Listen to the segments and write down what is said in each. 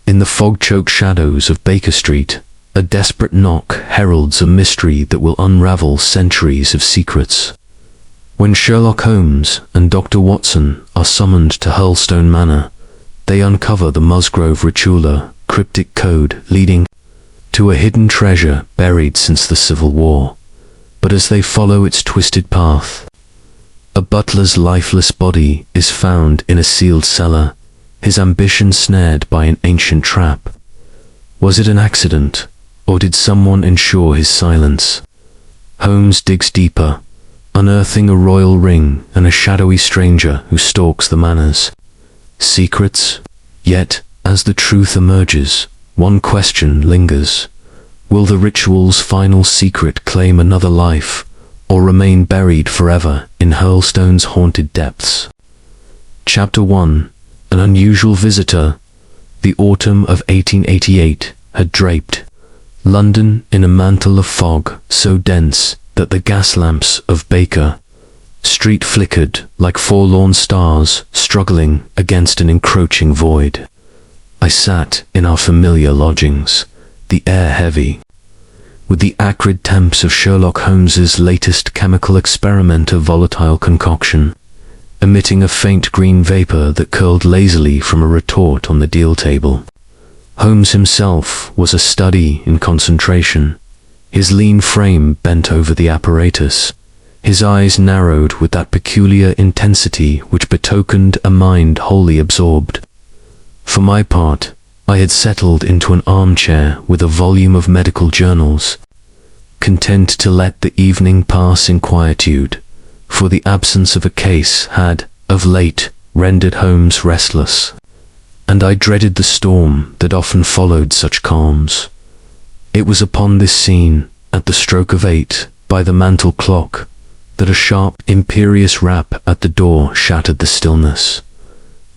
In the fog-choked shadows of Baker Street, a desperate knock heralds a mystery that will unravel centuries of secrets. When Sherlock Holmes and Dr. Watson are summoned to Hurlstone Manor, they uncover the Musgrave Ritual, cryptic code leading to a hidden treasure buried since the Civil War. But as they follow its twisted path, a butler's lifeless body is found in a sealed cellar, his ambition snared by an ancient trap. Was it an accident, or did someone ensure his silence? Holmes digs deeper, unearthing a royal ring and a shadowy stranger who stalks the manors. Secrets, yet, as the truth emerges, one question lingers. Will the ritual's final secret claim another life, or remain buried forever in Hurlstone's haunted depths? Chapter 1. An unusual visitor. The autumn of 1888 had draped London in a mantle of fog so dense that the gas lamps of Baker Street flickered like forlorn stars struggling against an encroaching void. I sat in our familiar lodgings, the air heavy with the acrid temps of Sherlock Holmes's latest chemical experiment of volatile concoction, emitting a faint green vapor that curled lazily from a retort on the deal table. Holmes himself was a study in concentration, his lean frame bent over the apparatus, his eyes narrowed with that peculiar intensity which betokened a mind wholly absorbed. For my part, I had settled into an armchair with a volume of medical journals, content to let the evening pass in quietude, for the absence of a case had, of late, rendered Holmes restless, and I dreaded the storm that often followed such calms. It was upon this scene, at the stroke of 8, by the mantel clock, that a sharp, imperious rap at the door shattered the stillness.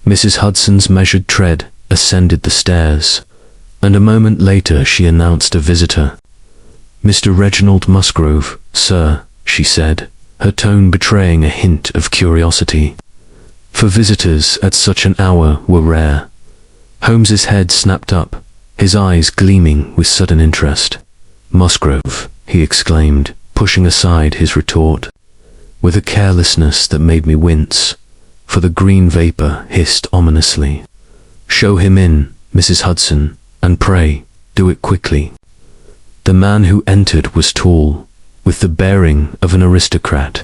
Mrs. Hudson's measured tread ascended the stairs, and a moment later she announced a visitor. "Mr. Reginald Musgrave, sir," she said, her tone betraying a hint of curiosity. For visitors at such an hour were rare. Holmes's head snapped up, his eyes gleaming with sudden interest. "Musgrave," he exclaimed, pushing aside his retort, with a carelessness that made me wince, for the green vapor hissed ominously. "Show him in, Mrs. Hudson, and pray, do it quickly." The man who entered was tall, with the bearing of an aristocrat,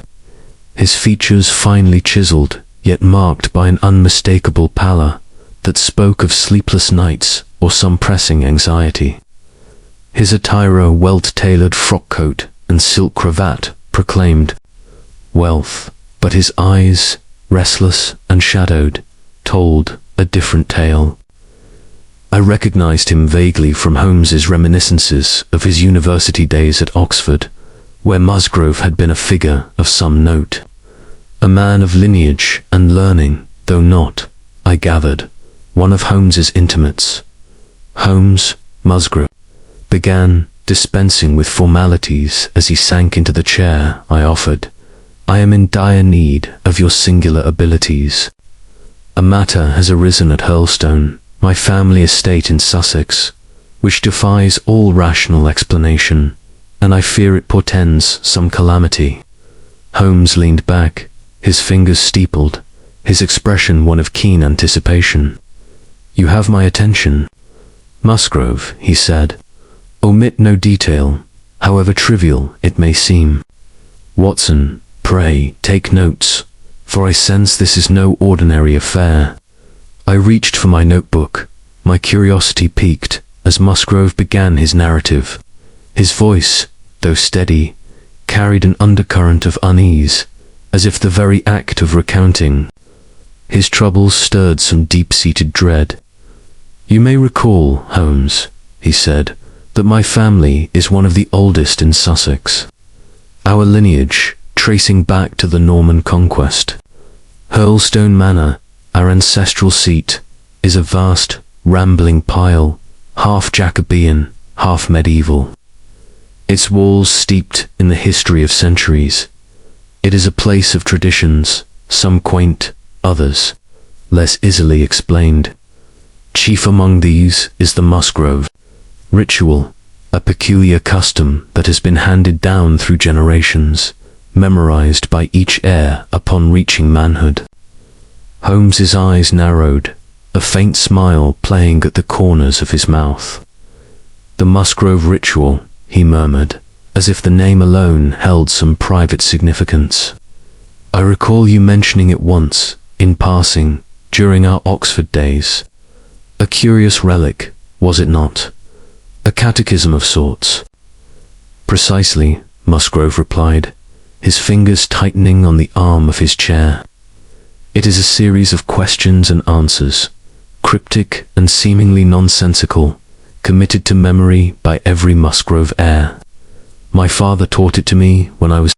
his features finely chiseled, yet marked by an unmistakable pallor that spoke of sleepless nights or some pressing anxiety. His attire, a well-tailored frock coat and silk cravat, proclaimed wealth, but his eyes, restless and shadowed, told a different tale. I recognized him vaguely from Holmes's reminiscences of his university days at Oxford, where Musgrave had been a figure of some note. A man of lineage and learning, though not, I gathered, one of Holmes's intimates. Holmes, Musgrave, began dispensing with formalities as he sank into the chair I offered. "I am in dire need of your singular abilities. A matter has arisen at Hurlstone, my family estate in Sussex, which defies all rational explanation, and I fear it portends some calamity." Holmes leaned back, his fingers steepled, his expression one of keen anticipation. "You have my attention, Musgrave," he said. "Omit no detail, however trivial it may seem. Watson, pray take notes, for I sense this is no ordinary affair." I reached for my notebook, my curiosity piqued as Musgrave began his narrative. His voice, though steady, carried an undercurrent of unease, as if the very act of recounting his troubles stirred some deep-seated dread. "You may recall, Holmes," he said, "that my family is one of the oldest in Sussex. Our lineage, tracing back to the Norman conquest. Hurlstone Manor, our ancestral seat, is a vast, rambling pile, half Jacobean, half medieval. Its walls steeped in the history of centuries. It is a place of traditions, some quaint, others less easily explained. Chief among these is the Musgrave Ritual, a peculiar custom that has been handed down through generations, memorized by each heir upon reaching manhood. Holmes's eyes narrowed, a faint smile playing at the corners of his mouth. The Musgrave Ritual, he murmured, as if the name alone held some private significance. I recall you mentioning it once, in passing, during our Oxford days. A curious relic, was it not? A catechism of sorts. Precisely, Musgrave replied, his fingers tightening on the arm of his chair. It is a series of questions and answers, cryptic and seemingly nonsensical, committed to memory by every Musgrave heir. My father taught it to me when I was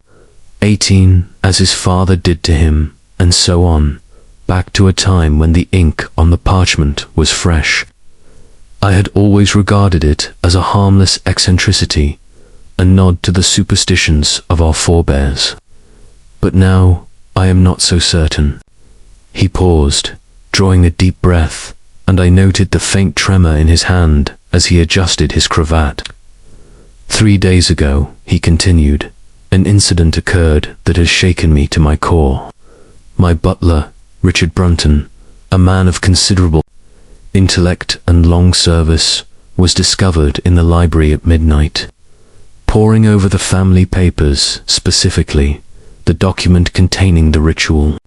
18, as his father did to him, and so on, back to a time when the ink on the parchment was fresh. I had always regarded it as a harmless eccentricity, a nod to the superstitions of our forebears. But now I am not so certain. He paused, drawing a deep breath, and I noted the faint tremor in his hand as he adjusted his cravat. 3 days ago, he continued, an incident occurred that has shaken me to my core. My butler, Richard Brunton, a man of considerable intellect and long service, was discovered in the library at midnight, poring over the family papers, specifically the document containing the ritual.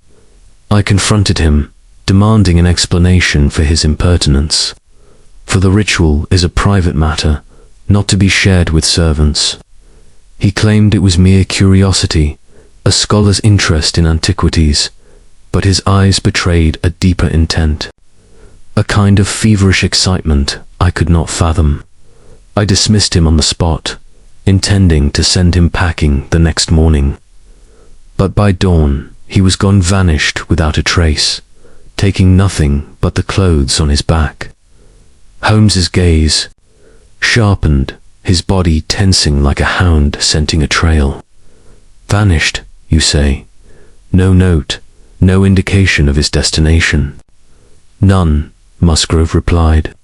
I confronted him, demanding an explanation for his impertinence. For the ritual is a private matter, not to be shared with servants. He claimed it was mere curiosity, a scholar's interest in antiquities, but his eyes betrayed a deeper intent, a kind of feverish excitement I could not fathom. I dismissed him on the spot, intending to send him packing the next morning. But by dawn, he was gone, vanished without a trace, taking nothing but the clothes on his back. Holmes's gaze sharpened, his body tensing like a hound scenting a trail. Vanished, you say? No note, no indication of his destination? None, Musgrave replied.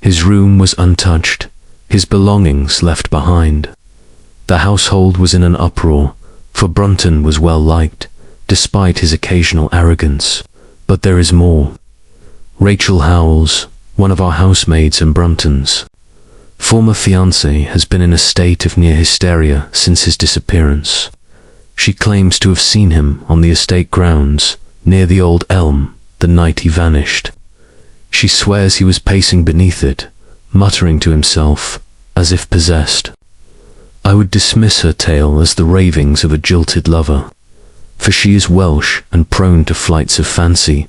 His room was untouched, his belongings left behind. The household was in an uproar, for Brunton was well liked, despite his occasional arrogance. But there is more. Rachel Howells, one of our housemaids and Brunton's former fiancé, has been in a state of near hysteria since his disappearance. She claims to have seen him on the estate grounds, near the old elm, the night he vanished. She swears he was pacing beneath it, muttering to himself, as if possessed. I would dismiss her tale as the ravings of a jilted lover, for she is Welsh and prone to flights of fancy,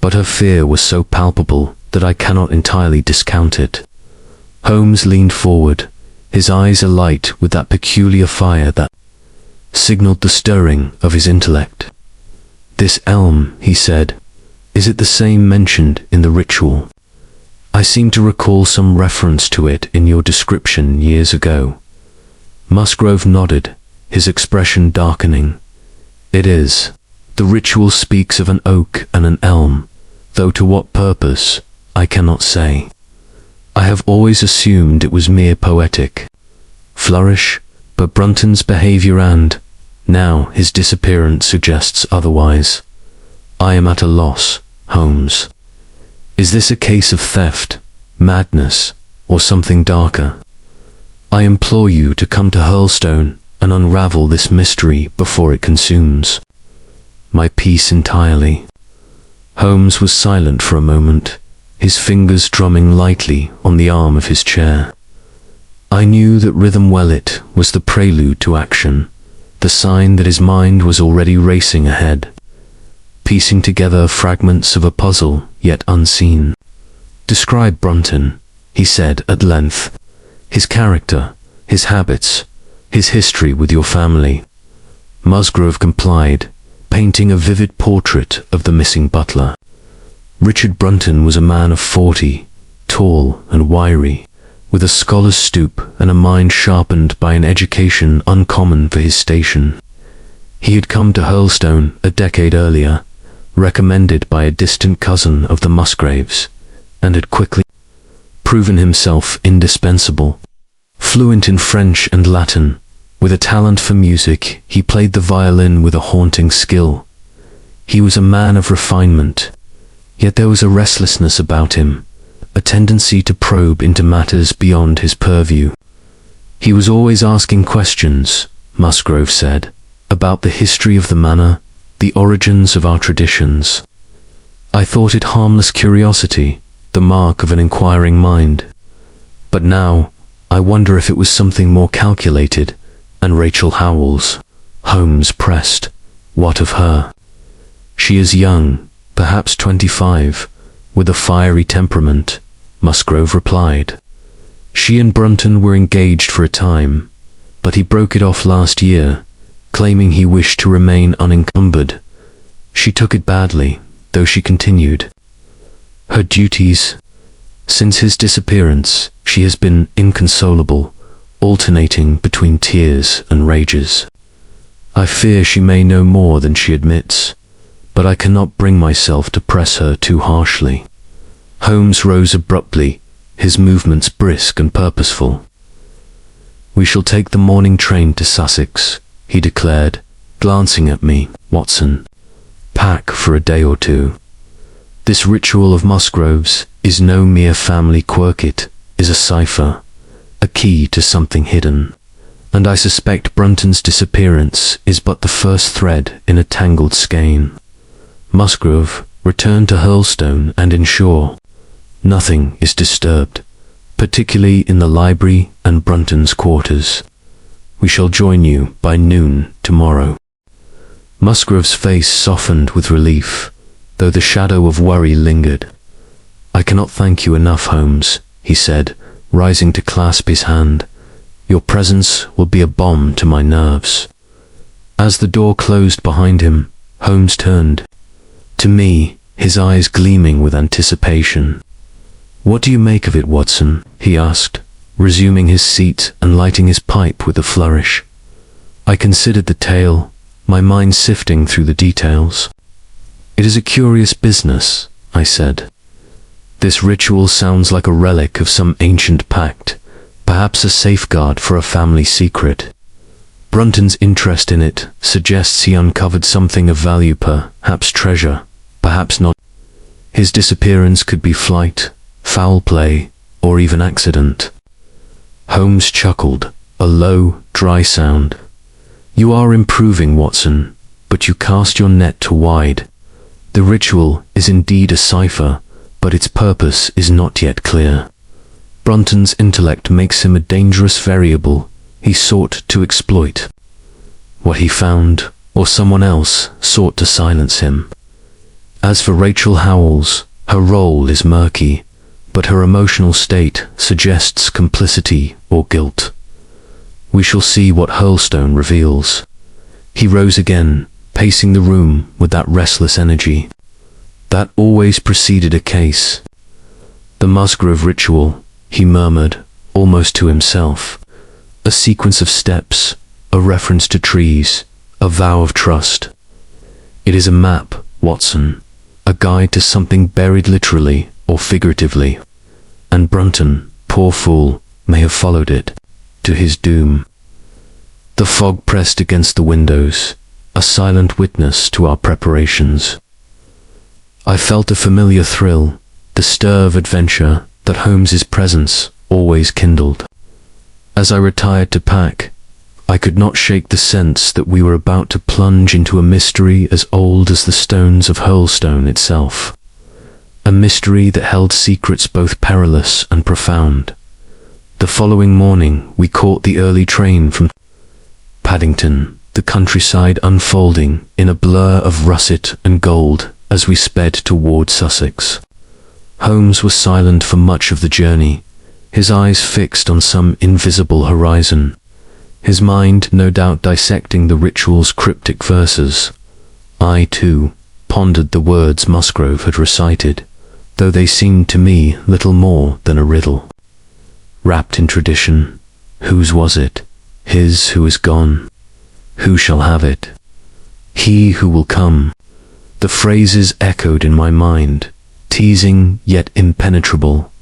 but her fear was so palpable that I cannot entirely discount it. Holmes leaned forward, his eyes alight with that peculiar fire that signaled the stirring of his intellect. This elm, he said, is it the same mentioned in the ritual? I seem to recall some reference to it in your description years ago. Musgrave nodded, his expression darkening. It is. The ritual speaks of an oak and an elm, though to what purpose, I cannot say. I have always assumed it was mere poetic flourish, but Brunton's behavior and, now, his disappearance suggests otherwise. I am at a loss, Holmes. Is this a case of theft, madness, or something darker? I implore you to come to Hurlstone and unravel this mystery before it consumes my peace entirely. Holmes was silent for a moment, his fingers drumming lightly on the arm of his chair. I knew that rhythm well. It was the prelude to action, the sign that his mind was already racing ahead, piecing together fragments of a puzzle yet unseen. Describe Brunton, he said at length, his character, his habits, his history with your family. Musgrave complied, painting a vivid portrait of the missing butler. Richard Brunton was a man of 40, tall and wiry, with a scholar's stoop and a mind sharpened by an education uncommon for his station. He had come to Hurlstone a decade earlier, recommended by a distant cousin of the Musgraves, and had quickly proven himself indispensable. Fluent in French and Latin, with a talent for music, he played the violin with a haunting skill. He was a man of refinement, yet there was a restlessness about him, a tendency to probe into matters beyond his purview. He was always asking questions, Musgrave said, about the history of the manor, the origins of our traditions. I thought it harmless curiosity, the mark of an inquiring mind. But now, I wonder if it was something more calculated. And Rachel Howells, Holmes pressed. What of her? She is young, perhaps 25, with a fiery temperament, Musgrave replied. She and Brunton were engaged for a time, but he broke it off last year, claiming he wished to remain unencumbered. She took it badly, though she continued. Her duties. Since his disappearance, she has been inconsolable, alternating between tears and rages. I fear she may know more than she admits, but I cannot bring myself to press her too harshly. Holmes rose abruptly, his movements brisk and purposeful. We shall take the morning train to Sussex, he declared, glancing at me. Watson, pack for a day or two. This ritual of Musgrave's is no mere family quirk, it is a cipher, a key to something hidden, and I suspect Brunton's disappearance is but the first thread in a tangled skein. Musgrave, return to Hurlstone and ensure nothing is disturbed, particularly in the library and Brunton's quarters. We shall join you by noon tomorrow. Musgrave's face softened with relief, though the shadow of worry lingered. I cannot thank you enough, Holmes, he said, rising to clasp his hand. Your presence will be a balm to my nerves. As the door closed behind him, Holmes turned to me, his eyes gleaming with anticipation. What do you make of it, Watson? He asked, resuming his seat and lighting his pipe with a flourish. I considered the tale, my mind sifting through the details. It is a curious business, I said. This ritual sounds like a relic of some ancient pact, perhaps a safeguard for a family secret. Brunton's interest in it suggests he uncovered something of value, perhaps treasure, perhaps not. His disappearance could be flight, foul play, or even accident. Holmes chuckled, a low, dry sound. You are improving, Watson, but you cast your net too wide. The ritual is indeed a cipher, but its purpose is not yet clear. Brunton's intellect makes him a dangerous variable he sought to exploit. What he found, or someone else, sought to silence him. As for Rachel Howells, her role is murky, but her emotional state suggests complicity or guilt. We shall see what Hurlstone reveals. He rose again, pacing the room with that restless energy that always preceded a case. The Musgrave Ritual, he murmured, almost to himself. A sequence of steps, a reference to trees, a vow of trust. It is a map, Watson, a guide to something buried literally or figuratively. And Brunton, poor fool, may have followed it to his doom. The fog pressed against the windows, a silent witness to our preparations. I felt a familiar thrill, the stir of adventure that Holmes's presence always kindled. As I retired to pack, I could not shake the sense that we were about to plunge into a mystery as old as the stones of Hurlstone itself. A mystery that held secrets both perilous and profound. The following morning we caught the early train from Paddington, the countryside unfolding in a blur of russet and gold as we sped toward Sussex. Holmes was silent for much of the journey, his eyes fixed on some invisible horizon, his mind no doubt dissecting the ritual's cryptic verses. I, too, pondered the words Musgrave had recited, though they seemed to me little more than a riddle. Wrapped in tradition, whose was it? His who is gone. Who shall have it? He who will come. The phrases echoed in my mind, teasing yet impenetrable.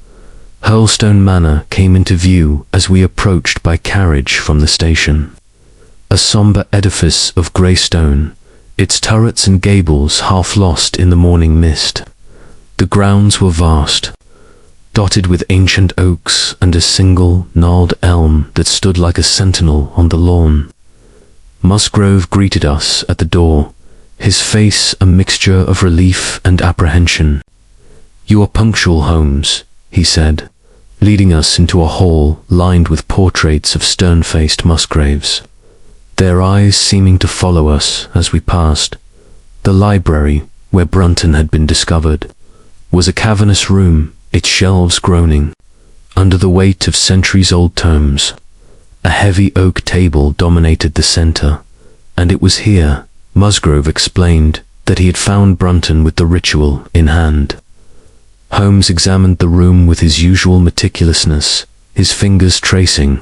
Hurlstone Manor came into view as we approached by carriage from the station. A sombre edifice of grey stone, its turrets and gables half lost in the morning mist. The grounds were vast, dotted with ancient oaks and a single, gnarled elm that stood like a sentinel on the lawn. Musgrave greeted us at the door, his face a mixture of relief and apprehension. "You are punctual, Holmes," he said, leading us into a hall lined with portraits of stern-faced Musgraves, their eyes seeming to follow us as we passed. The library, where Brunton had been discovered, was a cavernous room, its shelves groaning under the weight of centuries-old tomes. A heavy oak table dominated the center, and it was here, Musgrave explained, that he had found Brunton with the ritual in hand. Holmes examined the room with his usual meticulousness, his fingers tracing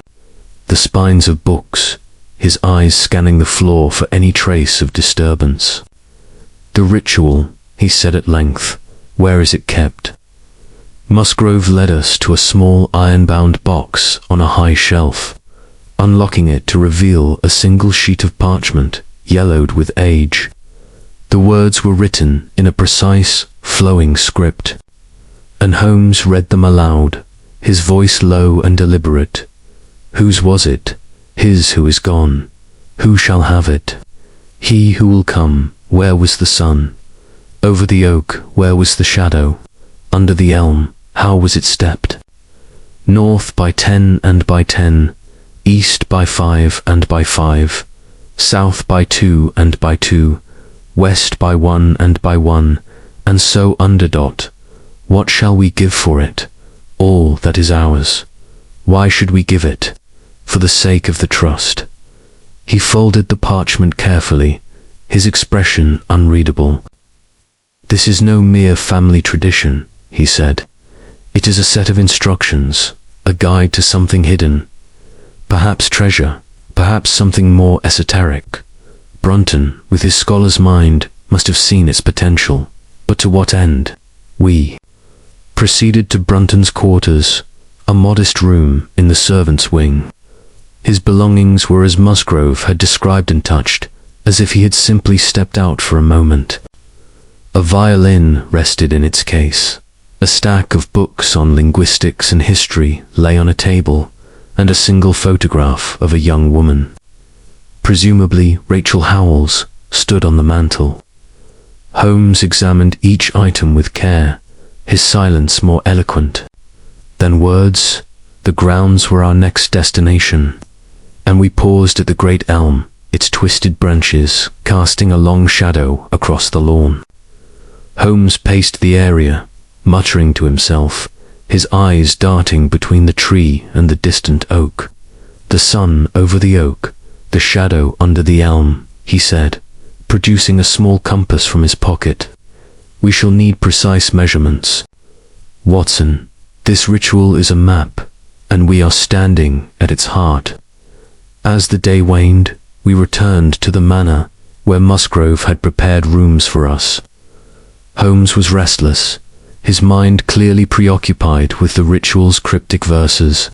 the spines of books, his eyes scanning the floor for any trace of disturbance. "The ritual," he said at length. "Where is it kept?" Musgrave led us to a small iron-bound box on a high shelf, unlocking it to reveal a single sheet of parchment, yellowed with age. The words were written in a precise, flowing script, and Holmes read them aloud, his voice low and deliberate. "Whose was it? His who is gone. Who shall have it? He who will come. Where was the sun? Over the oak, where was the shadow? Under the elm, how was it stepped? North by 10 and by 10, east by 5 and by 5, south by 2 and by 2, west by 1 and by 1, and so under dot. What shall we give for it? All that is ours. Why should we give it? For the sake of the trust." He folded the parchment carefully, his expression unreadable. "This is no mere family tradition," he said. "It is a set of instructions, a guide to something hidden. Perhaps treasure, perhaps something more esoteric. Brunton, with his scholar's mind, must have seen its potential. But to what end?" We proceeded to Brunton's quarters, a modest room in the servants' wing. His belongings were as Musgrave had described and touched, as if he had simply stepped out for a moment. A violin rested in its case. A stack of books on linguistics and history lay on a table, and a single photograph of a young woman, presumably Rachel Howells, stood on the mantel. Holmes examined each item with care, his silence more eloquent than words. The grounds were our next destination, and we paused at the great elm, its twisted branches casting a long shadow across the lawn. Holmes paced the area, muttering to himself, his eyes darting between the tree and the distant oak. "The sun over the oak, the shadow under the elm," he said, producing a small compass from his pocket. "We shall need precise measurements. Watson, this ritual is a map, and we are standing at its heart." As the day waned, we returned to the manor, where Musgrave had prepared rooms for us. Holmes was restless, his mind clearly preoccupied with the ritual's cryptic verses.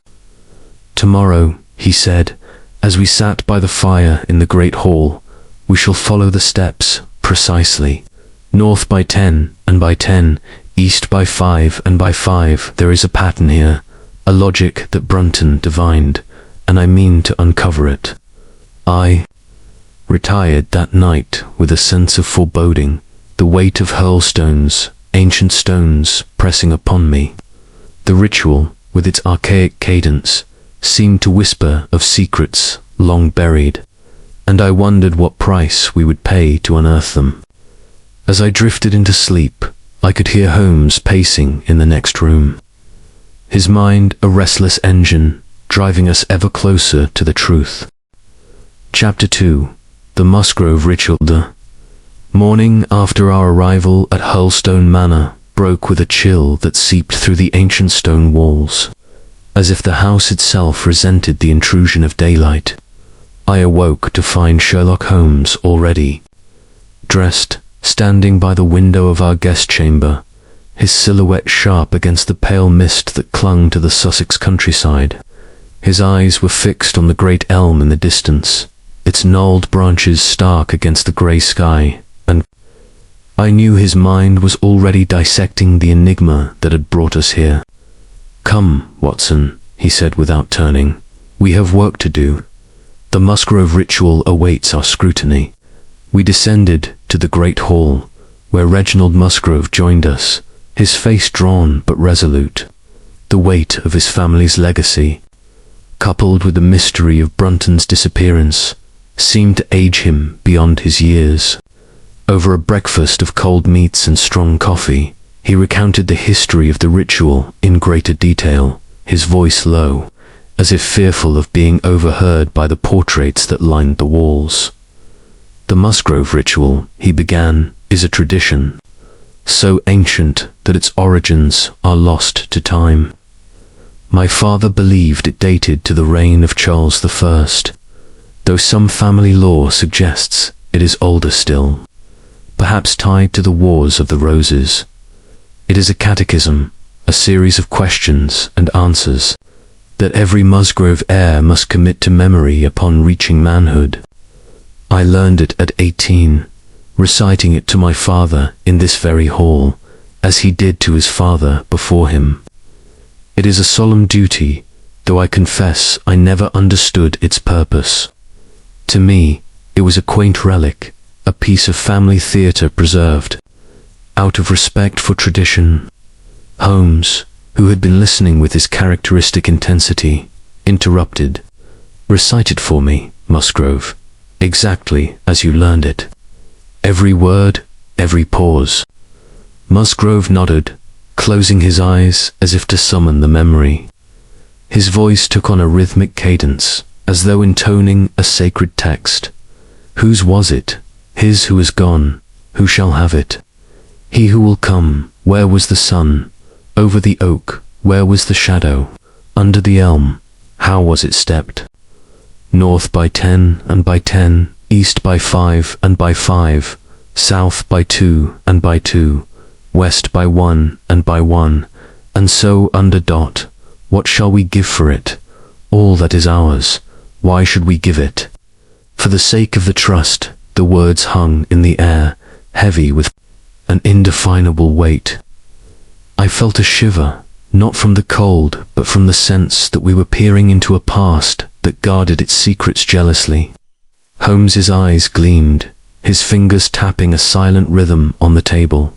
"Tomorrow," he said, as we sat by the fire in the great hall, "we shall follow the steps precisely. North by 10 and by 10, east by 5 and by 5. There is a pattern here, a logic that Brunton divined, and I mean to uncover it." I retired that night with a sense of foreboding, the weight of Hurlstone's ancient stones pressing upon me. The ritual, with its archaic cadence, seemed to whisper of secrets long buried, and I wondered what price we would pay to unearth them. As I drifted into sleep, I could hear Holmes pacing in the next room, his mind a restless engine, driving us ever closer to the truth. Chapter 2. The Musgrave Ritual. The morning after our arrival at Hurlstone Manor broke with a chill that seeped through the ancient stone walls, as if the house itself resented the intrusion of daylight. I awoke to find Sherlock Holmes already dressed, standing by the window of our guest chamber, his silhouette sharp against the pale mist that clung to the Sussex countryside. His eyes were fixed on the great elm in the distance, its gnarled branches stark against the grey sky, and I knew his mind was already dissecting the enigma that had brought us here. "Come, Watson," he said without turning. "We have work to do. The Musgrave Ritual awaits our scrutiny." We descended to the great hall, where Reginald Musgrave joined us, his face drawn but resolute. The weight of his family's legacy, coupled with the mystery of Brunton's disappearance, seemed to age him beyond his years. Over a breakfast of cold meats and strong coffee, he recounted the history of the ritual in greater detail, his voice low, as if fearful of being overheard by the portraits that lined the walls. "The Musgrave Ritual," he began, "is a tradition, so ancient that its origins are lost to time. My father believed it dated to the reign of Charles I, though some family lore suggests it is older still, perhaps tied to the Wars of the Roses. It is a catechism, a series of questions and answers that every Musgrave heir must commit to memory upon reaching manhood. I learned it at 18, reciting it to my father in this very hall, as he did to his father before him. It is a solemn duty, though I confess I never understood its purpose. To me, it was a quaint relic, a piece of family theatre preserved, out of respect for tradition." Holmes, who had been listening with his characteristic intensity, interrupted. "Recite it for me, Musgrave, exactly as you learned it. Every word, every pause." Musgrave nodded, closing his eyes as if to summon the memory. His voice took on a rhythmic cadence, as though intoning a sacred text. "Whose was it? His who is gone. Who shall have it? He who will come. Where was the sun? Over the oak, where was the shadow? Under the elm, how was it stepped? North by 10 and by 10, east by 5 and by 5, south by 2 and by 2, west by 1 and by 1, and so under dot. What shall we give for it? All that is ours. Why should we give it?" For the sake of the trust, the words hung in the air, heavy with an indefinable weight. I felt a shiver, not from the cold, but from the sense that we were peering into a past that guarded its secrets jealously. Holmes's eyes gleamed, his fingers tapping a silent rhythm on the table.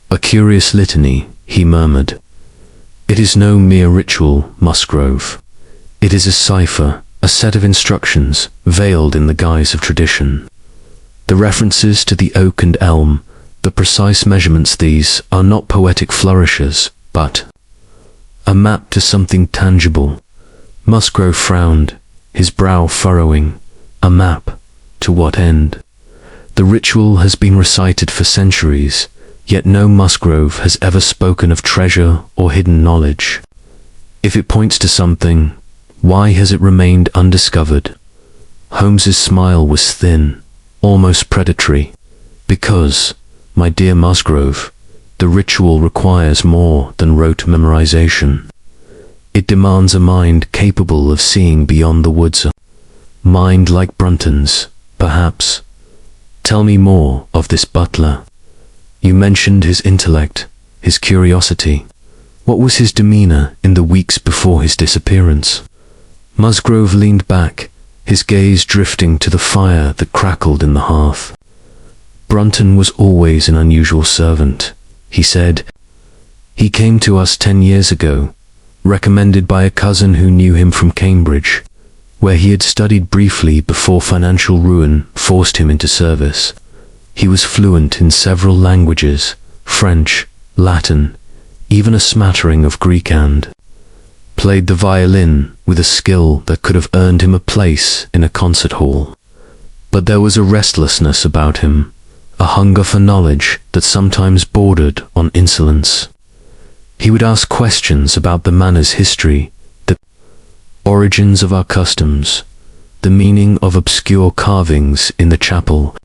"A curious litany," he murmured. "It is no mere ritual, Musgrave. It is a cipher, a set of instructions, veiled in the guise of tradition. The references to the oak and elm, the precise measurements, these are not poetic flourishes, but a map to something tangible." Musgrave frowned, his brow furrowing. "A map? To what end? The ritual has been recited for centuries, yet no Musgrave has ever spoken of treasure or hidden knowledge. If it points to something, why has it remained undiscovered?" Holmes's smile was thin, almost predatory. "Because, my dear Musgrave, the ritual requires more than rote memorization. It demands a mind capable of seeing beyond the woods, a mind like Brunton's, perhaps. Tell me more of this butler. You mentioned his intellect, his curiosity. What was his demeanor in the weeks before his disappearance?" Musgrave leaned back, his gaze drifting to the fire that crackled in the hearth. "Brunton was always an unusual servant," he said. "He came to us 10 years ago, recommended by a cousin who knew him from Cambridge, where he had studied briefly before financial ruin forced him into service. He was fluent in several languages, French, Latin, even a smattering of Greek, and played the violin with a skill that could have earned him a place in a concert hall. But there was a restlessness about him, a hunger for knowledge that sometimes bordered on insolence. He would ask questions about the manor's history, the origins of our customs, the meaning of obscure carvings in the chapel.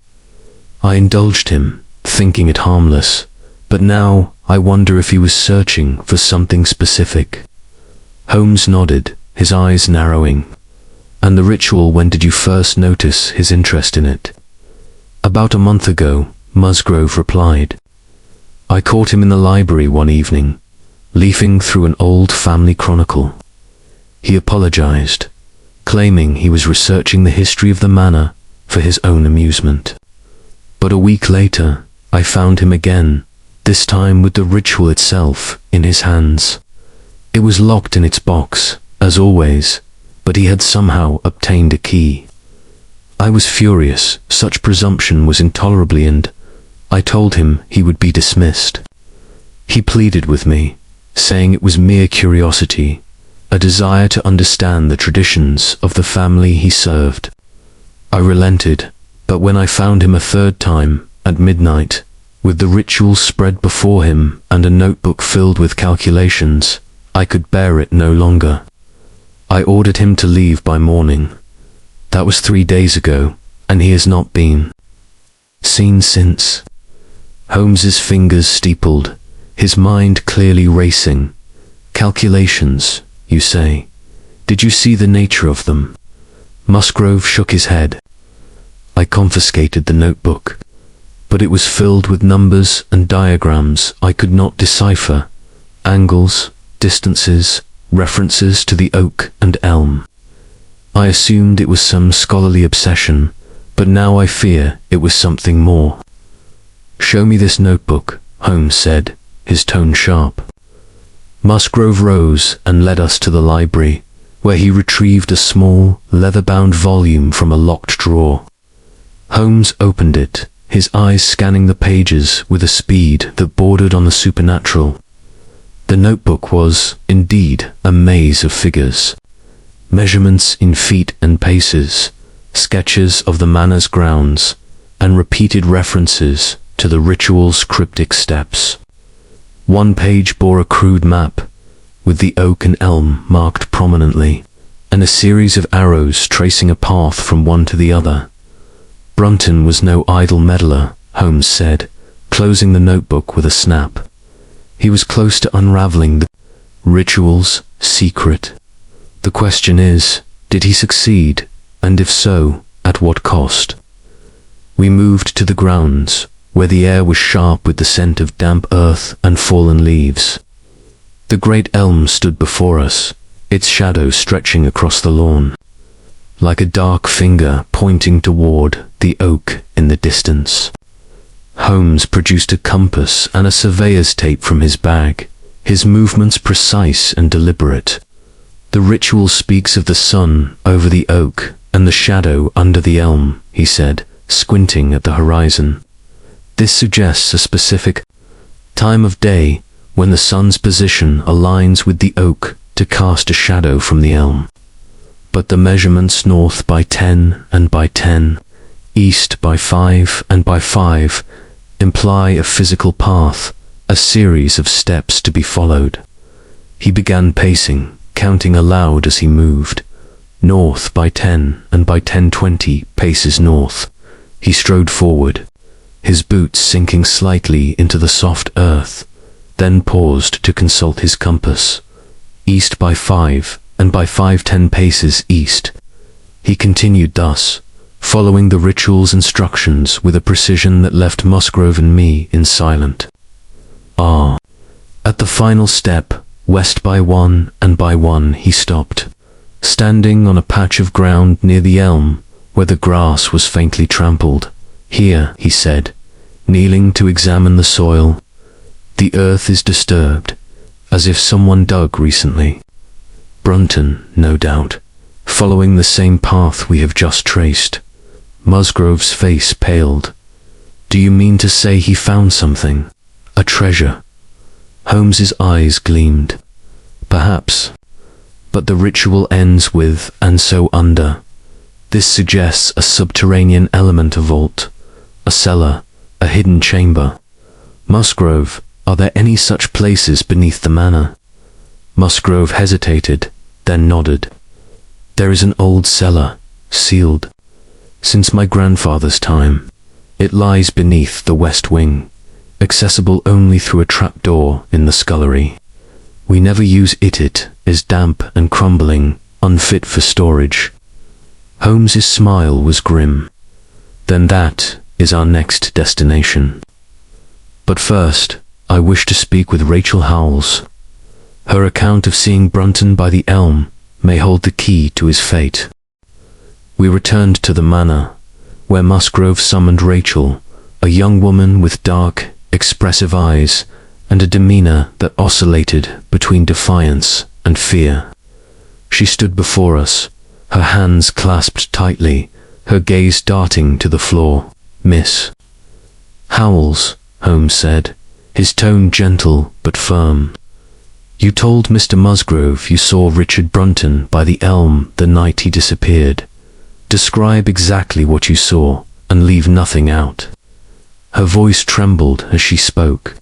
I indulged him, thinking it harmless, but now I wonder if he was searching for something specific. Holmes nodded, his eyes narrowing. And the ritual, when did you first notice his interest in it? About a month ago, Musgrave replied. I caught him in the library one evening, leafing through an old family chronicle. He apologized, claiming he was researching the history of the manor for his own amusement. But a week later, I found him again, this time with the ritual itself in his hands. It was locked in its box, as always, but he had somehow obtained a key. I was furious, such presumption was intolerably, and I told him he would be dismissed. He pleaded with me, saying it was mere curiosity, a desire to understand the traditions of the family he served. I relented, but when I found him a third time, at midnight, with the ritual spread before him and a notebook filled with calculations, I could bear it no longer. I ordered him to leave by morning. That was 3 days ago, and he has not been seen since. Holmes's fingers steepled, his mind clearly racing. Calculations, you say? Did you see the nature of them? Musgrave shook his head. I confiscated the notebook, but it was filled with numbers and diagrams I could not decipher, angles, distances, references to the oak and elm. I assumed it was some scholarly obsession, but now I fear it was something more. Show me this notebook, Holmes said, his tone sharp. Musgrave rose and led us to the library, where he retrieved a small, leather-bound volume from a locked drawer. Holmes opened it, his eyes scanning the pages with a speed that bordered on the supernatural. The notebook was, indeed, a maze of figures. Measurements in feet and paces, sketches of the manor's grounds, and repeated references to the ritual's cryptic steps. One page bore a crude map, with the oak and elm marked prominently, and a series of arrows tracing a path from one to the other. Brunton was no idle meddler, Holmes said, closing the notebook with a snap. He was close to unraveling the ritual's secret. The question is, did he succeed, and if so, at what cost? We moved to the grounds, where the air was sharp with the scent of damp earth and fallen leaves. The great elm stood before us, its shadow stretching across the lawn, like a dark finger pointing toward the oak in the distance. Holmes produced a compass and a surveyor's tape from his bag, his movements precise and deliberate. The ritual speaks of the sun over the oak and the shadow under the elm, he said, squinting at the horizon. This suggests a specific time of day when the sun's position aligns with the oak to cast a shadow from the elm. But the measurements north by 10 and by 10, east by 5 and by 5, imply a physical path, a series of steps to be followed. He began pacing, counting aloud as he moved. North by 10 and by 10-20 paces north. He strode forward, his boots sinking slightly into the soft earth, then paused to consult his compass. East by 5 and by 5-10 paces east. He continued thus, following the ritual's instructions with a precision that left Musgrave and me in silent awe. At the final step, west by 1 and by 1, he stopped, standing on a patch of ground near the elm where the grass was faintly trampled. Here, he said, kneeling to examine the soil, the earth is disturbed, as if someone dug recently. Brunton, no doubt, following the same path we have just traced. Musgrave's face paled. Do you mean to say he found something? A treasure? Holmes's eyes gleamed. Perhaps. But the ritual ends with, and so under. This suggests a subterranean element, a vault, a cellar, a hidden chamber. Musgrave, are there any such places beneath the manor? Musgrave hesitated, then nodded. There is an old cellar, sealed. Since my grandfather's time. It lies beneath the west wing. accessible only through a trapdoor in the scullery. We never use it. It is damp and crumbling, unfit for storage. Holmes's smile was grim. Then that is our next destination. But first, I wish to speak with Rachel Howells. Her account of seeing Brunton by the elm may hold the key to his fate. We returned to the manor, where Musgrave summoned Rachel, a young woman with dark, expressive eyes and a demeanor that oscillated between defiance and fear. She stood before us, her hands clasped tightly, her gaze darting to the floor. "Miss Howells," Holmes said, his tone gentle but firm. "You told Mr. Musgrave you saw Richard Brunton by the elm the night he disappeared. Describe exactly what you saw, and leave nothing out." Her voice trembled as she spoke.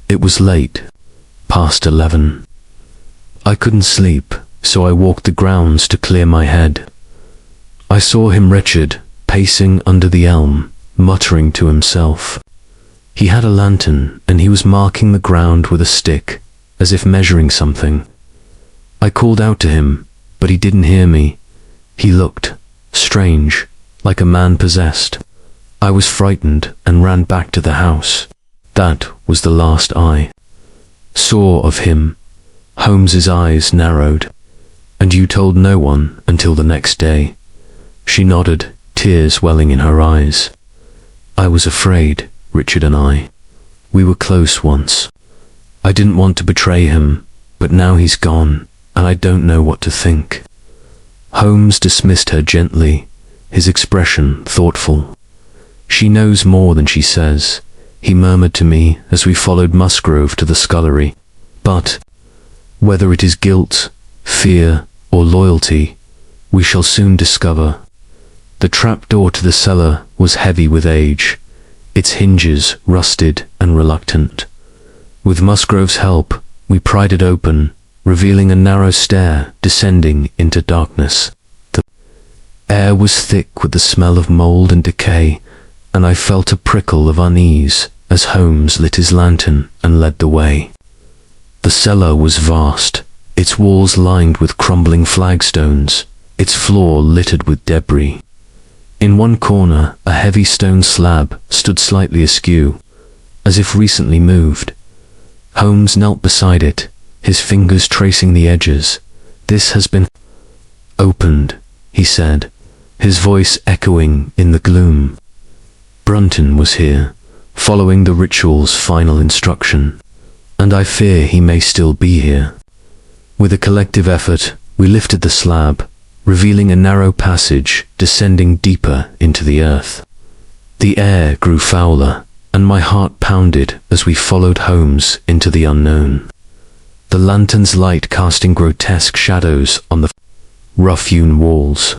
"It was late, past 11. I couldn't sleep, so I walked the grounds to clear my head. I saw him wretched, pacing under the elm, muttering to himself. He had a lantern, and he was marking the ground with a stick, as if measuring something. I called out to him, but he didn't hear me. He looked strange, like a man possessed. I was frightened and ran back to the house. That was the last I saw of him." Holmes's eyes narrowed. "And you told no one until the next day?" She nodded, tears welling in her eyes. "I was afraid, Richard and I. We were close once. I didn't want to betray him, but now he's gone, and I don't know what to think." Holmes dismissed her gently, his expression thoughtful. "She knows more than she says," he murmured to me as we followed Musgrave to the scullery. "But whether it is guilt, fear, or loyalty, we shall soon discover." The trapdoor to the cellar was heavy with age, its hinges rusted and reluctant. With Musgrave's help, we pried it open, revealing a narrow stair descending into darkness. The air was thick with the smell of mold and decay, and I felt a prickle of unease as Holmes lit his lantern and led the way. The cellar was vast, its walls lined with crumbling flagstones, its floor littered with debris. In one corner, a heavy stone slab stood slightly askew, as if recently moved. Holmes knelt beside it, his fingers tracing the edges. "This has been opened," he said, his voice echoing in the gloom. "Brunton was here, following the ritual's final instruction, and I fear he may still be here." With a collective effort, we lifted the slab, revealing a narrow passage descending deeper into the earth. The air grew fouler, and my heart pounded as we followed Holmes into the unknown. The lantern's light casting grotesque shadows on the rough-hewn walls.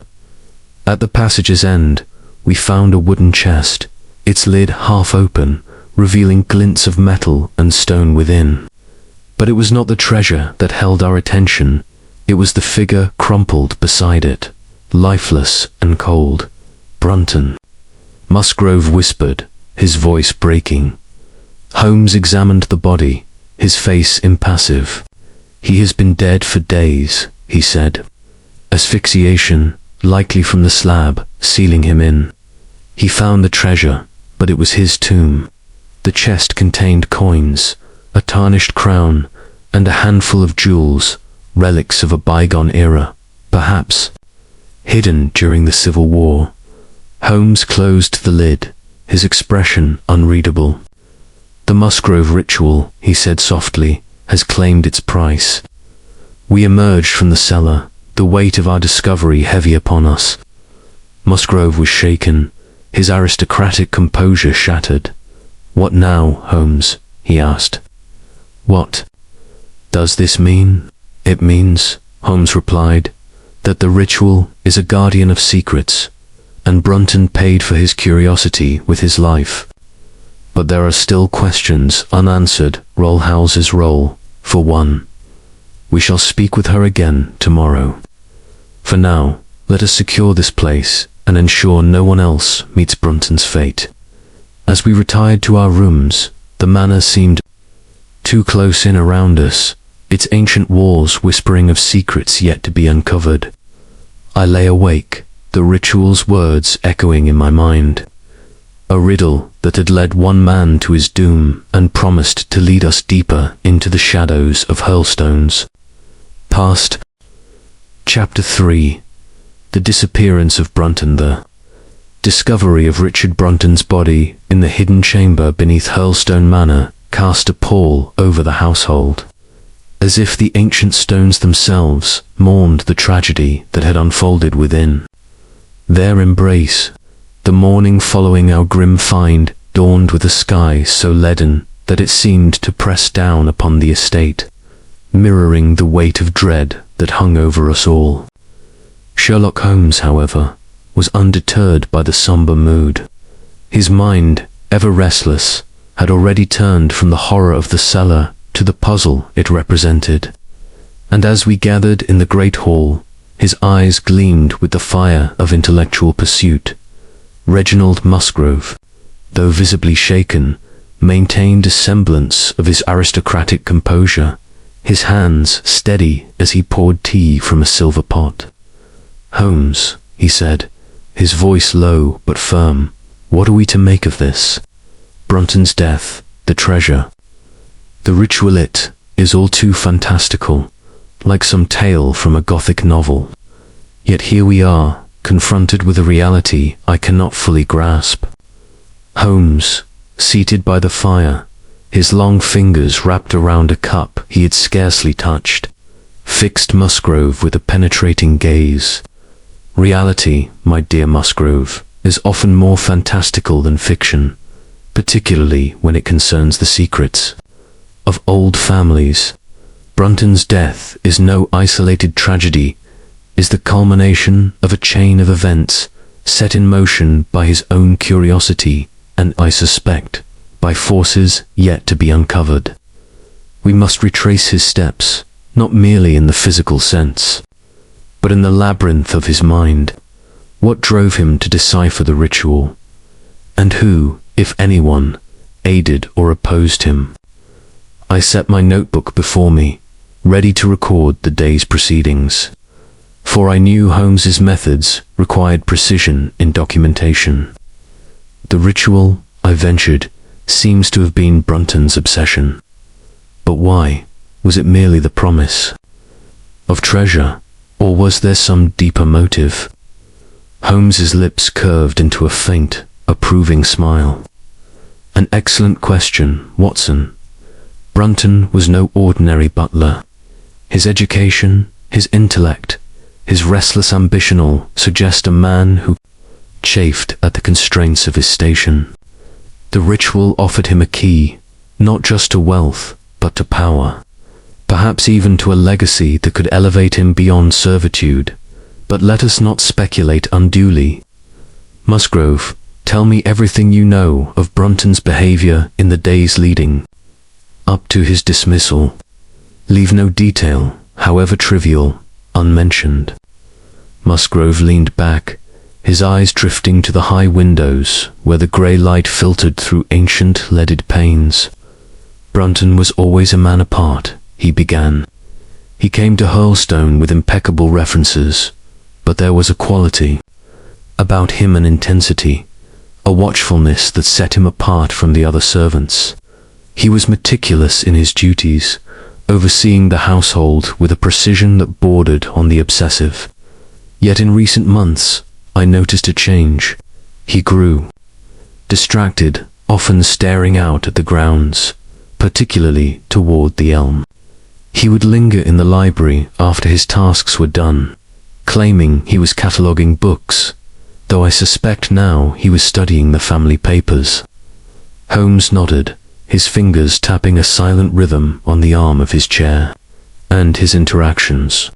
At the passage's end, we found a wooden chest, its lid half open, revealing glints of metal and stone within. But it was not the treasure that held our attention. It was the figure crumpled beside it, lifeless and cold. "Brunton," Musgrave whispered, his voice breaking. Holmes examined the body, his face impassive. "He has been dead for days," he said. "Asphyxiation, likely from the slab, sealing him in. He found the treasure, but it was his tomb. The chest contained coins, a tarnished crown, and a handful of jewels, relics of a bygone era, perhaps hidden during the Civil War." Holmes closed the lid, his expression unreadable. "The Musgrave Ritual," he said softly, "has claimed its price." We emerged from the cellar, the weight of our discovery heavy upon us. Musgrave was shaken, his aristocratic composure shattered. "What now, Holmes?" he asked. "What does this mean?" "It means," Holmes replied, "that the ritual is a guardian of secrets, and Brunton paid for his curiosity with his life. But there are still questions unanswered. Howells's role, for one. We shall speak with her again tomorrow. For now, let us secure this place and ensure no one else meets Brunton's fate." As we retired to our rooms, The manor seemed too close in around us, its ancient walls whispering of secrets yet to be uncovered. I lay awake, the ritual's words echoing in my mind. A riddle that had led one man to his doom and promised to lead us deeper into the shadows of Hurlstone's past. Chapter 3. The disappearance of Brunton. The discovery of Richard Brunton's body in the hidden chamber beneath Hurlstone Manor cast a pall over the household, as if the ancient stones themselves mourned the tragedy that had unfolded within. Their embrace, the morning following our grim find, dawned with a sky so leaden that it seemed to press down upon the estate, mirroring the weight of dread that hung over us all. Sherlock Holmes, however, was undeterred by the somber mood. His mind, ever restless, had already turned from the horror of the cellar to the puzzle it represented. And as we gathered in the great hall, his eyes gleamed with the fire of intellectual pursuit. Reginald Musgrave, though visibly shaken, maintained a semblance of his aristocratic composure, his hands steady as he poured tea from a silver pot. "Holmes," he said, his voice low but firm, "what are we to make of this? Brunton's death, the treasure. The ritual is all too fantastical, like some tale from a gothic novel. Yet here we are, confronted with a reality I cannot fully grasp." Holmes, seated by the fire, his long fingers wrapped around a cup he had scarcely touched, fixed Musgrave with a penetrating gaze. "Reality, my dear Musgrave, is often more fantastical than fiction, particularly when it concerns the secrets of old families. Brunton's death is no isolated tragedy, is the culmination of a chain of events set in motion by his own curiosity and, I suspect, by forces yet to be uncovered. We must retrace his steps, not merely in the physical sense, but in the labyrinth of his mind. What drove him to decipher the ritual? And who, if anyone, aided or opposed him? I set my notebook before me, ready to record the day's proceedings, for I knew Holmes's methods required precision in documentation. The ritual, I ventured, seems to have been Brunton's obsession. But why? Was it merely the promise of treasure, or was there some deeper motive? Holmes's lips curved into a faint, approving smile. "An excellent question, Watson. Brunton was no ordinary butler. His education, his intellect, his restless ambition all suggest a man who chafed at the constraints of his station. The ritual offered him a key, not just to wealth, but to power, perhaps even to a legacy that could elevate him beyond servitude. But let us not speculate unduly. Musgrave, tell me everything you know of Brunton's behavior in the days leading up to his dismissal. Leave no detail, however trivial, unmentioned." Musgrave leaned back, his eyes drifting to the high windows where the grey light filtered through ancient leaded panes. "Brunton was always a man apart," he began. "He came to Hurlstone with impeccable references, but there was a quality about him, an intensity, a watchfulness that set him apart from the other servants. He was meticulous in his duties, overseeing the household with a precision that bordered on the obsessive. Yet in recent months, I noticed a change. He grew distracted, often staring out at the grounds, particularly toward the elm. He would linger in the library after his tasks were done, claiming he was cataloguing books, though I suspect now he was studying the family papers." Holmes nodded, his fingers tapping a silent rhythm on the arm of his chair. "And his interactions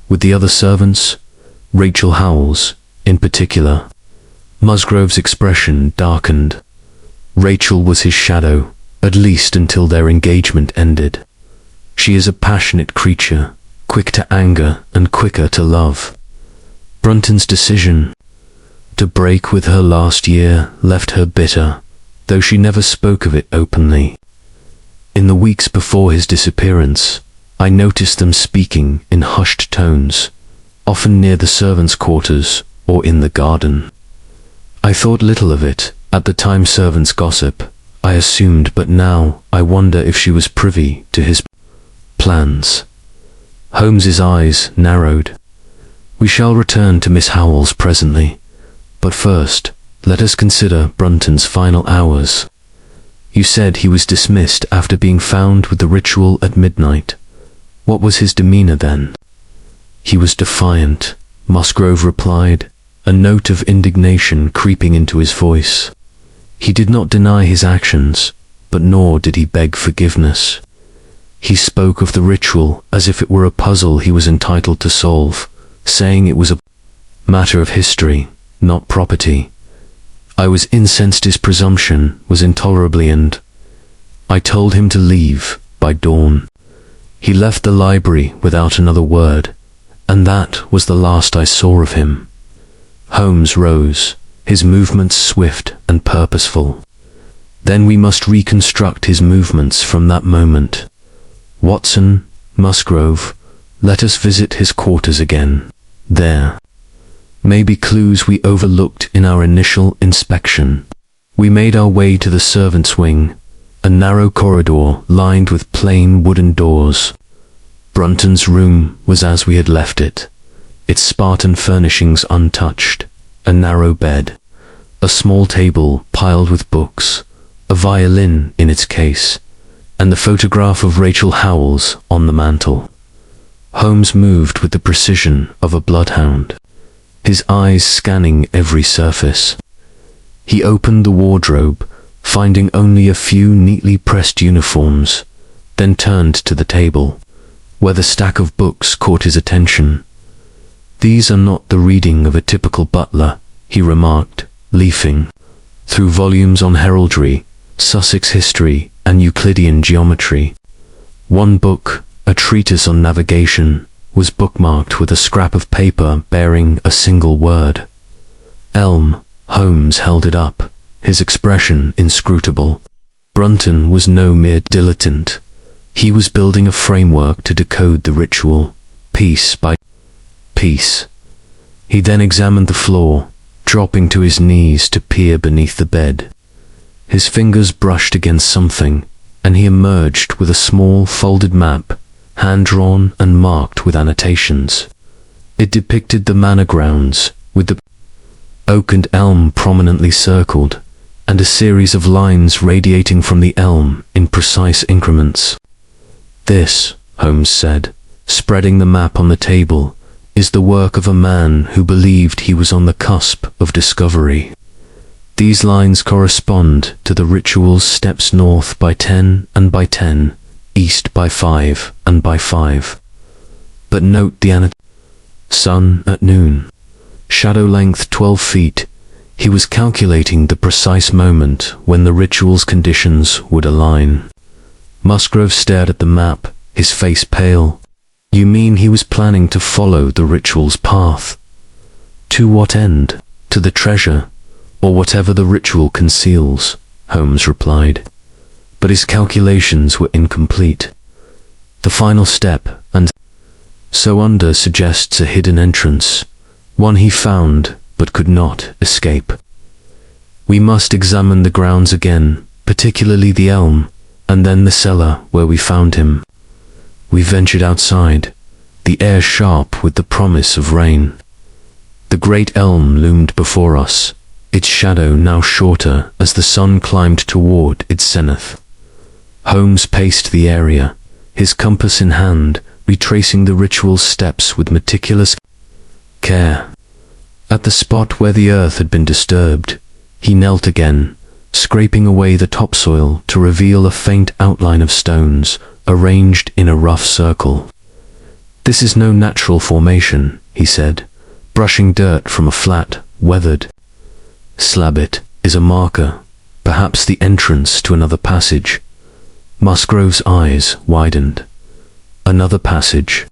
with the other servants, Rachel Howells, in particular." Musgrave's expression darkened. "Rachel was his shadow, at least until their engagement ended. She is a passionate creature, quick to anger and quicker to love. Brunton's decision to break with her last year left her bitter, though she never spoke of it openly. In the weeks before his disappearance, I noticed them speaking in hushed tones, often near the servants' quarters or in the garden. I thought little of it at the time. Servants' gossip, I assumed, but now I wonder if she was privy to his plans. Holmes's eyes narrowed. We shall return to Miss Howells presently, but first, let us consider Brunton's final hours. You said he was dismissed after being found with the ritual at midnight. What was his demeanor then? He was defiant, Musgrave replied, a note of indignation creeping into his voice. He did not deny his actions, but nor did he beg forgiveness. He spoke of the ritual as if it were a puzzle he was entitled to solve, saying it was a matter of history, not property. I was incensed. His presumption was intolerably, and I told him to leave by dawn. He left the library without another word, and that was the last I saw of him. Holmes rose, his movements swift and purposeful. Then we must reconstruct his movements from that moment. Watson, Musgrave, let us visit his quarters again. There may be clues we overlooked in our initial inspection. We made our way to the servants' wing, a narrow corridor lined with plain wooden doors. Brunton's room was as we had left it, its Spartan furnishings untouched, a narrow bed, a small table piled with books, a violin in its case, and the photograph of Rachel Howells on the mantel. Holmes moved with the precision of a bloodhound, his eyes scanning every surface. He opened the wardrobe, finding only a few neatly pressed uniforms, then turned to the table, where the stack of books caught his attention. These are not the reading of a typical butler, he remarked, leafing through volumes on heraldry, Sussex history, and Euclidean geometry. One book, a treatise on navigation, was bookmarked with a scrap of paper bearing a single word. Elm. Holmes held it up, his expression inscrutable. Brunton was no mere dilettante. He was building a framework to decode the ritual, piece by piece. He then examined the floor, dropping to his knees to peer beneath the bed. His fingers brushed against something, and he emerged with a small folded map, hand-drawn and marked with annotations. It depicted the manor grounds, with the oak and elm prominently circled, and a series of lines radiating from the elm in precise increments. This, Holmes said, spreading the map on the table, is the work of a man who believed he was on the cusp of discovery. These lines correspond to the ritual's steps: north by 10 and by 10, east by 5 and by 5. But note the sun at noon, shadow length 12 feet. He was calculating the precise moment when the ritual's conditions would align. Musgrave stared at the map, his face pale. You mean he was planning to follow the ritual's path? To what end? To the treasure, or whatever the ritual conceals, Holmes replied. But his calculations were incomplete. The final step, and so under, suggests a hidden entrance, one he found but could not escape. We must examine the grounds again, particularly the elm, and then the cellar where we found him. We ventured outside, the air sharp with the promise of rain. The great elm loomed before us, its shadow now shorter as the sun climbed toward its zenith. Holmes paced the area, his compass in hand, retracing the ritual's steps with meticulous care. At the spot where the earth had been disturbed, he knelt again, scraping away the topsoil to reveal a faint outline of stones arranged in a rough circle. This is no natural formation, he said, brushing dirt from a flat, weathered slab. It is a marker, perhaps the entrance to another passage. Musgrave's eyes widened. Another passage.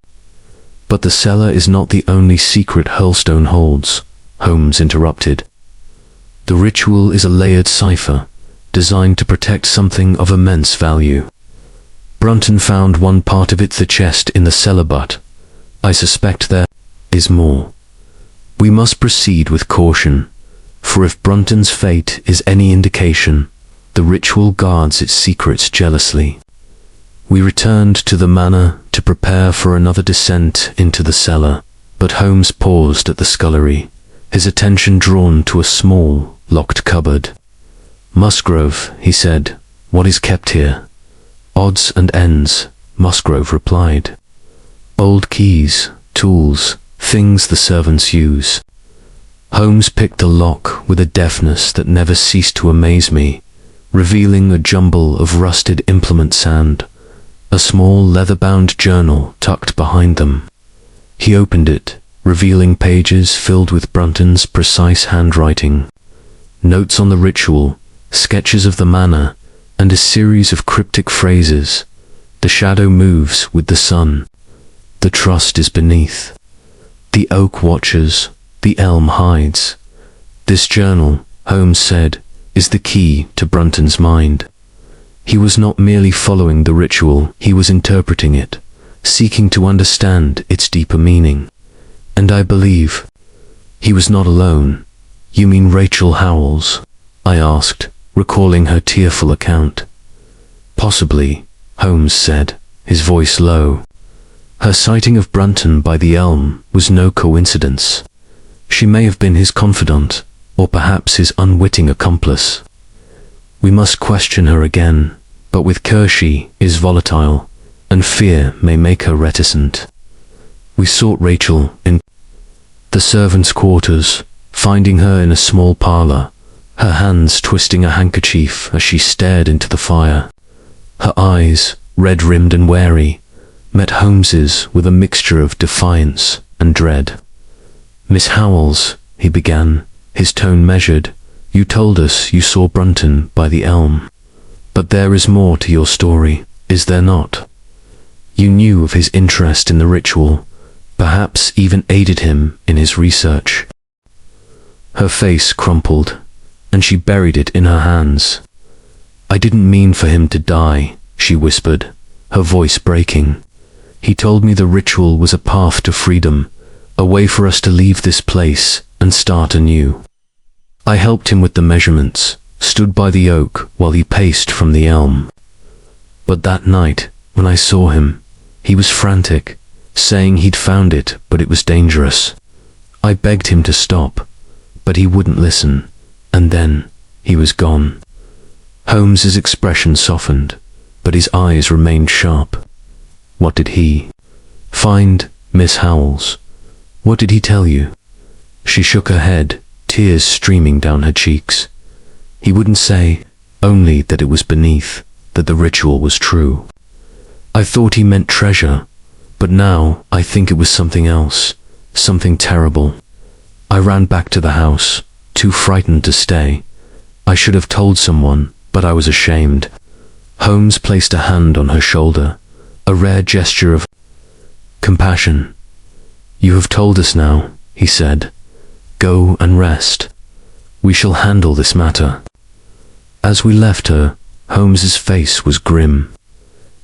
But the cellar is not the only secret Hurlstone holds, Holmes interrupted. The ritual is a layered cipher, designed to protect something of immense value. Brunton found one part of it, the chest in the cellar, but I suspect there is more. We must proceed with caution, for if Brunton's fate is any indication, the ritual guards its secrets jealously. We returned to the manor to prepare for another descent into the cellar, but Holmes paused at the scullery, his attention drawn to a small, locked cupboard. "Musgrave," he said, "what is kept here?" "Odds and ends," Musgrave replied. "Old keys, tools, things the servants use." Holmes picked the lock with a deftness that never ceased to amaze me, revealing a jumble of rusted implement sand, a small leather-bound journal tucked behind them. He opened it, revealing pages filled with Brunton's precise handwriting, notes on the ritual, sketches of the manor, and a series of cryptic phrases. "The shadow moves with the sun. The trust is beneath. The oak watches. The elm hides." This journal, Holmes said, is the key to Brunton's mind. He was not merely following the ritual, he was interpreting it, seeking to understand its deeper meaning. And I believe he was not alone. "You mean Rachel Howells?" I asked, recalling her tearful account. "Possibly," Holmes said, his voice low. "Her sighting of Brunton by the elm was no coincidence. She may have been his confidant, or perhaps his unwitting accomplice. We must question her again, but with care she is volatile, and fear may make her reticent." We sought Rachel in the servants' quarters, finding her in a small parlour, her hands twisting a handkerchief as she stared into the fire. Her eyes, red-rimmed and wary, met Holmes's with a mixture of defiance and dread. "Miss Howells," he began, his tone measured, "you told us you saw Brunton by the elm. But there is more to your story, is there not? You knew of his interest in the ritual, perhaps even aided him in his research." Her face crumpled, and she buried it in her hands. "I didn't mean for him to die," she whispered, her voice breaking. "He told me the ritual was a path to freedom, a way for us to leave this place and start anew. I helped him with the measurements, stood by the oak while he paced from the elm. But that night, when I saw him, he was frantic, saying he'd found it, but it was dangerous. I begged him to stop, but he wouldn't listen, and then he was gone." Holmes's expression softened, but his eyes remained sharp. "What did he find, Miss Howells? What did he tell you?" She shook her head, tears streaming down her cheeks. "He wouldn't say, only that it was beneath, that the ritual was true. I thought he meant treasure, but now I think it was something else, something terrible. I ran back to the house, too frightened to stay. I should have told someone, but I was ashamed." Holmes placed a hand on her shoulder, a rare gesture of compassion. "You have told us now," he said. "Go and rest. We shall handle this matter." As we left her, Holmes's face was grim.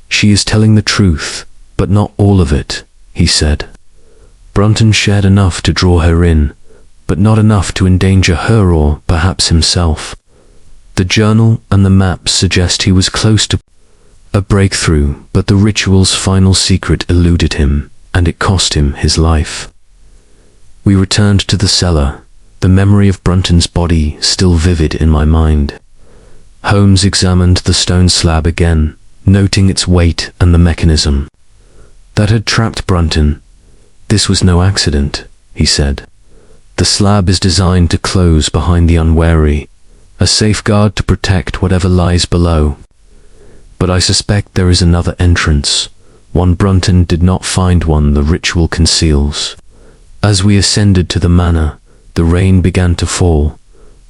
"She is telling the truth, but not all of it," he said. "Brunton shared enough to draw her in, but not enough to endanger her or perhaps himself. The journal and the maps suggest he was close to a breakthrough, but the ritual's final secret eluded him, and it cost him his life." We returned to the cellar, the memory of Brunton's body still vivid in my mind. Holmes examined the stone slab again, noting its weight and the mechanism that had trapped Brunton. "This was no accident," he said. "The slab is designed to close behind the unwary, a safeguard to protect whatever lies below. But I suspect there is another entrance, one Brunton did not find, one the ritual conceals." As we ascended to the manor, the rain began to fall,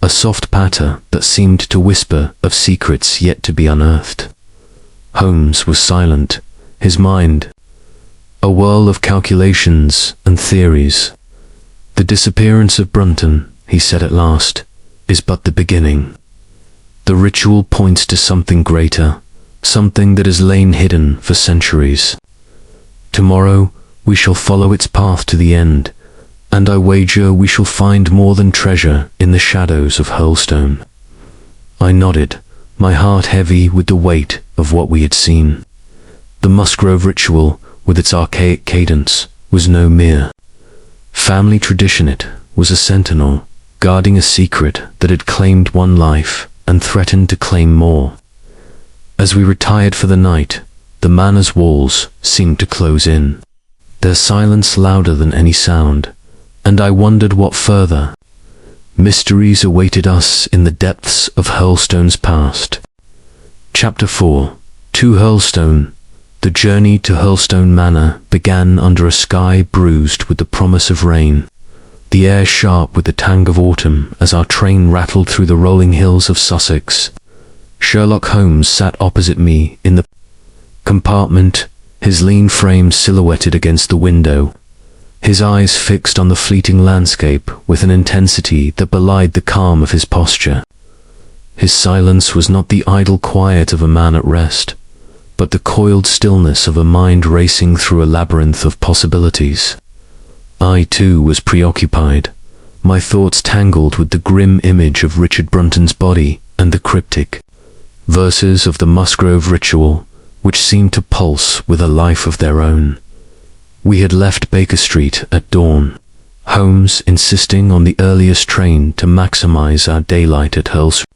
a soft patter that seemed to whisper of secrets yet to be unearthed. Holmes was silent, his mind a whirl of calculations and theories. "The disappearance of Brunton," he said at last, "is but the beginning. The ritual points to something greater, something that has lain hidden for centuries. Tomorrow we shall follow its path to the end, and I wager we shall find more than treasure in the shadows of Hurlstone. I nodded, my heart heavy with the weight of what we had seen. The Musgrave Ritual, with its archaic cadence, was no mere family tradition. It was a sentinel, guarding a secret that had claimed one life and threatened to claim more. As we retired for the night, the manor's walls seemed to close in, their silence louder than any sound, and I wondered what further mysteries awaited us in the depths of Hurlstone's past. Chapter 4. To Hurlstone. The journey to Hurlstone Manor began under a sky bruised with the promise of rain, the air sharp with the tang of autumn as our train rattled through the rolling hills of Sussex. Sherlock Holmes sat opposite me in the compartment, his lean frame silhouetted against the window, his eyes fixed on the fleeting landscape with an intensity that belied the calm of his posture. His silence was not the idle quiet of a man at rest, but the coiled stillness of a mind racing through a labyrinth of possibilities. I, too, was preoccupied, my thoughts tangled with the grim image of Richard Brunton's body and the cryptic verses of the Musgrave Ritual, which seemed to pulse with a life of their own. We had left Baker Street at dawn, Holmes insisting on the earliest train to maximize our daylight at Hurlstone.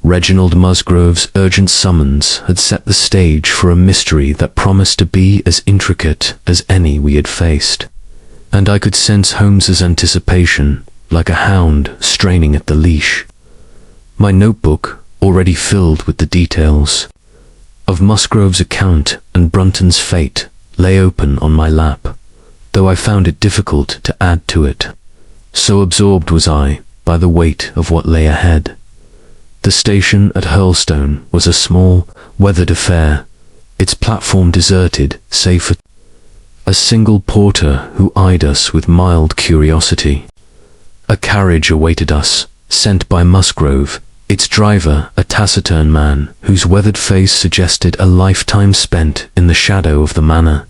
Reginald Musgrave's urgent summons had set the stage for a mystery that promised to be as intricate as any we had faced, and I could sense Holmes's anticipation like a hound straining at the leash. My notebook, already filled with the details of Musgrave's account and Brunton's fate, lay open on my lap, though I found it difficult to add to it. So absorbed was I by the weight of what lay ahead. The station at Hurlstone was a small, weathered affair, its platform deserted save for a single porter who eyed us with mild curiosity. A carriage awaited us, sent by Musgrave, its driver a taciturn man whose weathered face suggested a lifetime spent in the shadow of the manor.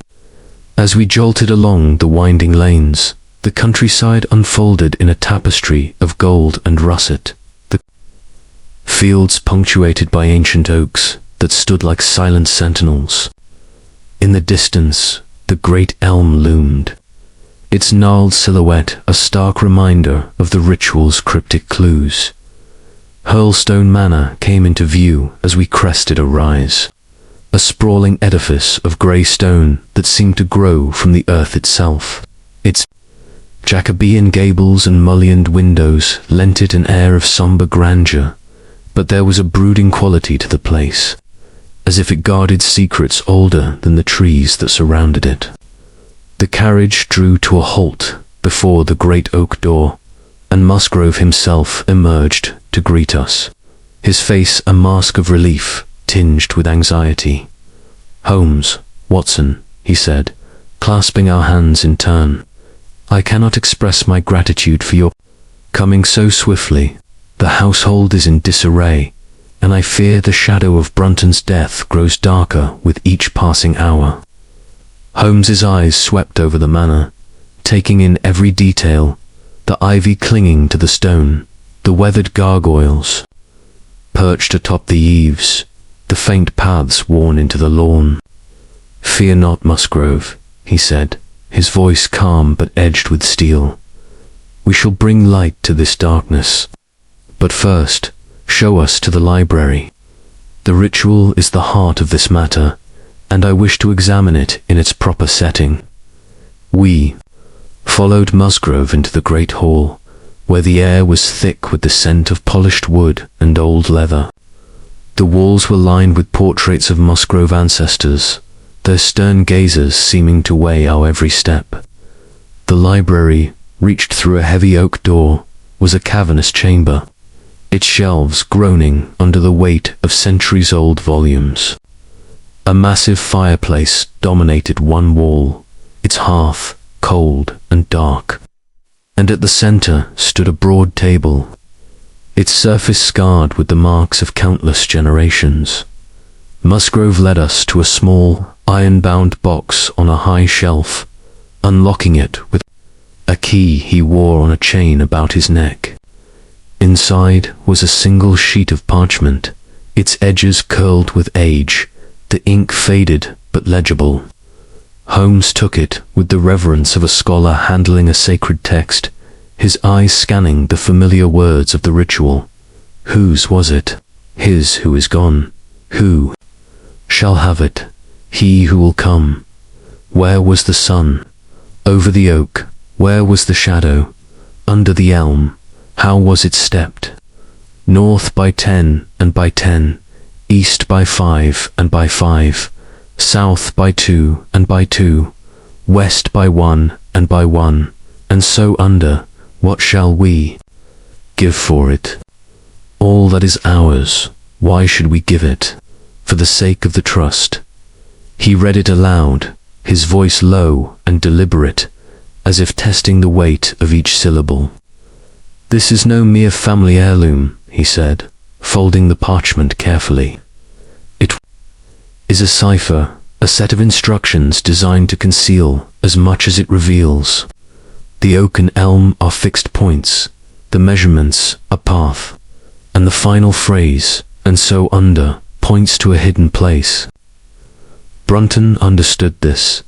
As we jolted along the winding lanes, the countryside unfolded in a tapestry of gold and russet, the fields punctuated by ancient oaks that stood like silent sentinels. In the distance, the great elm loomed, its gnarled silhouette a stark reminder of the ritual's cryptic clues. Hurlstone Manor came into view as we crested a rise, a sprawling edifice of grey stone that seemed to grow from the earth itself. Its Jacobean gables and mullioned windows lent it an air of sombre grandeur, but there was a brooding quality to the place, as if it guarded secrets older than the trees that surrounded it. The carriage drew to a halt before the great oak door, and Musgrave himself emerged to greet us, his face a mask of relief tinged with anxiety. "Holmes, Watson," he said, clasping our hands in turn. "I cannot express my gratitude for your coming so swiftly. The household is in disarray, and I fear the shadow of Brunton's death grows darker with each passing hour." Holmes's eyes swept over the manor, taking in every detail, the ivy clinging to the stone, the weathered gargoyles perched atop the eaves, the faint paths worn into the lawn. "Fear not, Musgrave," he said, his voice calm but edged with steel. "We shall bring light to this darkness. But first, show us to the library. The ritual is the heart of this matter, and I wish to examine it in its proper setting." We followed Musgrave into the great hall, where the air was thick with the scent of polished wood and old leather. The walls were lined with portraits of Musgrave ancestors, their stern gazes seeming to weigh our every step. The library, reached through a heavy oak door, was a cavernous chamber, its shelves groaning under the weight of centuries-old volumes. A massive fireplace dominated one wall, its hearth cold and dark, and at the center stood a broad table, its surface scarred with the marks of countless generations. Musgrave led us to a small, iron-bound box on a high shelf, unlocking it with a key he wore on a chain about his neck. Inside was a single sheet of parchment, its edges curled with age, the ink faded but legible. Holmes took it with the reverence of a scholar handling a sacred text, his eyes scanning the familiar words of the ritual. Whose was it? His who is gone. Who shall have it? He who will come. Where was the sun? Over the oak. Where was the shadow? Under the elm. How was it stepped? North by 10 and by 10, east by 5 and by 5, south by 2 and by 2, west by 1 and by 1, and so under. What shall we give for it? All that is ours. Why should we give it? For the sake of the trust. He read it aloud, his voice low and deliberate, as if testing the weight of each syllable. This is no mere family heirloom, he said, folding the parchment carefully. It is a cipher, a set of instructions designed to conceal as much as it reveals. The oak and elm are fixed points, the measurements a path, and the final phrase, and so under, points to a hidden place. Brunton understood this,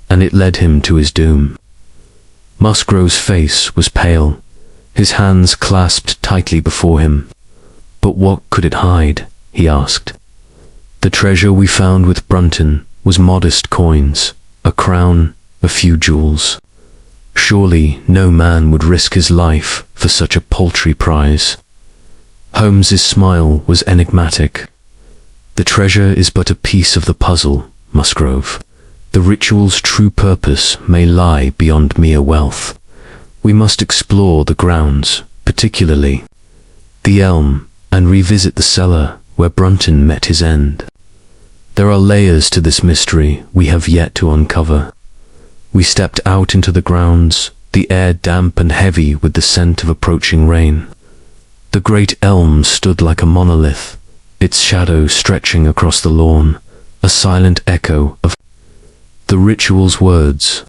and it led him to his doom. Musgrove's face was pale, his hands clasped tightly before him. But what could it hide? He asked. The treasure we found with Brunton was modest coins, a crown, a few jewels. Surely no man would risk his life for such a paltry prize. Holmes's smile was enigmatic. The treasure is but a piece of the puzzle, Musgrave. The ritual's true purpose may lie beyond mere wealth. We must explore the grounds, particularly the elm, and revisit the cellar where Brunton met his end. There are layers to this mystery we have yet to uncover. We stepped out into the grounds, the air damp and heavy with the scent of approaching rain. The great elm stood like a monolith, its shadow stretching across the lawn, a silent echo of the ritual's words.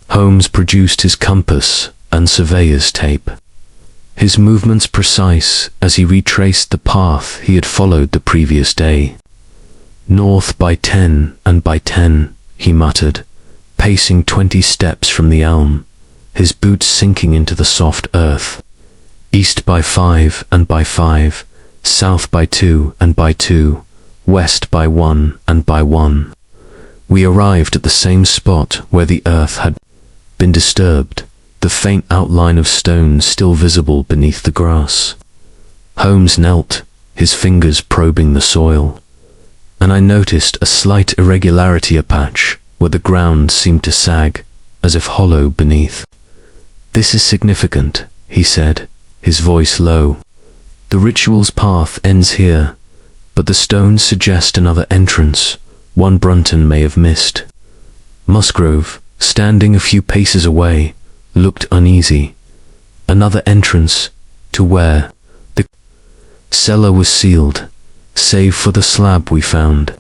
Holmes produced his compass and surveyor's tape, his movements precise as he retraced the path he had followed the previous day. North by 10 and by 10, he muttered, pacing 20 steps from the elm, his boots sinking into the soft earth. East by 5 and by 5, south by 2 and by 2, west by 1 and by 1. We arrived at the same spot where the earth had been disturbed, the faint outline of stone still visible beneath the grass. Holmes knelt, his fingers probing the soil, and I noticed a slight irregularity, a patch where the ground seemed to sag, as if hollow beneath. This is significant, he said, his voice low. The ritual's path ends here, but the stones suggest another entrance, one Brunton may have missed. Musgrave, standing a few paces away, looked uneasy. Another entrance, to where? The cellar was sealed, save for the slab we found.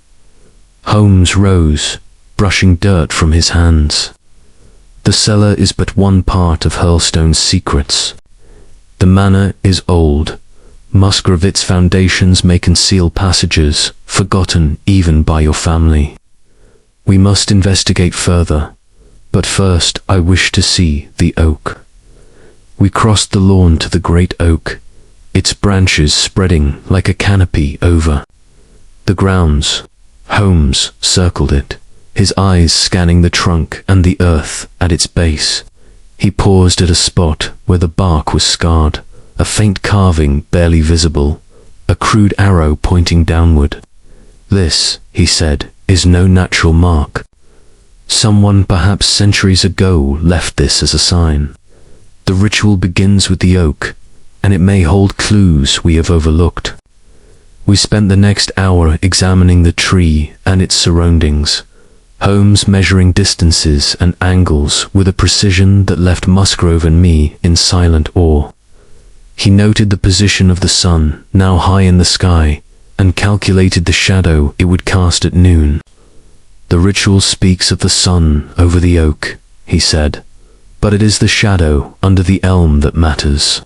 Holmes rose, brushing dirt from his hands. The cellar is but one part of Hurlstone's secrets. The manor is old. Musgrave's foundations may conceal passages, forgotten even by your family. We must investigate further, but first I wish to see the oak. We crossed the lawn to the great oak, its branches spreading like a canopy over the grounds. Holmes circled it, his eyes scanning the trunk and the earth at its base. He paused at a spot where the bark was scarred, a faint carving barely visible, a crude arrow pointing downward. This, he said, is no natural mark. Someone perhaps centuries ago left this as a sign. The ritual begins with the oak, and it may hold clues we have overlooked. We spent the next hour examining the tree and its surroundings, Holmes measuring distances and angles with a precision that left Musgrave and me in silent awe. He noted the position of the sun, now high in the sky, and calculated the shadow it would cast at noon. "The ritual speaks of the sun over the oak," he said, "but it is the shadow under the elm that matters.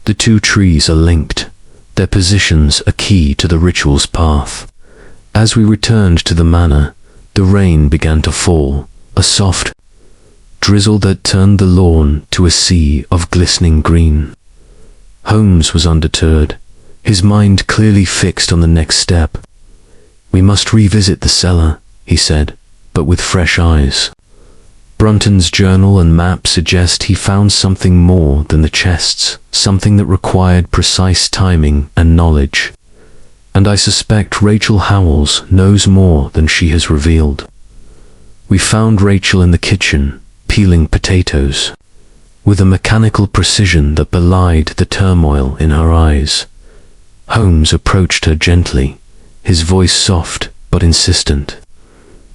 The two trees are linked, their positions are key to the ritual's path." As we returned to the manor, the rain began to fall, a soft drizzle that turned the lawn to a sea of glistening green. Holmes was undeterred, his mind clearly fixed on the next step. "We must revisit the cellar," he said, but with fresh eyes. Brunton's journal and map suggest he found something more than the chests, something that required precise timing and knowledge. And I suspect Rachel Howells knows more than she has revealed. We found Rachel in the kitchen, peeling potatoes, with a mechanical precision that belied the turmoil in her eyes. Holmes approached her gently, his voice soft but insistent.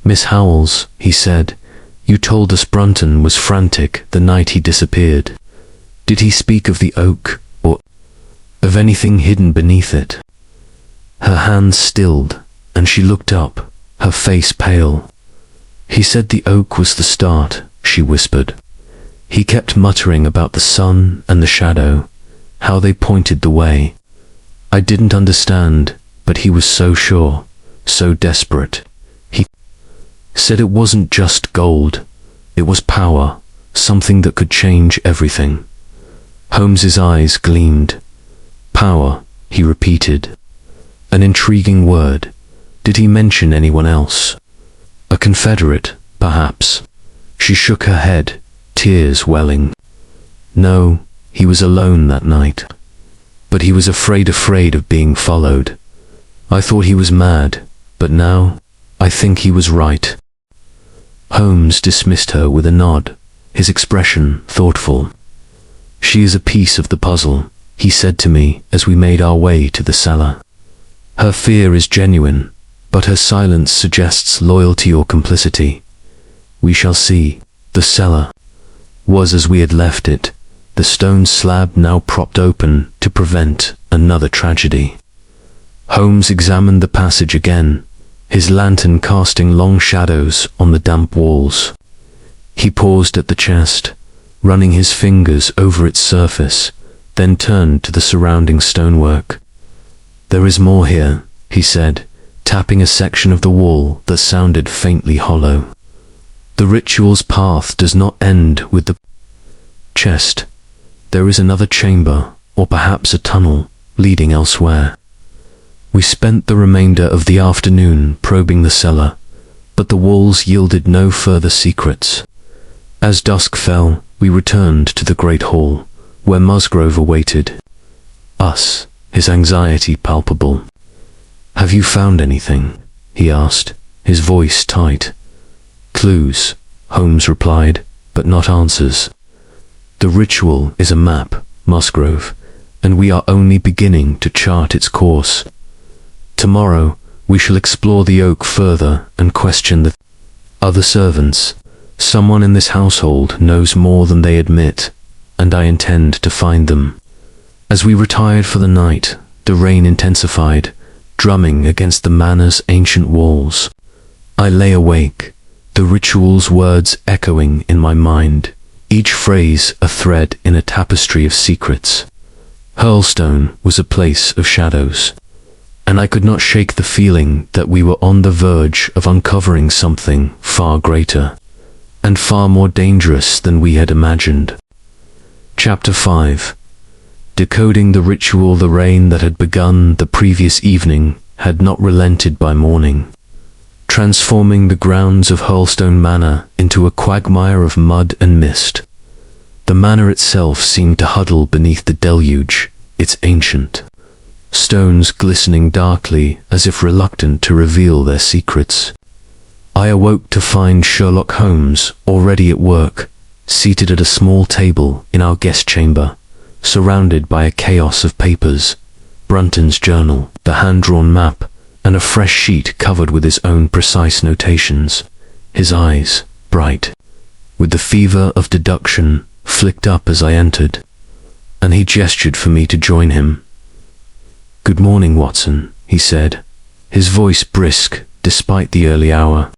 "Miss Howells," he said, "you told us Brunton was frantic the night he disappeared. Did he speak of the oak, or of anything hidden beneath it?" Her hands stilled, and she looked up, her face pale. "He said the oak was the start," she whispered. "He kept muttering about the sun and the shadow, how they pointed the way. I didn't understand, but he was so sure, so desperate. He said it wasn't just gold, it was power, something that could change everything." Holmes's eyes gleamed. "Power," he repeated. An intriguing word. Did he mention anyone else? A confederate, perhaps? She shook her head, tears welling. "No, he was alone that night. But he was afraid of being followed. I thought he was mad, but now I think he was right." Holmes dismissed her with a nod, his expression thoughtful. "She is a piece of the puzzle," he said to me as we made our way to the cellar. "Her fear is genuine, but her silence suggests loyalty or complicity. We shall see." The cellar was as we had left it, the stone slab now propped open to prevent another tragedy. Holmes examined the passage again, his lantern casting long shadows on the damp walls. He paused at the chest, running his fingers over its surface, then turned to the surrounding stonework. "There is more here," he said, tapping a section of the wall that sounded faintly hollow. "The ritual's path does not end with the chest. There is another chamber, or perhaps a tunnel, leading elsewhere." We spent the remainder of the afternoon probing the cellar, but the walls yielded no further secrets. As dusk fell, we returned to the great hall, where Musgrave awaited us, his anxiety palpable. "Have you found anything?" he asked, his voice tight. "Clues," Holmes replied, "but not answers. The ritual is a map, Musgrave, and we are only beginning to chart its course. Tomorrow, we shall explore the oak further and question the other servants. Someone in this household knows more than they admit, and I intend to find them." As we retired for the night, the rain intensified, drumming against the manor's ancient walls. I lay awake, the ritual's words echoing in my mind, each phrase a thread in a tapestry of secrets. Hurlstone was a place of shadows, and I could not shake the feeling that we were on the verge of uncovering something far greater, and far more dangerous than we had imagined. Chapter 5. Decoding the ritual. The rain that had begun the previous evening had not relented by morning, transforming the grounds of Hurlstone Manor into a quagmire of mud and mist. The manor itself seemed to huddle beneath the deluge, its ancient stones glistening darkly as if reluctant to reveal their secrets. I awoke to find Sherlock Holmes already at work, seated at a small table in our guest chamber, surrounded by a chaos of papers, Brunton's journal, the hand-drawn map, and a fresh sheet covered with his own precise notations. His eyes, bright with the fever of deduction, flicked up as I entered. and he gestured for me to join him. "Good morning, Watson," he said, his voice brisk despite the early hour.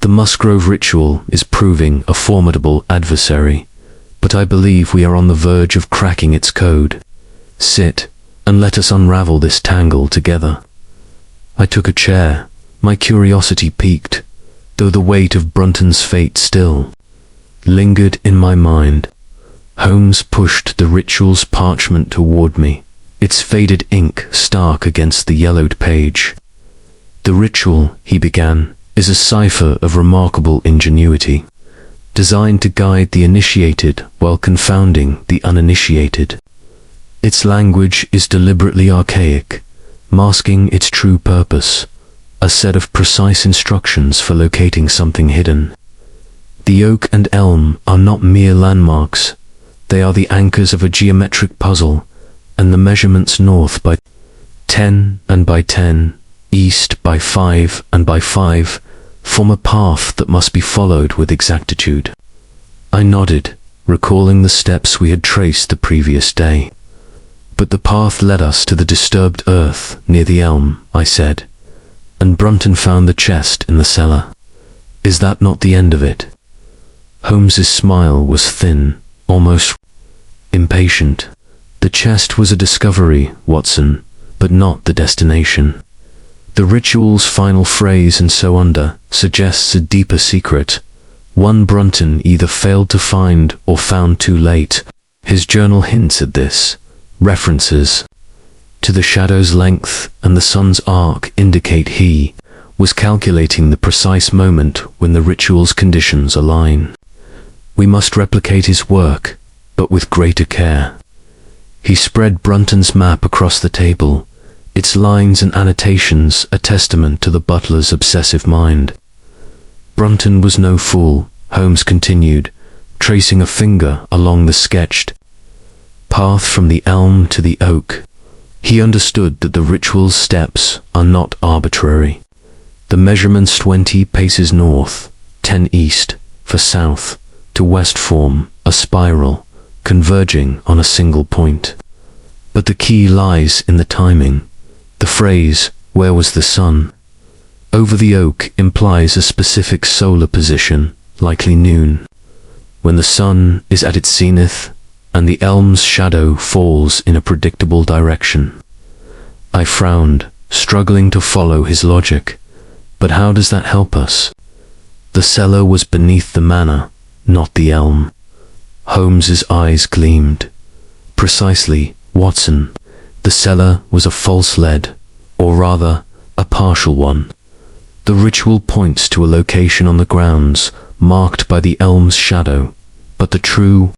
"The Musgrave Ritual is proving a formidable adversary, but I believe we are on the verge of cracking its code. Sit, and let us unravel this tangle together." I took a chair, my curiosity piqued, though the weight of Brunton's fate still lingered in my mind. Holmes pushed the ritual's parchment toward me, its faded ink stark against the yellowed page. "The ritual," he began, "is a cipher of remarkable ingenuity, designed to guide the initiated while confounding the uninitiated. Its language is deliberately archaic, masking its true purpose, a set of precise instructions for locating something hidden. The oak and elm are not mere landmarks, they are the anchors of a geometric puzzle, and the measurements north by 10 and by 10, east by 5 and by 5, form a path that must be followed with exactitude." I nodded, recalling the steps we had traced the previous day. "But the path led us to the disturbed earth near the elm," I said, "and Brunton found the chest in the cellar. Is that not the end of it?" Holmes's smile was thin, almost impatient. "The chest was a discovery, Watson, but not the destination. The ritual's final phrase and so under suggests a deeper secret, one Brunton either failed to find or found too late. His journal hints at this. References to the shadow's length and the sun's arc indicate he was calculating the precise moment when the ritual's conditions align. We must replicate his work, but with greater care." He spread Brunton's map across the table, its lines and annotations a testament to the butler's obsessive mind. "Brunton was no fool," Holmes continued, tracing a finger along the sketched path from the elm to the oak. He understood that the ritual's steps are not arbitrary. The measurements 20 paces north, 10 east, for south to west form a spiral, converging on a single point. But the key lies in the timing. The phrase, "Where was the sun?" over the oak implies a specific solar position, likely noon, when the sun is at its zenith and the elm's shadow falls in a predictable direction. I frowned, struggling to follow his logic. But how does that help us? The cellar was beneath the manor, not the elm. Holmes's eyes gleamed. "Precisely, Watson. The cellar was a false lead, or rather, a partial one. The ritual points to a location on the grounds, marked by the elm's shadow, but the true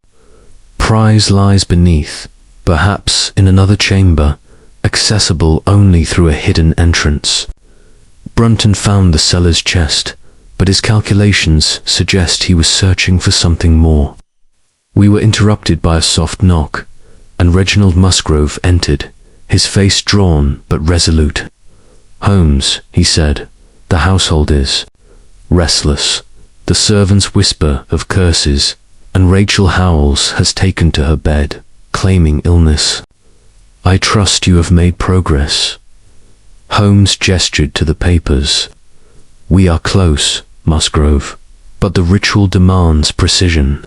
prize lies beneath, perhaps in another chamber, accessible only through a hidden entrance. Brunton found the cellar's chest, but his calculations suggest he was searching for something more." We were interrupted by a soft knock, and Reginald Musgrave entered, his face drawn but resolute. "Holmes," he said, "the household is restless. The servants whisper of curses, and Rachel Howells has taken to her bed, claiming illness. I trust you have made progress." Holmes gestured to the papers. "We are close, Musgrave, but the ritual demands precision.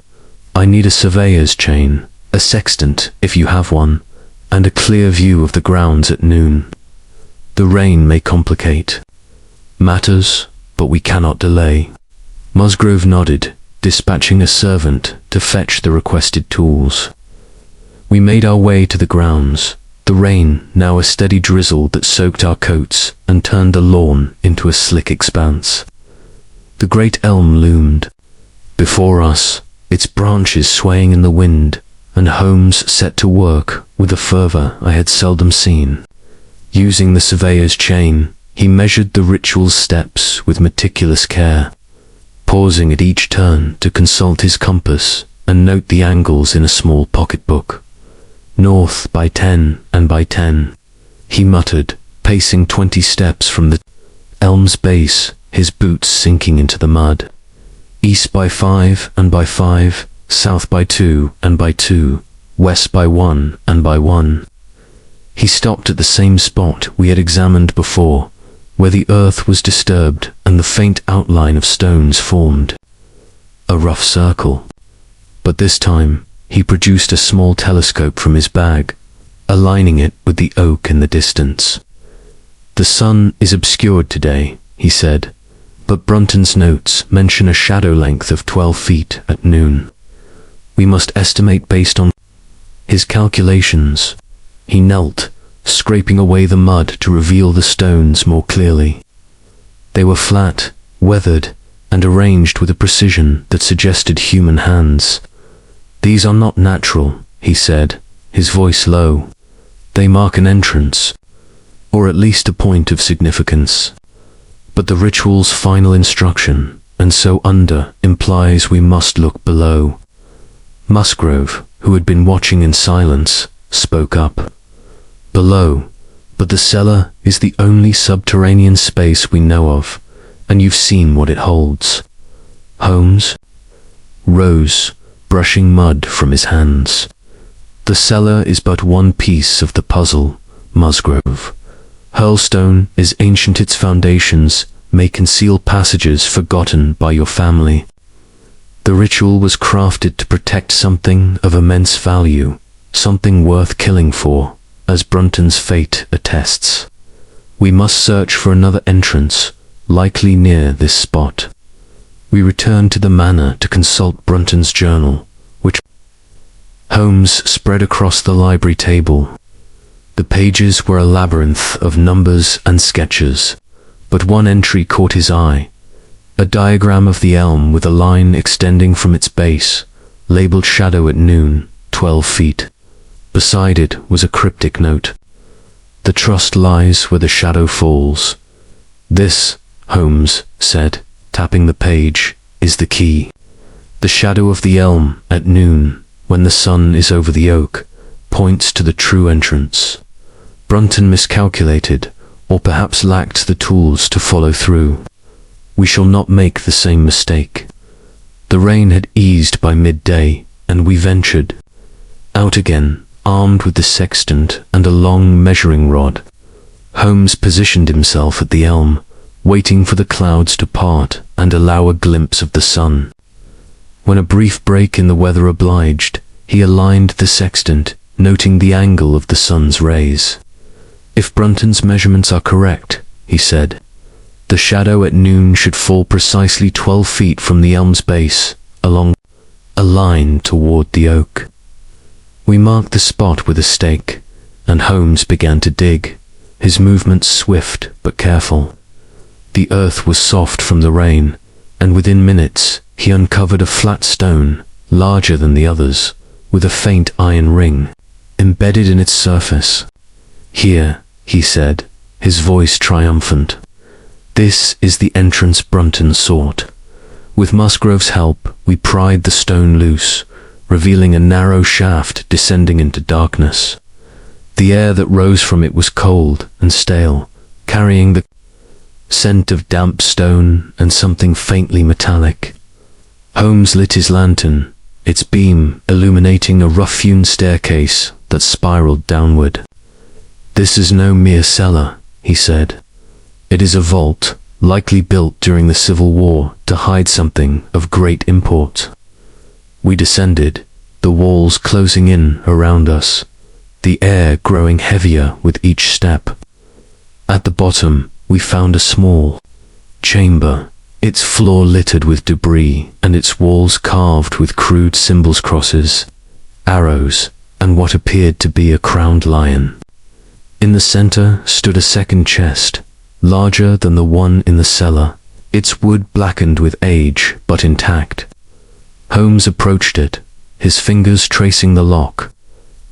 I need a surveyor's chain, a sextant if you have one, and a clear view of the grounds at noon. The rain may complicate matters, but we cannot delay." Musgrave nodded, dispatching a servant to fetch the requested tools. We made our way to the grounds, the rain now a steady drizzle that soaked our coats and turned the lawn into a slick expanse. The great elm loomed before us, its branches swaying in the wind, and Holmes set to work with a fervor I had seldom seen. Using the surveyor's chain, he measured the ritual's steps with meticulous care, pausing at each turn to consult his compass and note the angles in a small pocketbook. "North by 10 and by 10, he muttered, pacing 20 steps from the elm's base, his boots sinking into the mud. "East by 5 and by 5, south by 2 and by 2, west by one and by one. He stopped at the same spot we had examined before, where the earth was disturbed and the faint outline of stones formed. A rough circle. But this time, he produced a small telescope from his bag, aligning it with the oak in the distance. "The sun is obscured today," he said, "but Brunton's notes mention a shadow length of 12 feet at noon. We must estimate based on his calculations." He knelt, scraping away the mud to reveal the stones more clearly. They were flat, weathered, and arranged with a precision that suggested human hands. "These are not natural," he said, his voice low. "They mark an entrance, or at least a point of significance. But the ritual's final instruction, and so under, implies we must look below." Musgrave, who had been watching in silence, spoke up. "Below, but the cellar is the only subterranean space we know of, and you've seen what it holds." Holmes rose, brushing mud from his hands. "The cellar is but one piece of the puzzle, Musgrave. Hurlstone is ancient, its foundations may conceal passages forgotten by your family. The ritual was crafted to protect something of immense value, something worth killing for, as Brunton's fate attests. We must search for another entrance, likely near this spot." We returned to the manor to consult Brunton's journal, which Holmes spread across the library table. The pages were a labyrinth of numbers and sketches, but one entry caught his eye. A diagram of the elm with a line extending from its base, labeled shadow at noon, 12 feet. Beside it was a cryptic note. "The trust lies where the shadow falls." "This," Holmes said, tapping the page, "is the key. The shadow of the elm at noon, when the sun is over the oak, points to the true entrance." Brunton miscalculated, or perhaps lacked the tools to follow through. We shall not make the same mistake. The rain had eased by midday, and we ventured out again, armed with the sextant and a long measuring rod. Holmes positioned himself at the elm, waiting for the clouds to part and allow a glimpse of the sun. When a brief break in the weather obliged, he aligned the sextant, noting the angle of the sun's rays. "If Brunton's measurements are correct," he said, "the shadow at noon should fall precisely 12 feet from the elm's base, along a line toward the oak." We marked the spot with a stake, and Holmes began to dig, his movements swift but careful. The earth was soft from the rain, and within minutes he uncovered a flat stone, larger than the others, with a faint iron ring embedded in its surface. "Here," he said, his voice triumphant. "This is the entrance Brunton sought." With Musgrave's help, we pried the stone loose, revealing a narrow shaft descending into darkness. The air that rose from it was cold and stale, carrying the scent of damp stone and something faintly metallic. Holmes lit his lantern, its beam illuminating a rough-hewn staircase that spiraled downward. "This is no mere cellar," he said. "It is a vault, likely built during the Civil War to hide something of great import." We descended, the walls closing in around us, the air growing heavier with each step. At the bottom, we found a small chamber, its floor littered with debris and its walls carved with crude symbols, crosses, arrows, and what appeared to be a crowned lion. In the center stood a second chest, larger than the one in the cellar, its wood blackened with age but intact. Holmes approached it, his fingers tracing the lock,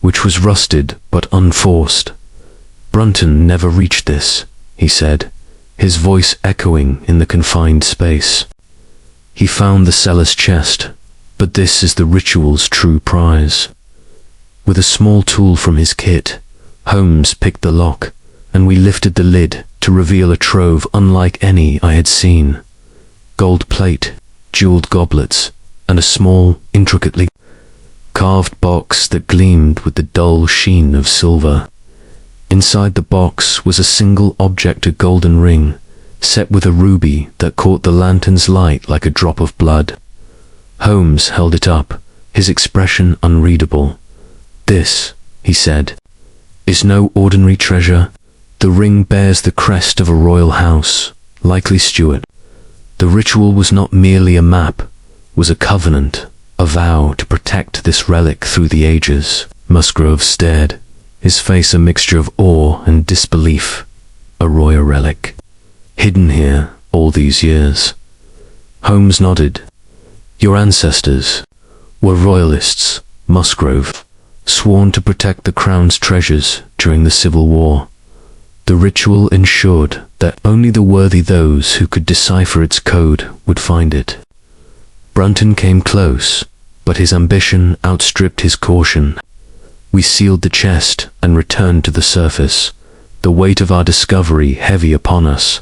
which was rusted but unforced. "Brunton never reached this," he said, his voice echoing in the confined space. "He found the cellar's chest, but this is the ritual's true prize." With a small tool from his kit, Holmes picked the lock, and we lifted the lid to reveal a trove unlike any I had seen. Gold plate, jeweled goblets, and a small, intricately carved box that gleamed with the dull sheen of silver. Inside the box was a single object, a golden ring, set with a ruby that caught the lantern's light like a drop of blood. Holmes held it up, his expression unreadable. "This," he said, "is no ordinary treasure. The ring bears the crest of a royal house, likely Stuart. The ritual was not merely a map, was a covenant, a vow to protect this relic through the ages." Musgrave stared, his face a mixture of awe and disbelief. A royal relic, hidden here all these years. Holmes nodded. "Your ancestors were royalists, Musgrave, sworn to protect the crown's treasures during the Civil War. The ritual ensured that only the worthy, those who could decipher its code, would find it. Brunton came close, but his ambition outstripped his caution. We sealed the chest and returned to the surface, the weight of our discovery heavy upon us.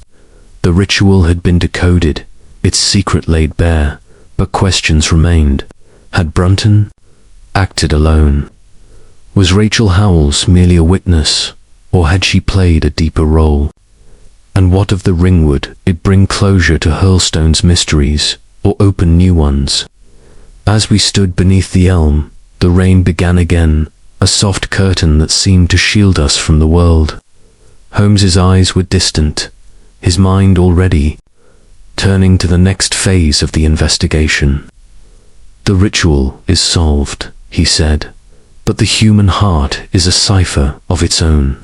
The ritual had been decoded, its secret laid bare, but questions remained. Had Brunton acted alone? Was Rachel Howells merely a witness, or had she played a deeper role? And what of the ring? Would it bring closure to Hurlstone's mysteries, or open new ones? As we stood beneath the elm, the rain began again, a soft curtain that seemed to shield us from the world. Holmes's eyes were distant, his mind already turning to the next phase of the investigation. "The ritual is solved," he said, "but the human heart is a cipher of its own.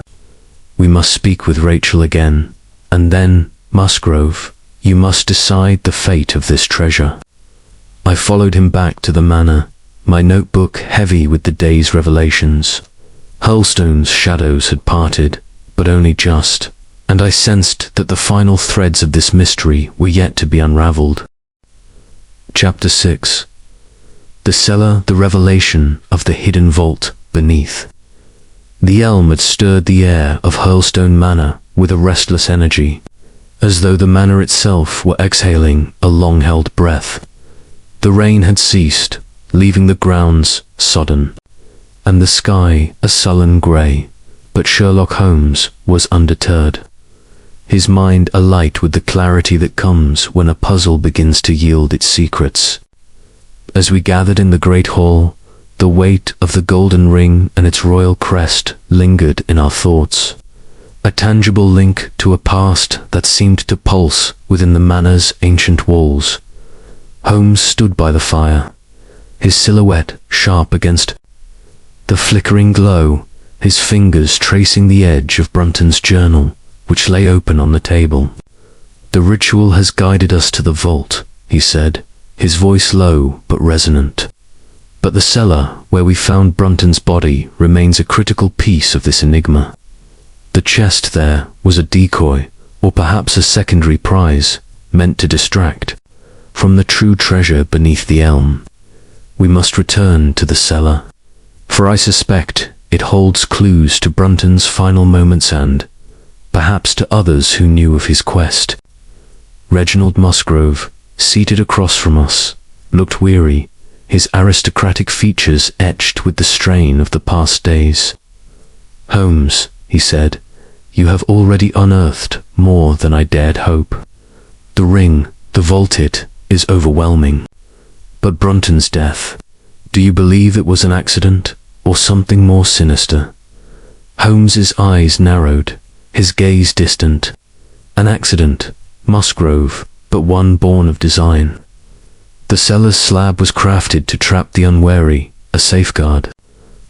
We must speak with Rachel again, and then, Musgrave, you must decide the fate of this treasure." I followed him back to the manor, my notebook heavy with the day's revelations. Hurlstone's shadows had parted, but only just, and I sensed that the final threads of this mystery were yet to be unraveled. Chapter 6. The cellar, the revelation of the hidden vault beneath. The elm had stirred the air of Hurlstone Manor with a restless energy, as though the manor itself were exhaling a long-held breath. The rain had ceased, leaving the grounds sodden, and the sky a sullen grey, but Sherlock Holmes was undeterred, his mind alight with the clarity that comes when a puzzle begins to yield its secrets. As we gathered in the great hall, the weight of the golden ring and its royal crest lingered in our thoughts, a tangible link to a past that seemed to pulse within the manor's ancient walls. Holmes stood by the fire, his silhouette sharp against the flickering glow, his fingers tracing the edge of Brunton's journal, which lay open on the table. "The ritual has guided us to the vault," he said, his voice low but resonant. "But the cellar, where we found Brunton's body, remains a critical piece of this enigma. The chest there was a decoy, or perhaps a secondary prize, meant to distract from the true treasure beneath the elm. We must return to the cellar, for I suspect it holds clues to Brunton's final moments and, perhaps, to others who knew of his quest." Reginald Musgrave, seated across from us, looked weary, his aristocratic features etched with the strain of the past days. "Holmes," he said, "you have already unearthed more than I dared hope. The ring, the vault, it is overwhelming. But Brunton's death, do you believe it was an accident, or something more sinister?" Holmes's eyes narrowed, his gaze distant. "An accident, Musgrave, but one born of design. The cellar's slab was crafted to trap the unwary, a safeguard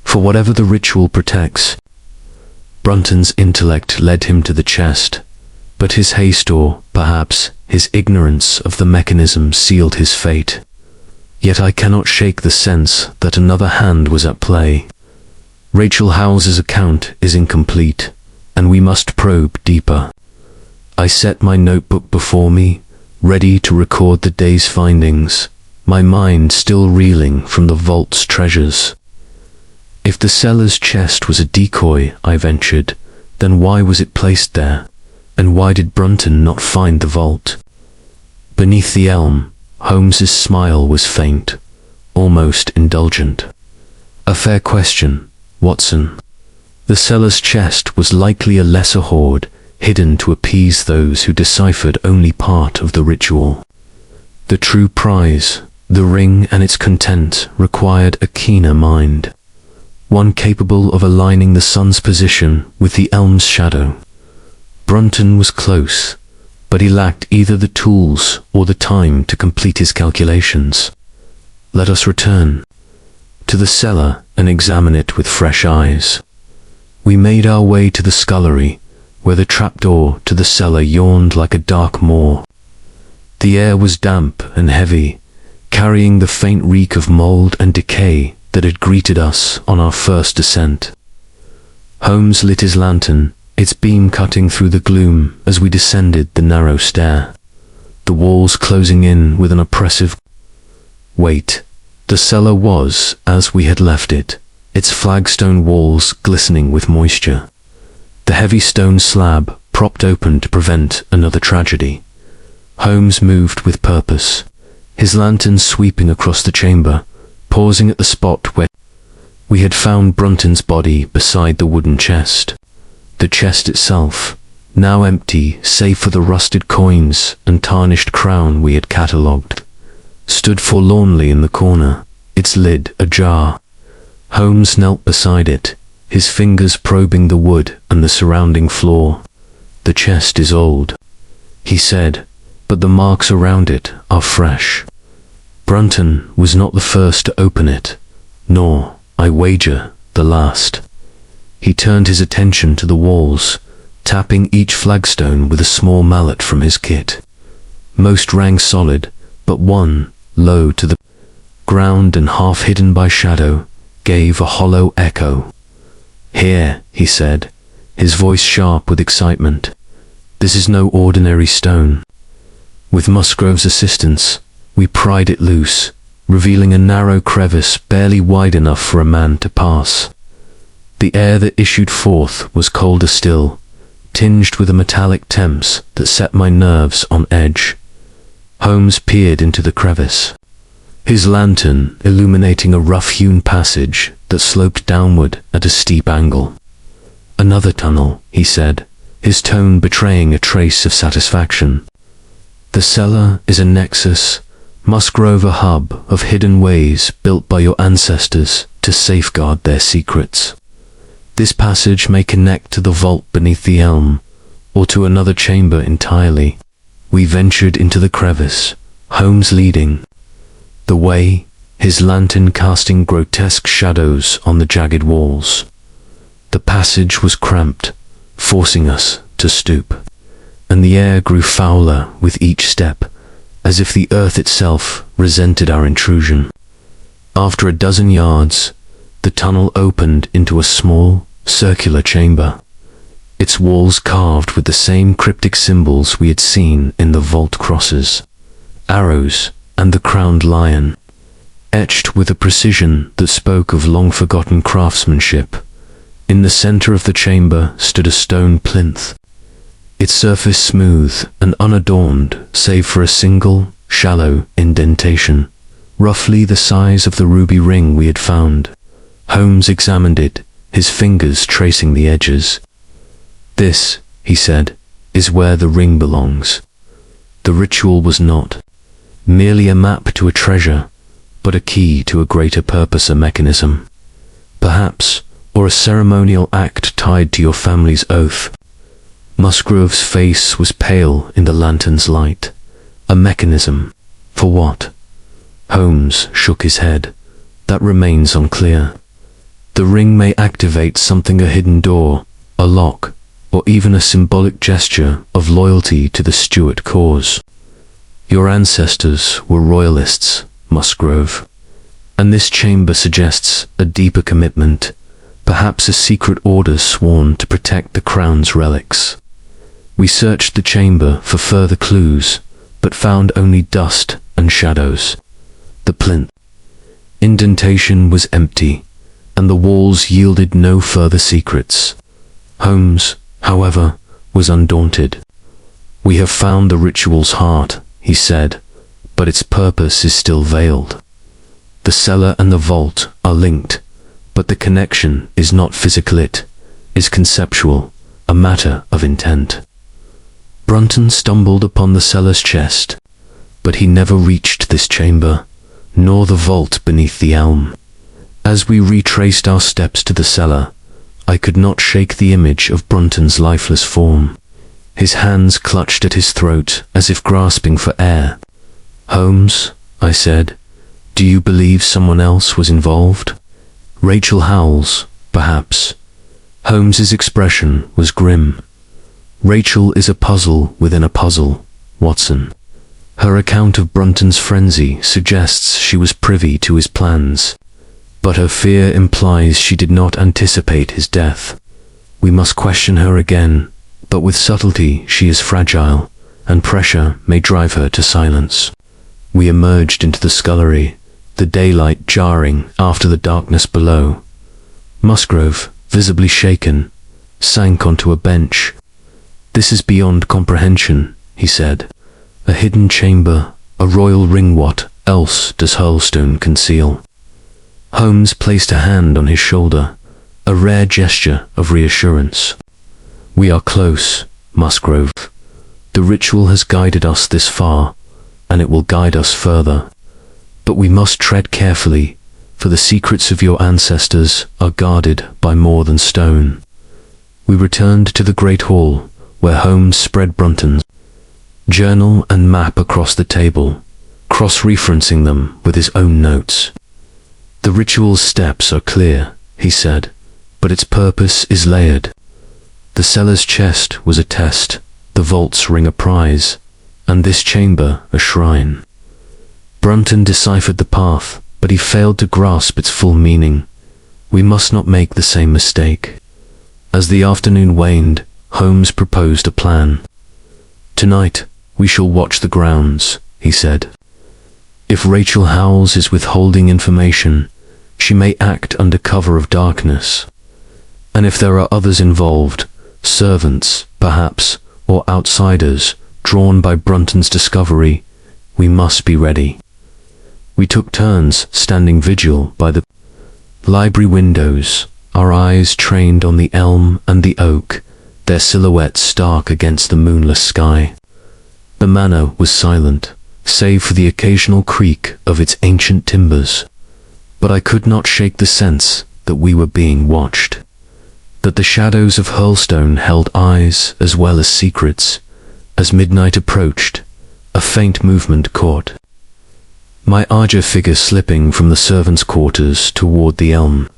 for whatever the ritual protects. Brunton's intellect led him to the chest, but his haste, or perhaps his ignorance of the mechanism, sealed his fate. Yet I cannot shake the sense that another hand was at play. Rachel Howells's account is incomplete, and we must probe deeper." I set my notebook before me, ready to record the day's findings, my mind still reeling from the vault's treasures. "If the cellar's chest was a decoy," I ventured, "then why was it placed there? And why did Brunton not find the vault?" Beneath the elm, Holmes's smile was faint, almost indulgent. A fair question, Watson. The cellar's chest was likely a lesser hoard, hidden to appease those who deciphered only part of the ritual. The true prize, the ring and its content, required a keener mind, one capable of aligning the sun's position with the elm's shadow. Brunton was close, but he lacked either the tools or the time to complete his calculations. Let us return to the cellar and examine it with fresh eyes. We made our way to the scullery, where the trapdoor to the cellar yawned like a dark maw. The air was damp and heavy, carrying the faint reek of mold and decay that had greeted us on our first descent. Holmes lit his lantern, its beam cutting through the gloom as we descended the narrow stair, the walls closing in with an oppressive weight. The cellar was as we had left it, its flagstone walls glistening with moisture, the heavy stone slab propped open to prevent another tragedy. Holmes moved with purpose, his lantern sweeping across the chamber, pausing at the spot where we had found Brunton's body beside the wooden chest. The chest itself, now empty save for the rusted coins and tarnished crown we had catalogued, stood forlornly in the corner, its lid ajar. Holmes knelt beside it, his fingers probing the wood and the surrounding floor. "The chest is old," he said, "but the marks around it are fresh. Brunton was not the first to open it, nor, I wager, the last." He turned his attention to the walls, tapping each flagstone with a small mallet from his kit. Most rang solid, but one, low to the ground and half hidden by shadow, gave a hollow echo. "Here," he said, his voice sharp with excitement. "This is no ordinary stone." With Musgrave's assistance, we pried it loose, revealing a narrow crevice barely wide enough for a man to pass. The air that issued forth was colder still, tinged with a metallic temps that set my nerves on edge. Holmes peered into the crevice, his lantern illuminating a rough-hewn passage that sloped downward at a steep angle. "Another tunnel," he said, his tone betraying a trace of satisfaction. "The cellar is a nexus, Musgrave, a hub of hidden ways built by your ancestors to safeguard their secrets. This passage may connect to the vault beneath the elm, or to another chamber entirely." We ventured into the crevice, Holmes leading the way, his lantern casting grotesque shadows on the jagged walls. The passage was cramped, forcing us to stoop, and the air grew fouler with each step, as if the earth itself resented our intrusion. After a dozen yards, the tunnel opened into a small, circular chamber, its walls carved with the same cryptic symbols we had seen in the vault crosses, arrows and the crowned lion, etched with a precision that spoke of long-forgotten craftsmanship. In the center of the chamber stood a stone plinth, its surface smooth and unadorned save for a single, shallow indentation, roughly the size of the ruby ring we had found. Holmes examined it, his fingers tracing the edges. "This," he said, "is where the ring belongs." The ritual was not merely a map to a treasure, but a key to a greater purpose, a mechanism, perhaps, or a ceremonial act tied to your family's oath. Musgrave's face was pale in the lantern's light. "A mechanism? For what?" Holmes shook his head. "That remains unclear. The ring may activate something, a hidden door, a lock, or even a symbolic gesture of loyalty to the Stuart cause. Your ancestors were royalists, Musgrave, and this chamber suggests a deeper commitment, perhaps a secret order sworn to protect the crown's relics." We searched the chamber for further clues, but found only dust and shadows. The plinth indentation was empty, and the walls yielded no further secrets. Holmes, however, was undaunted. "We have found the ritual's heart," he said, "but its purpose is still veiled. The cellar and the vault are linked, But the connection is not physical, it is conceptual, a matter of intent. Brunton stumbled upon the cellar's chest, but he never reached this chamber, nor the vault beneath the elm. As we retraced our steps to the cellar, I could not shake the image of Brunton's lifeless form. His hands clutched at his throat as if grasping for air. "Holmes," I said, "do you believe someone else was involved? Rachel Howells, perhaps?" Holmes's expression was grim. "Rachel is a puzzle within a puzzle, Watson. Her account of Brunton's frenzy suggests she was privy to his plans, but her fear implies she did not anticipate his death. We must question her again, but with subtlety she is fragile, and pressure may drive her to silence." We emerged into the scullery, the daylight jarring after the darkness below. Musgrave, visibly shaken, sank onto a bench. "This is beyond comprehension," he said. "A hidden chamber, a royal ring, what else does Hurlstone conceal?" Holmes placed a hand on his shoulder, a rare gesture of reassurance. "We are close, Musgrave. The ritual has guided us this far, and it will guide us further. But we must tread carefully, for the secrets of your ancestors are guarded by more than stone." We returned to the great hall, where Holmes spread Brunton's journal and map across the table, cross-referencing them with his own notes. "The ritual's steps are clear," he said, "but its purpose is layered. The cellar's chest was a test, the vault's ring a prize, and this chamber a shrine. Brunton deciphered the path, but he failed to grasp its full meaning. We must not make the same mistake." As the afternoon waned, Holmes proposed a plan. "Tonight, we shall watch the grounds," he said. "If Rachel Howells is withholding information, she may act under cover of darkness. And if there are others involved, servants, perhaps, or outsiders, drawn by Brunton's discovery, we must be ready." We took turns standing vigil by the library windows, our eyes trained on the elm and the oak, their silhouettes stark against the moonless sky. The manor was silent, save for the occasional creak of its ancient timbers. But I could not shake the sense that we were being watched, that the shadows of Hurlstone held eyes as well as secrets. As midnight approached, a faint movement caught my Arger figure slipping from the servants' quarters toward the elm.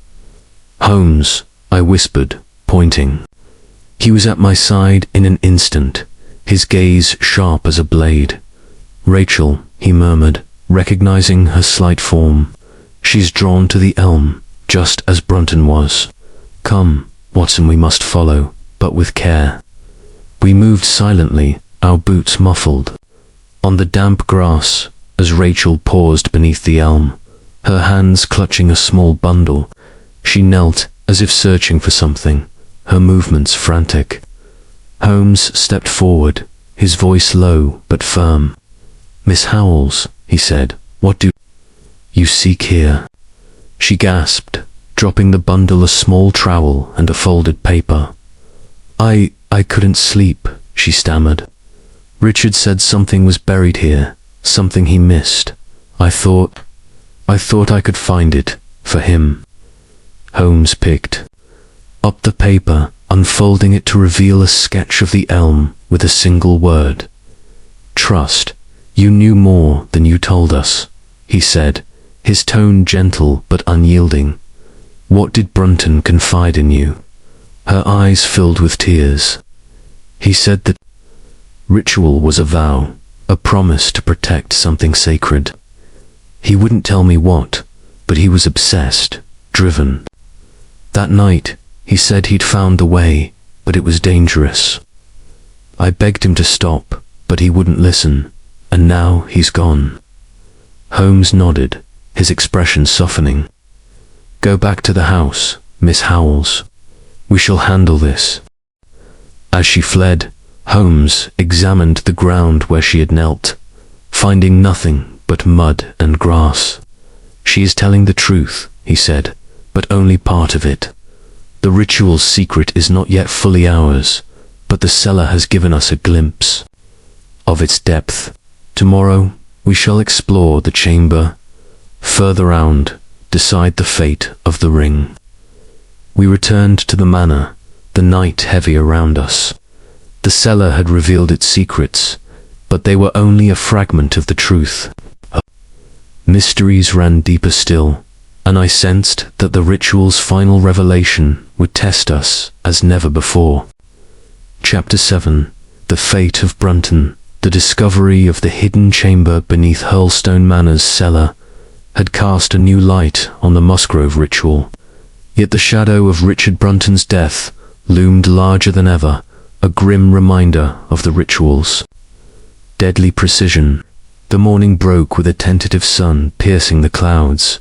"Holmes," I whispered, pointing. He was at my side in an instant, his gaze sharp as a blade. "Rachel," he murmured, recognizing her slight form. "She's drawn to the elm, just as Brunton was. Come, Watson, we must follow, but with care." We moved silently, our boots muffled. On the damp grass, as Rachel paused beneath the elm, her hands clutching a small bundle, she knelt as if searching for something, her movements frantic. Holmes stepped forward, his voice low but firm. "Miss Howells," he said, "what do you seek here?" She gasped, dropping the bundle, a small trowel and a folded paper. I couldn't sleep," she stammered. "Richard said something was buried here, something he missed. I thought I could find it, for him." Holmes picked up the paper, unfolding it to reveal a sketch of the elm with a single word. "Trust. You knew more than you told us," he said, his tone gentle but unyielding. "What did Brunton confide in you?" Her eyes filled with tears. "He said that ritual was a vow, a promise to protect something sacred. He wouldn't tell me what, but he was obsessed, driven. That night, he said he'd found the way, but it was dangerous. I begged him to stop, but he wouldn't listen, and now he's gone." Holmes nodded, his expression softening. "Go back to the house, Miss Howells. We shall handle this." As she fled, Holmes examined the ground where she had knelt, finding nothing but mud and grass. "She is telling the truth," he said, but only part of it. The ritual's secret is not yet fully ours, but the cellar has given us a glimpse of its depth. Tomorrow we shall explore the chamber, further round, decide the fate of the ring. We returned to the manor, the night heavy around us. The cellar had revealed its secrets, but they were only a fragment of the truth. Mysteries ran deeper still, and I sensed that the ritual's final revelation would test us as never before. Chapter 7. The Fate of Brunton. The discovery of the hidden chamber beneath Hurlstone Manor's cellar had cast a new light on the Musgrave Ritual. Yet the shadow of Richard Brunton's death loomed larger than ever, a grim reminder of the ritual's deadly precision. The morning broke with a tentative sun piercing the clouds,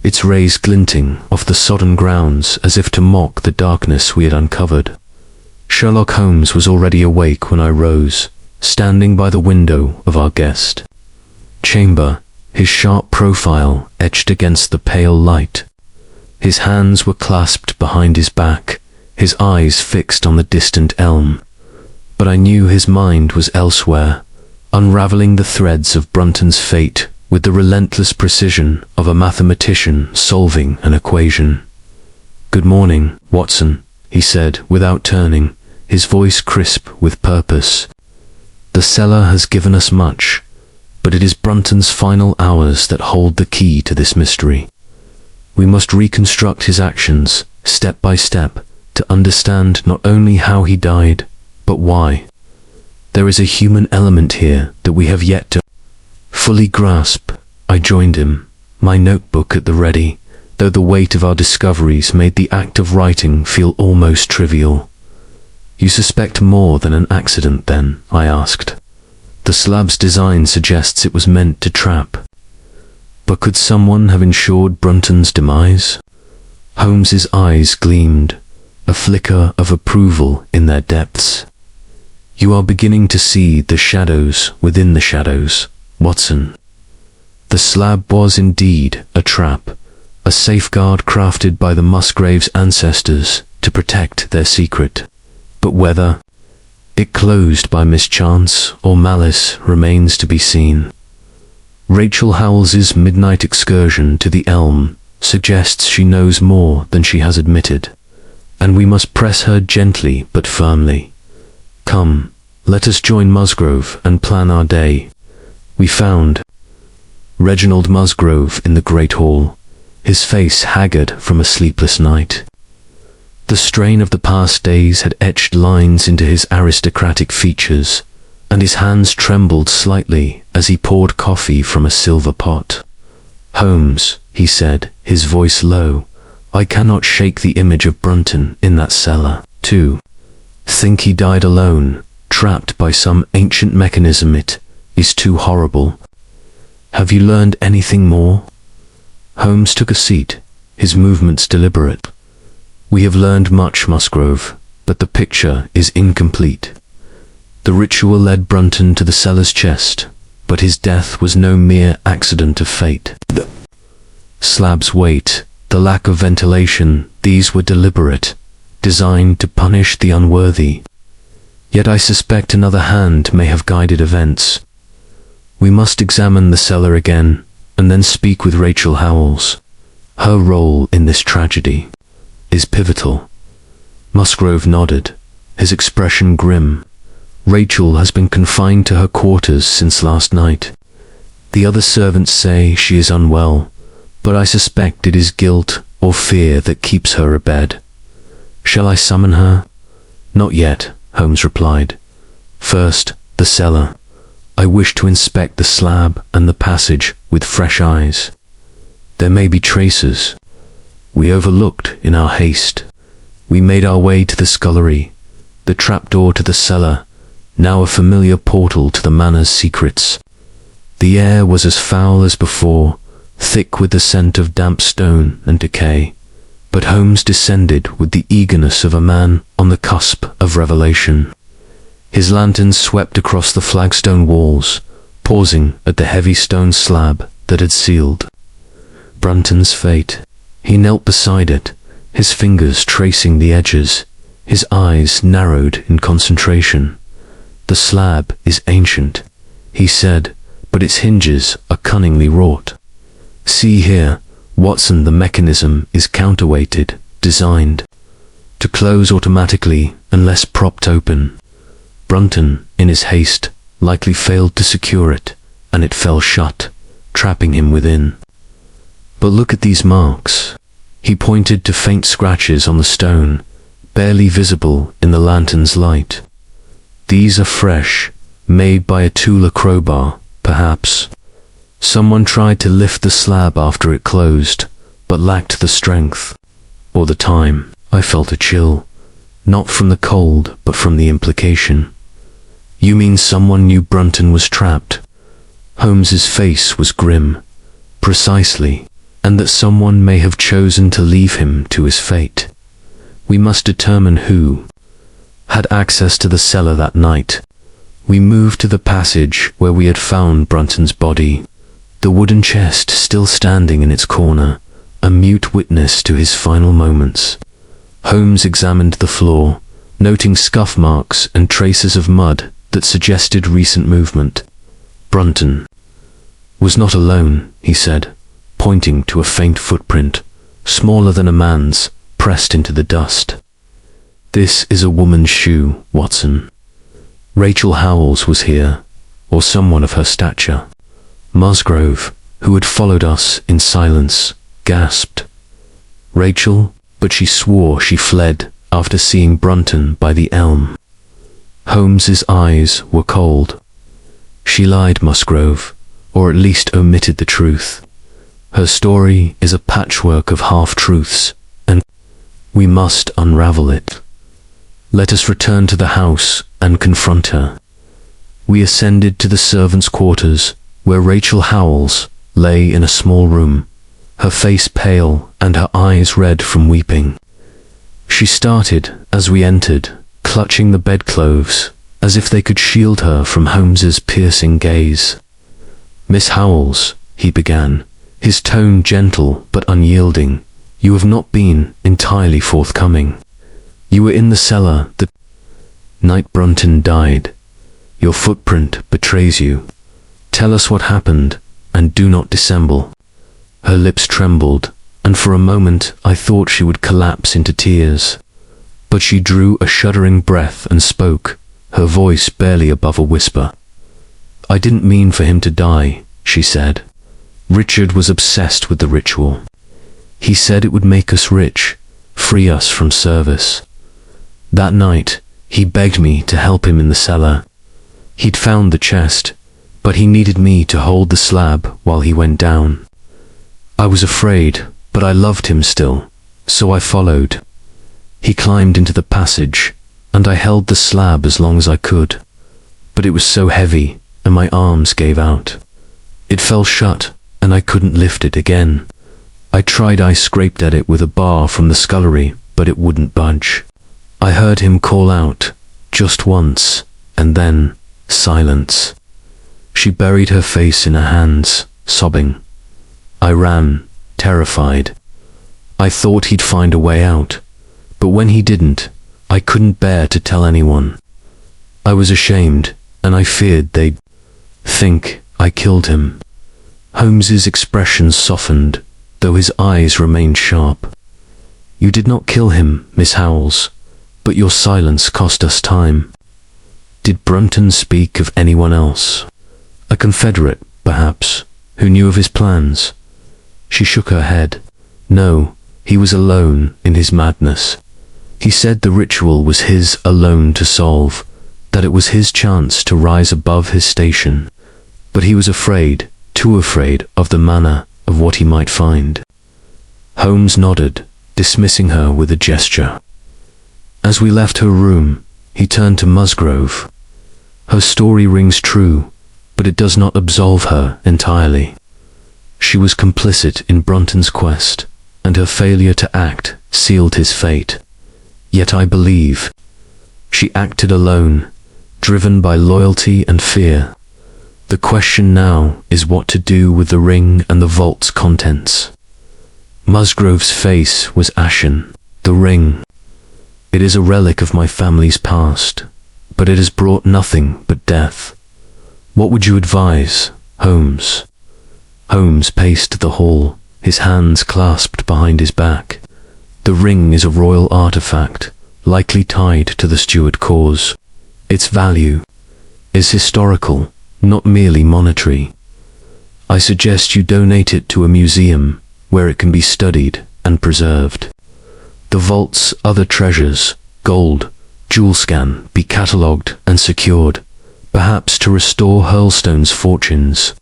its rays glinting off the sodden grounds as if to mock the darkness we had uncovered. Sherlock Holmes was already awake when I rose, standing by the window of our guest chamber, his sharp profile etched against the pale light. His hands were clasped behind his back, his eyes fixed on the distant elm. But I knew his mind was elsewhere, unraveling the threads of Brunton's fate with the relentless precision of a mathematician solving an equation. "Good morning, Watson," he said without turning, his voice crisp with purpose. "The cellar has given us much, but it is Brunton's final hours that hold the key to this mystery. We must reconstruct his actions, step by step, to understand not only how he died, but why. There is a human element here that we have yet to fully grasp." I joined him, my notebook at the ready, though the weight of our discoveries made the act of writing feel almost trivial. "You suspect more than an accident, then?" I asked. "The slab's design suggests it was meant to trap. But could someone have ensured Brunton's demise?" Holmes's eyes gleamed, a flicker of approval in their depths. "You are beginning to see the shadows within the shadows, Watson. The slab was indeed a trap, a safeguard crafted by the Musgraves' ancestors to protect their secret. But whether it closed by mischance or malice remains to be seen. Rachel Howells's midnight excursion to the elm suggests she knows more than she has admitted, and we must press her gently but firmly. Come, let us join Musgrave and plan our day." We found Reginald Musgrave in the great hall, his face haggard from a sleepless night. The strain of the past days had etched lines into his aristocratic features, and his hands trembled slightly as he poured coffee from a silver pot. "Holmes," he said, his voice low, "I cannot shake the image of Brunton in that cellar. To think he died alone, trapped by some ancient mechanism, it is too horrible. Have you learned anything more?" Holmes took a seat, his movements deliberate. "We have learned much, Musgrave, but the picture is incomplete. The ritual led Brunton to the cellar's chest, but his death was no mere accident of fate. The slab's weight, the lack of ventilation, these were deliberate, designed to punish the unworthy. Yet I suspect another hand may have guided events. We must examine the cellar again, and then speak with Rachel Howells. Her role in this tragedy is pivotal." Musgrave nodded, his expression grim. "Rachel has been confined to her quarters since last night. The other servants say she is unwell, but I suspect it is guilt or fear that keeps her abed. Shall I summon her?" "Not yet," Holmes replied. "First, the cellar. I wish to inspect the slab and the passage with fresh eyes. There may be traces we overlooked in our haste." We made our way to the scullery, the trapdoor to the cellar, now a familiar portal to the manor's secrets. The air was as foul as before, thick with the scent of damp stone and decay. But Holmes descended with the eagerness of a man on the cusp of revelation. His lantern swept across the flagstone walls, pausing at the heavy stone slab that had sealed Brunton's fate. He knelt beside it, his fingers tracing the edges, his eyes narrowed in concentration. "The slab is ancient," he said, "but its hinges are cunningly wrought. See here, Watson, the mechanism is counterweighted, designed to close automatically unless propped open. Brunton, in his haste, likely failed to secure it, and it fell shut, trapping him within. But look at these marks." He pointed to faint scratches on the stone, barely visible in the lantern's light. "These are fresh, made by a tool or crowbar, perhaps. Someone tried to lift the slab after it closed, but lacked the strength, or the time." I felt a chill, not from the cold, but from the implication. "You mean someone knew Brunton was trapped?" Holmes's face was grim. "Precisely, and that someone may have chosen to leave him to his fate. We must determine who had access to the cellar that night." We moved to the passage where we had found Brunton's body, the wooden chest still standing in its corner, a mute witness to his final moments. Holmes examined the floor, noting scuff marks and traces of mud that suggested recent movement. "Brunton was not alone," he said, pointing to a faint footprint, smaller than a man's, pressed into the dust. "This is a woman's shoe, Watson. Rachel Howells was here, or someone of her stature." Musgrave, who had followed us in silence, gasped. "Rachel?" But she swore she fled after seeing Brunton by the elm. Holmes's eyes were cold. "She lied, Musgrave, or at least omitted the truth. Her story is a patchwork of half-truths, and we must unravel it. Let us return to the house and confront her." We ascended to the servants' quarters, where Rachel Howells lay in a small room, her face pale and her eyes red from weeping. She started as we entered, clutching the bedclothes, as if they could shield her from Holmes's piercing gaze. "Miss Howells," he began, his tone gentle but unyielding, "you have not been entirely forthcoming. You were in the cellar the night Brunton died. Your footprint betrays you. Tell us what happened, and do not dissemble." Her lips trembled, and for a moment I thought she would collapse into tears. But she drew a shuddering breath and spoke, her voice barely above a whisper. "I didn't mean for him to die," she said. "Richard was obsessed with the ritual. He said it would make us rich, free us from service. That night, he begged me to help him in the cellar. He'd found the chest, but he needed me to hold the slab while he went down. I was afraid, but I loved him still, so I followed. He climbed into the passage, and I held the slab as long as I could. But it was so heavy, and my arms gave out. It fell shut, and I couldn't lift it again. I scraped at it with a bar from the scullery, but it wouldn't budge. I heard him call out, just once, and then silence." She buried her face in her hands, sobbing. I ran, terrified. I thought he'd find a way out, but when he didn't, I couldn't bear to tell anyone. I was ashamed, and I feared they'd think I killed him. Holmes's expression softened, though his eyes remained sharp. "You did not kill him, Miss Howells, but your silence cost us time." "Did Brunton speak of anyone else? A confederate, perhaps, who knew of his plans?" She shook her head. "No, he was alone in his madness. He said the ritual was his alone to solve, that it was his chance to rise above his station. But he was afraid, too afraid of the manner of what he might find." Holmes nodded, dismissing her with a gesture. As we left her room, he turned to Musgrave. "Her story rings true, but it does not absolve her entirely. She was complicit in Brunton's quest, and her failure to act sealed his fate. Yet I believe she acted alone, driven by loyalty and fear. The question now is what to do with the ring and the vault's contents." Musgrove's face was ashen. The ring. It is a relic of my family's past, but it has brought nothing but death. What would you advise, Holmes? Holmes paced the hall, his hands clasped behind his back. The ring is a royal artifact, likely tied to the Stuart cause. Its value is historical, not merely monetary. I suggest you donate it to a museum where it can be studied and preserved. The vault's other treasures, gold, jewel scan, be catalogued and secured, perhaps to restore Hurlstone's fortunes.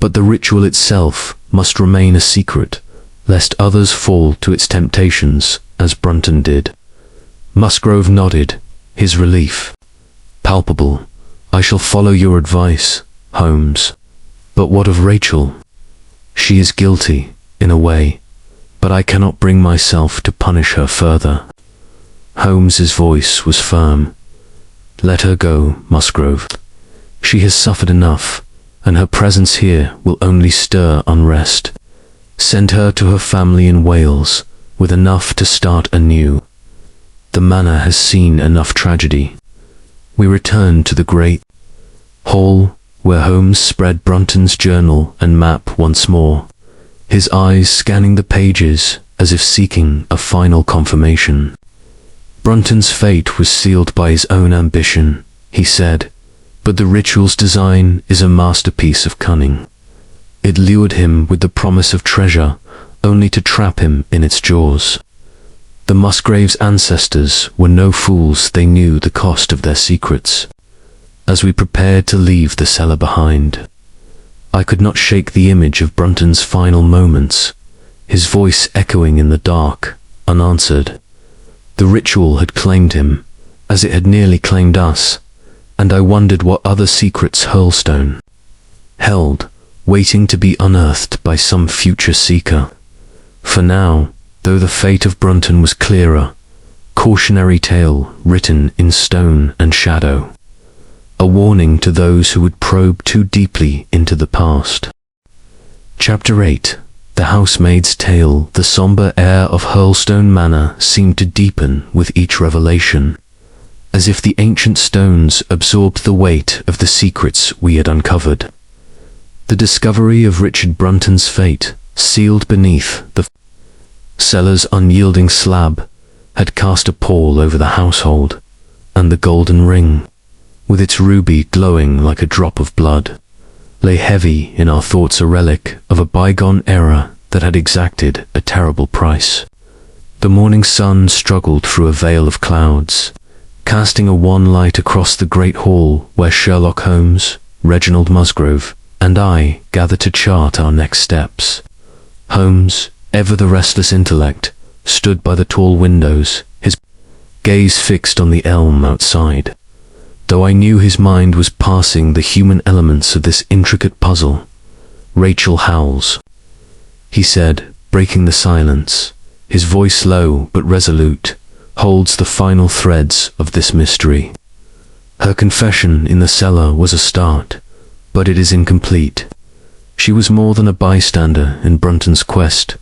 But the ritual itself must remain a secret, lest others fall to its temptations, as Brunton did. Musgrave nodded, his relief palpable. I shall follow your advice, Holmes. But what of Rachel? She is guilty, in a way, but I cannot bring myself to punish her further. Holmes's voice was firm. Let her go, Musgrave. She has suffered enough, and her presence here will only stir unrest. Send her to her family in Wales, with enough to start anew. The manor has seen enough tragedy. We return to the great hall, where Holmes spread Brunton's journal and map once more, his eyes scanning the pages as if seeking a final confirmation. Brunton's fate was sealed by his own ambition, he said, but the ritual's design is a masterpiece of cunning. It lured him with the promise of treasure, only to trap him in its jaws. The Musgraves' ancestors were no fools, they knew the cost of their secrets. As we prepared to leave the cellar behind, I could not shake the image of Brunton's final moments, his voice echoing in the dark, unanswered. The ritual had claimed him, as it had nearly claimed us, and I wondered what other secrets Hurlstone held, waiting to be unearthed by some future seeker. For now, though the fate of Brunton was clearer, cautionary tale written in stone and shadow, a warning to those who would probe too deeply into the past. Chapter 8. The Housemaid's Tale. The somber air of Hurlstone Manor seemed to deepen with each revelation, as if the ancient stones absorbed the weight of the secrets we had uncovered. The discovery of Richard Brunton's fate, sealed beneath the cellar's unyielding slab, had cast a pall over the household, and the golden ring, with its ruby glowing like a drop of blood, lay heavy in our thoughts, a relic of a bygone era that had exacted a terrible price. The morning sun struggled through a veil of clouds, casting a wan light across the great hall where Sherlock Holmes, Reginald Musgrave, and I gathered to chart our next steps. Holmes, ever the restless intellect, stood by the tall windows, his gaze fixed on the elm outside. Though I knew his mind was parsing the human elements of this intricate puzzle. Rachel Howells, he said, breaking the silence, his voice low but resolute, holds the final threads of this mystery. Her confession in the cellar was a start, but it is incomplete. She was more than a bystander in Brunton's quest.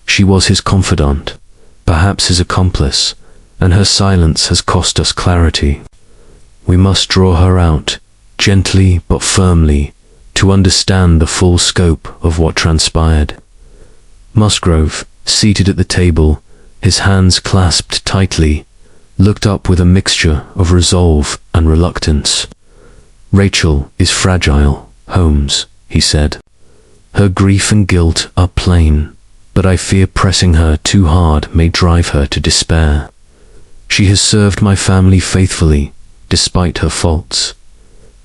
She was his confidant, perhaps his accomplice, and her silence has cost us clarity. We must draw her out, gently but firmly, to understand the full scope of what transpired. Musgrave, seated at the table, his hands clasped tightly, looked up with a mixture of resolve and reluctance. Rachel is fragile, Holmes, he said. Her grief and guilt are plain, but I fear pressing her too hard may drive her to despair. She has served my family faithfully, despite her faults.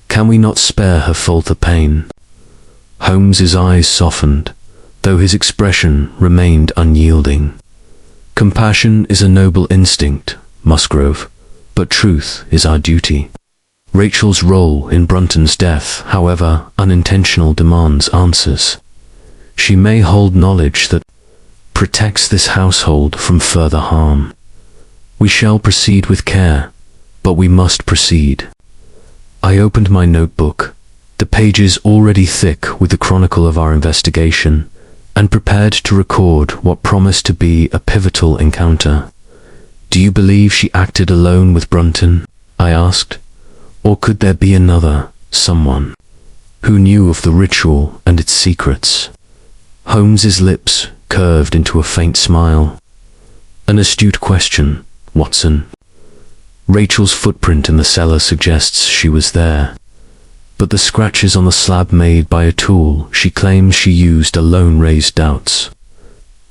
Can we not spare her further pain? Holmes's eyes softened, though his expression remained unyielding. Compassion is a noble instinct, Musgrave, but truth is our duty. Rachel's role in Brunton's death, however unintentional, demands answers. She may hold knowledge that protects this household from further harm. We shall proceed with care, but we must proceed. I opened my notebook, the pages already thick with the chronicle of our investigation, and prepared to record what promised to be a pivotal encounter. "Do you believe she acted alone with Brunton?" I asked. "Or could there be another, someone, who knew of the ritual and its secrets?" Holmes's lips curved into a faint smile. "An astute question, Watson. Rachel's footprint in the cellar suggests she was there, but the scratches on the slab made by a tool she claims she used alone raised doubts.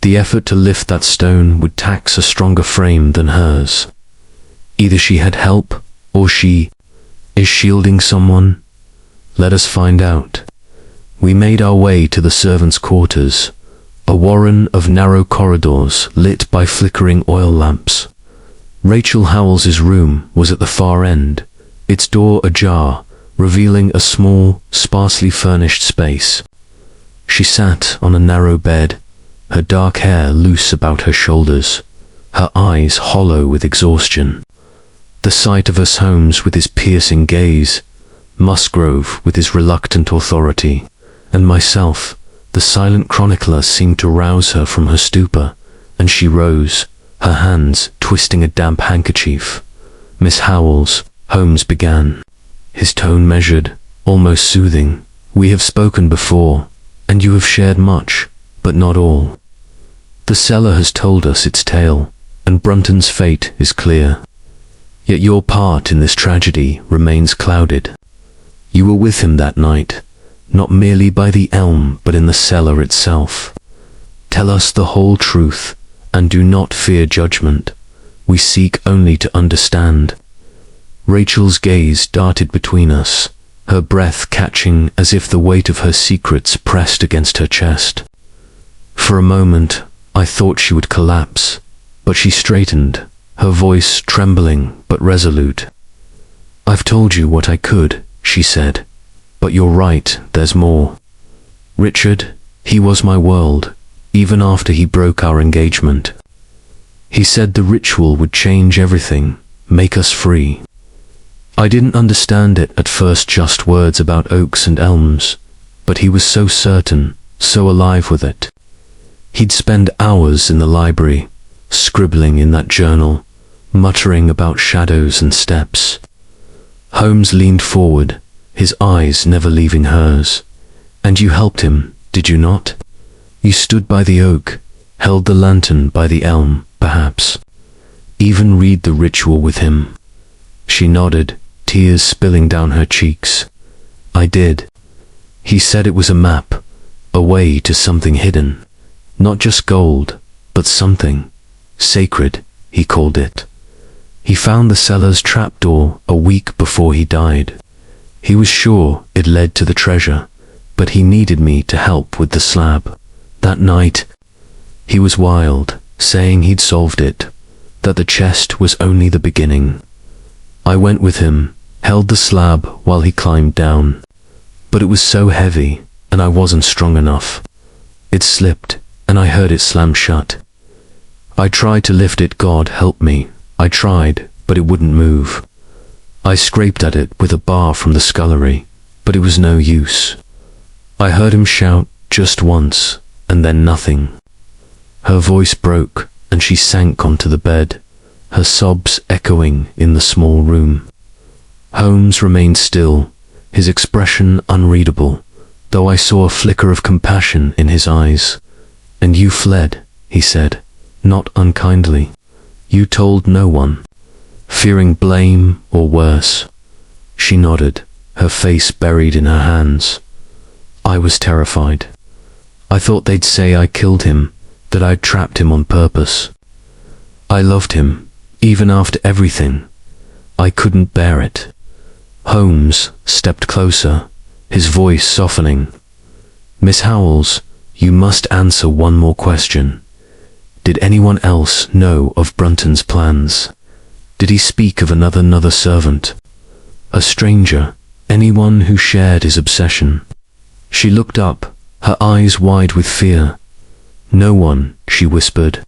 The effort to lift that stone would tax a stronger frame than hers. Either she had help, or she is shielding someone. Let us find out." We made our way to the servants' quarters, a warren of narrow corridors lit by flickering oil lamps. Rachel Howells's room was at the far end, its door ajar, revealing a small, sparsely furnished space. She sat on a narrow bed, her dark hair loose about her shoulders, her eyes hollow with exhaustion. The sight of us Holmes with his piercing gaze, Musgrave with his reluctant authority, and myself, the silent chronicler, seemed to rouse her from her stupor, and she rose, her hands twisting a damp handkerchief. "Miss Howells," Holmes began, his tone measured, almost soothing, "we have spoken before, and you have shared much, but not all. The cellar has told us its tale, and Brunton's fate is clear. Yet your part in this tragedy remains clouded. You were with him that night, not merely by the elm, but in the cellar itself. Tell us the whole truth, and do not fear judgment. We seek only to understand." Rachel's gaze darted between us, her breath catching as if the weight of her secrets pressed against her chest. For a moment, I thought she would collapse, but she straightened, her voice trembling but resolute. "I've told you what I could," she said, "but you're right, there's more. Richard, he was my world, even after he broke our engagement. He said the ritual would change everything, make us free. I didn't understand it at first, just words about oaks and elms, but he was so certain, so alive with it. He'd spend hours in the library, scribbling in that journal, muttering about shadows and steps." Holmes leaned forward, his eyes never leaving hers. "And you helped him, did you not? You stood by the oak, held the lantern by the elm, perhaps. Even read the ritual with him." She nodded, tears spilling down her cheeks. "I did. He said it was a map, a way to something hidden. Not just gold, but something sacred, he called it. He found the cellar's trapdoor a week before he died. He was sure it led to the treasure, but he needed me to help with the slab. That night, he was wild, saying he'd solved it, that the chest was only the beginning. I went with him, held the slab while he climbed down. But it was so heavy, and I wasn't strong enough. It slipped, and I heard it slam shut. I tried to lift it, God help me. I tried, but it wouldn't move. I scraped at it with a bar from the scullery, but it was no use. I heard him shout just once, and then nothing." Her voice broke, and she sank onto the bed, her sobs echoing in the small room. Holmes remained still, his expression unreadable, though I saw a flicker of compassion in his eyes. "And you fled," he said, not unkindly. "You told no one, fearing blame or worse." She nodded, her face buried in her hands. "I was terrified. I thought they'd say I killed him, that I'd trapped him on purpose. I loved him, even after everything. I couldn't bear it." Holmes stepped closer, his voice softening. "Miss Howells, you must answer one more question. Did anyone else know of Brunton's plans? Did he speak of another servant? A stranger, anyone who shared his obsession?" She looked up, her eyes wide with fear. "No one," she whispered.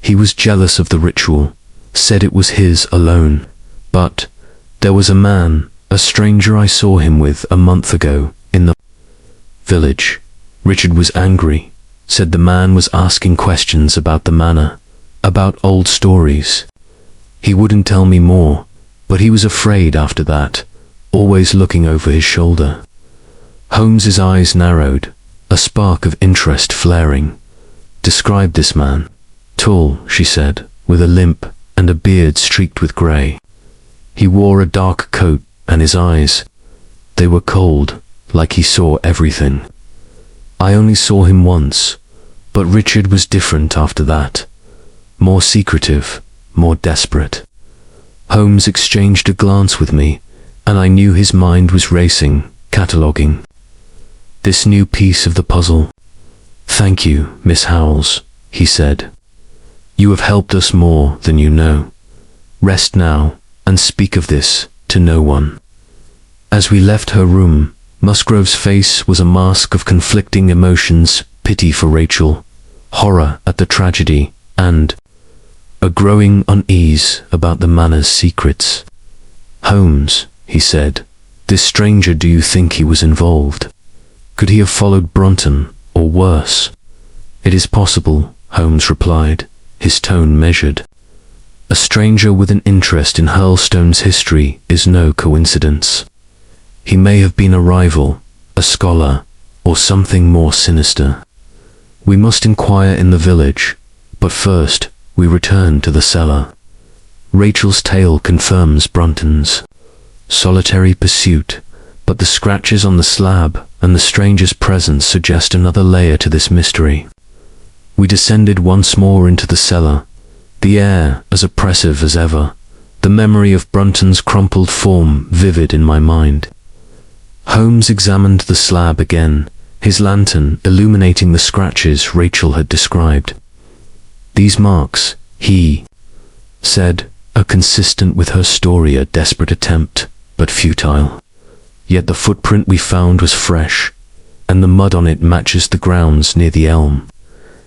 "He was jealous of the ritual, said it was his alone. But there was a man, a stranger I saw him with a month ago, in the village." Richard was angry, said the man was asking questions about the manor, about old stories. He wouldn't tell me more, but he was afraid after that, always looking over his shoulder. Holmes's eyes narrowed, a spark of interest flaring. Describe this man. Tall, she said, with a limp and a beard streaked with grey. He wore a dark coat, and his eyes, they were cold, like he saw everything. I only saw him once, but Richard was different after that. More secretive, more desperate. Holmes exchanged a glance with me, and I knew his mind was racing, cataloguing this new piece of the puzzle. Thank you, Miss Howells, he said. You have helped us more than you know. Rest now, and speak of this to no one. As we left her room, Musgrove's face was a mask of conflicting emotions, pity for Rachel, horror at the tragedy, and a growing unease about the manor's secrets. Holmes, he said, this stranger, do you think he was involved? Could he have followed Brunton, or worse? It is possible, Holmes replied, his tone measured. A stranger with an interest in Hurlstone's history is no coincidence. He may have been a rival, a scholar, or something more sinister. We must inquire in the village, but first we return to the cellar. Rachel's tale confirms Brunton's solitary pursuit, but the scratches on the slab and the stranger's presence suggest another layer to this mystery. We descended once more into the cellar, the air as oppressive as ever, the memory of Brunton's crumpled form vivid in my mind. Holmes examined the slab again, his lantern illuminating the scratches Rachel had described. These marks, he said, are consistent with her story, a desperate attempt, but futile. Yet the footprint we found was fresh, and the mud on it matches the grounds near the elm.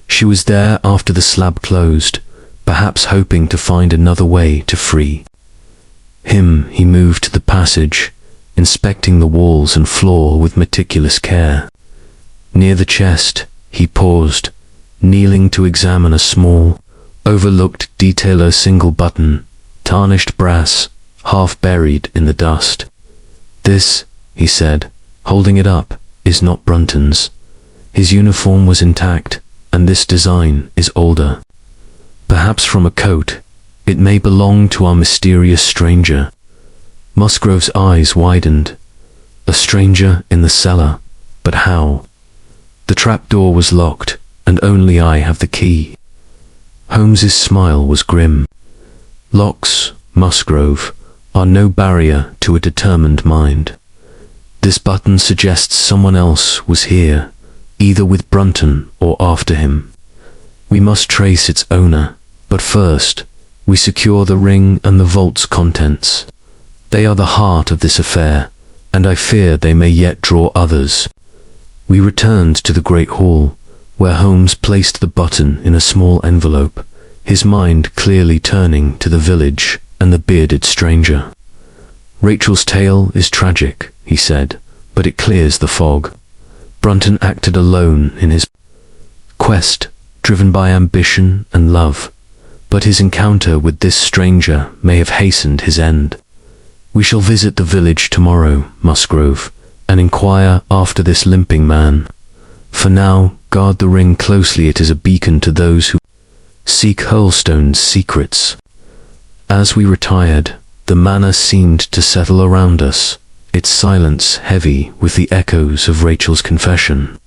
She was there after the slab closed, perhaps hoping to find another way to free him. He moved to the passage, inspecting the walls and floor with meticulous care. Near the chest, he paused, kneeling to examine a small, overlooked detail, a single button, tarnished brass, half buried in the dust. This, he said, holding it up, is not Brunton's. His uniform was intact, and this design is older. Perhaps from a coat, it may belong to our mysterious stranger. Musgrove's eyes widened. A stranger in the cellar, but how? The trapdoor was locked, and only I have the key. Holmes's smile was grim. Locks, Musgrave, are no barrier to a determined mind. This button suggests someone else was here, either with Brunton or after him. We must trace its owner, but first, we secure the ring and the vault's contents. They are the heart of this affair, and I fear they may yet draw others. We returned to the great hall, where Holmes placed the button in a small envelope, his mind clearly turning to the village and the bearded stranger. Rachel's tale is tragic, he said, but it clears the fog. Brunton acted alone in his quest, driven by ambition and love, but his encounter with this stranger may have hastened his end. We shall visit the village tomorrow, Musgrave, and inquire after this limping man. For now, guard the ring closely. It is a beacon to those who seek Hurlstone's secrets. As we retired, the manor seemed to settle around us, its silence heavy with the echoes of Rachel's confession.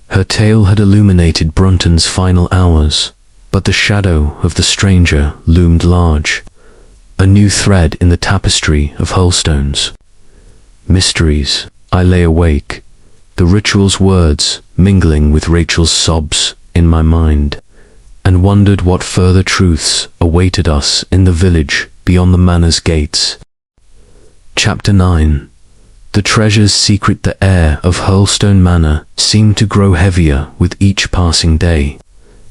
Her tale had illuminated Brunton's final hours, but the shadow of the stranger loomed large, a new thread in the tapestry of Hurlstone's mysteries. I lay awake, the ritual's words mingling with Rachel's sobs in my mind, and wondered what further truths awaited us in the village beyond the manor's gates. Chapter 9. The treasure's secret. The air of Hurlstone Manor seemed to grow heavier with each passing day,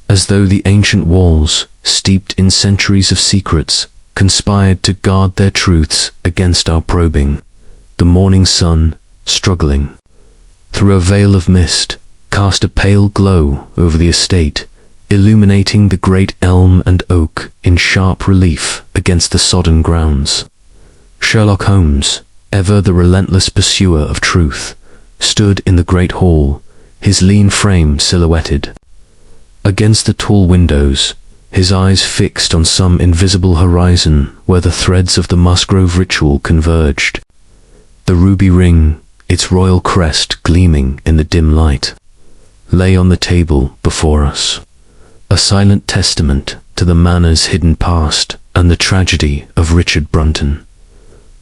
as though the ancient walls, steeped in centuries of secrets, conspired to guard their truths against our probing. The morning sun, struggling through a veil of mist, cast a pale glow over the estate, illuminating the great elm and oak in sharp relief against the sodden grounds. Sherlock Holmes, ever the relentless pursuer of truth, stood in the great hall, his lean frame silhouetted against the tall windows, his eyes fixed on some invisible horizon where the threads of the Musgrave Ritual converged. The ruby ring, its royal crest gleaming in the dim light, lay on the table before us, a silent testament to the manor's hidden past and the tragedy of Richard Brunton.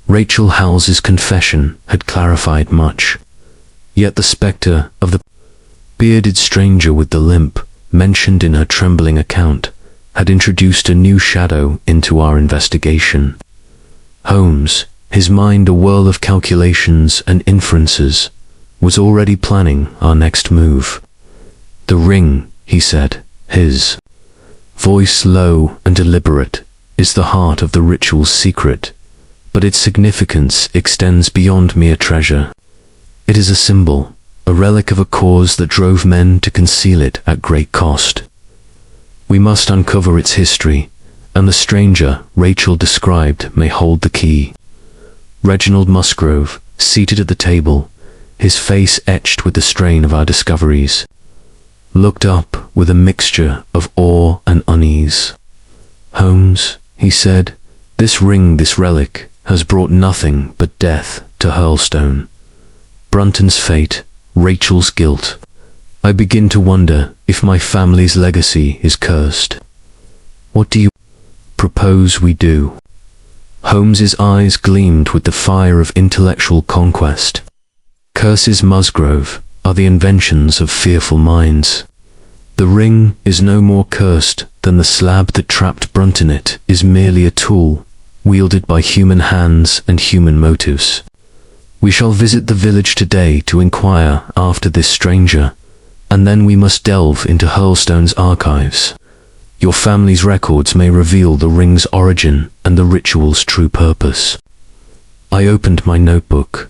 Rachel Howells's confession had clarified much, yet the spectre of the bearded stranger with the limp, mentioned in her trembling account, had introduced a new shadow into our investigation. Holmes, his mind a whirl of calculations and inferences, was already planning our next move. "The ring," he said, his voice low and deliberate, "is the heart of the ritual's secret, but its significance extends beyond mere treasure. It is a symbol, a relic of a cause that drove men to conceal it at great cost. We must uncover its history, and the stranger Rachel described may hold the key." Reginald Musgrave, seated at the table, his face etched with the strain of our discoveries, looked up with a mixture of awe and unease. "Holmes," he said, "this ring, this relic, has brought nothing but death to Hurlstone. Brunton's fate, Rachel's guilt. I begin to wonder if my family's legacy is cursed. What do you propose we do?" Holmes's eyes gleamed with the fire of intellectual conquest. "Curses, Musgrave, are the inventions of fearful minds. The ring is no more cursed than the slab that trapped Brunton. It is merely a tool, wielded by human hands and human motives. We shall visit the village today to inquire after this stranger, and then we must delve into Hurlstone's archives. Your family's records may reveal the ring's origin and the ritual's true purpose." I opened my notebook,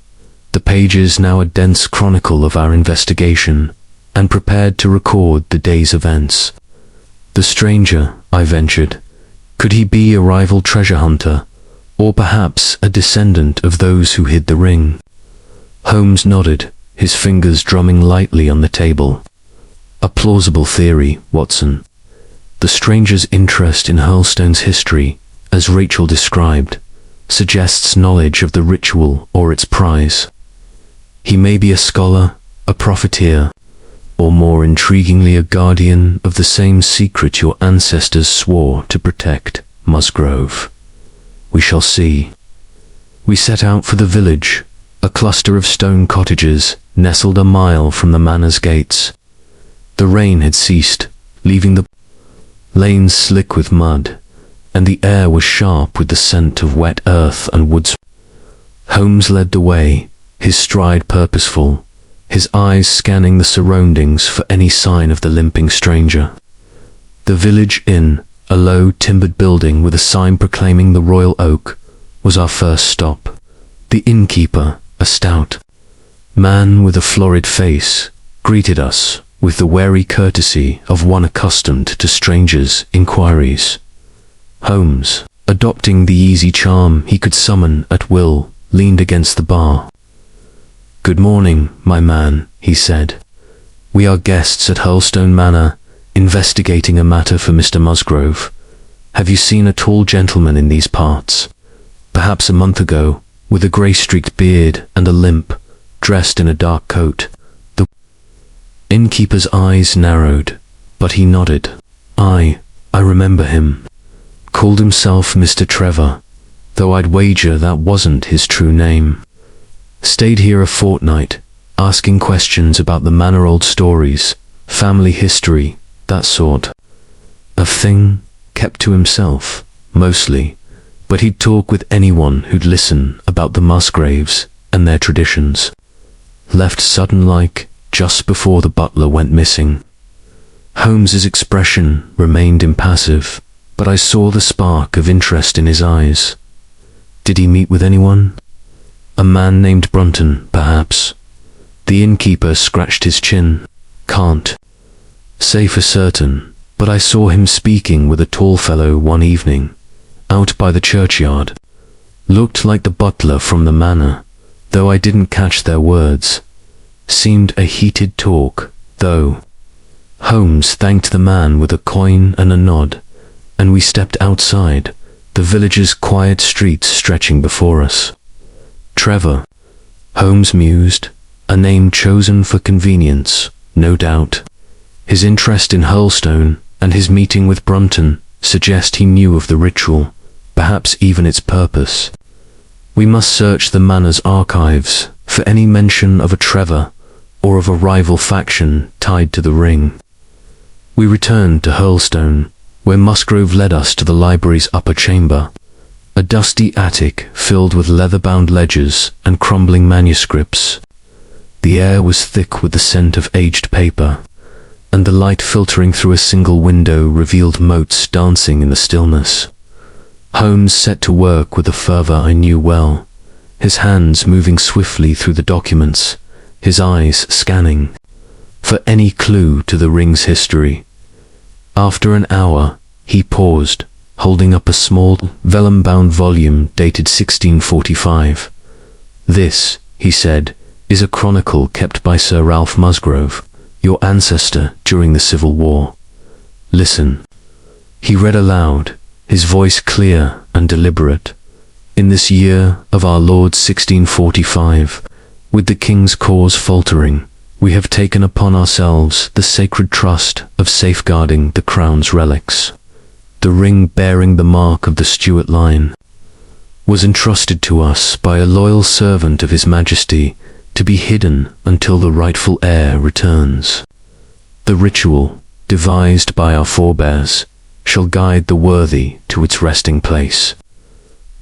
the pages now a dense chronicle of our investigation, and prepared to record the day's events. "The stranger," I ventured, "could he be a rival treasure hunter, or perhaps a descendant of those who hid the ring?" Holmes nodded, his fingers drumming lightly on the table. "A plausible theory, Watson. The stranger's interest in Hurlstone's history, as Rachel described, suggests knowledge of the ritual or its prize. He may be a scholar, a profiteer, or more intriguingly a guardian of the same secret your ancestors swore to protect, Musgrave. We shall see." We set out for the village, a cluster of stone cottages nestled a mile from the manor's gates. The rain had ceased, leaving the lanes slick with mud, and the air was sharp with the scent of wet earth and woods. Holmes led the way, his stride purposeful, his eyes scanning the surroundings for any sign of the limping stranger. The village inn, a low timbered building with a sign proclaiming the Royal Oak, was our first stop. The innkeeper, a stout man with a florid face, greeted us with the wary courtesy of one accustomed to strangers' inquiries. Holmes, adopting the easy charm he could summon at will, leaned against the bar. "Good morning, my man," he said. "We are guests at Hurlstone Manor, investigating a matter for Mr. Musgrave. Have you seen a tall gentleman in these parts? Perhaps a month ago, with a grey-streaked beard and a limp, dressed in a dark coat." The innkeeper's eyes narrowed, but he nodded. I remember him. Called himself Mr. Trevor, though I'd wager that wasn't his true name. Stayed here a fortnight, asking questions about the manor, old stories, family history, that sort of thing. Kept to himself, mostly, but he'd talk with anyone who'd listen about the Musgraves and their traditions. Left sudden-like, just before the butler went missing. Holmes's expression remained impassive, but I saw the spark of interest in his eyes. Did he meet with anyone? A man named Brunton, perhaps? The innkeeper scratched his chin. Can't say for certain, but I saw him speaking with a tall fellow one evening, out by the churchyard. Looked like the butler from the manor, though I didn't catch their words. Seemed a heated talk, though. Holmes thanked the man with a coin and a nod, and we stepped outside, the village's quiet streets stretching before us. Trevor, Holmes mused, a name chosen for convenience, no doubt. His interest in Hurlstone and his meeting with Brunton suggest he knew of the ritual, perhaps even its purpose. We must search the manor's archives for any mention of a Trevor or of a rival faction tied to the ring. We returned to Hurlstone, where Musgrave led us to the library's upper chamber, a dusty attic filled with leather-bound ledgers and crumbling manuscripts. The air was thick with the scent of aged paper, and the light filtering through a single window revealed motes dancing in the stillness. Holmes set to work with a fervor I knew well, his hands moving swiftly through the documents, his eyes scanning for any clue to the ring's history. After an hour, he paused, holding up a small, vellum-bound volume dated 1645. "This," he said, "is a chronicle kept by Sir Ralph Musgrave, your ancestor during the Civil War. Listen." He read aloud, his voice clear and deliberate. "In this year of our Lord 1645, with the king's cause faltering, we have taken upon ourselves the sacred trust of safeguarding the crown's relics. The ring bearing the mark of the Stuart line was entrusted to us by a loyal servant of His Majesty to be hidden until the rightful heir returns. The ritual, devised by our forebears, shall guide the worthy to its resting place.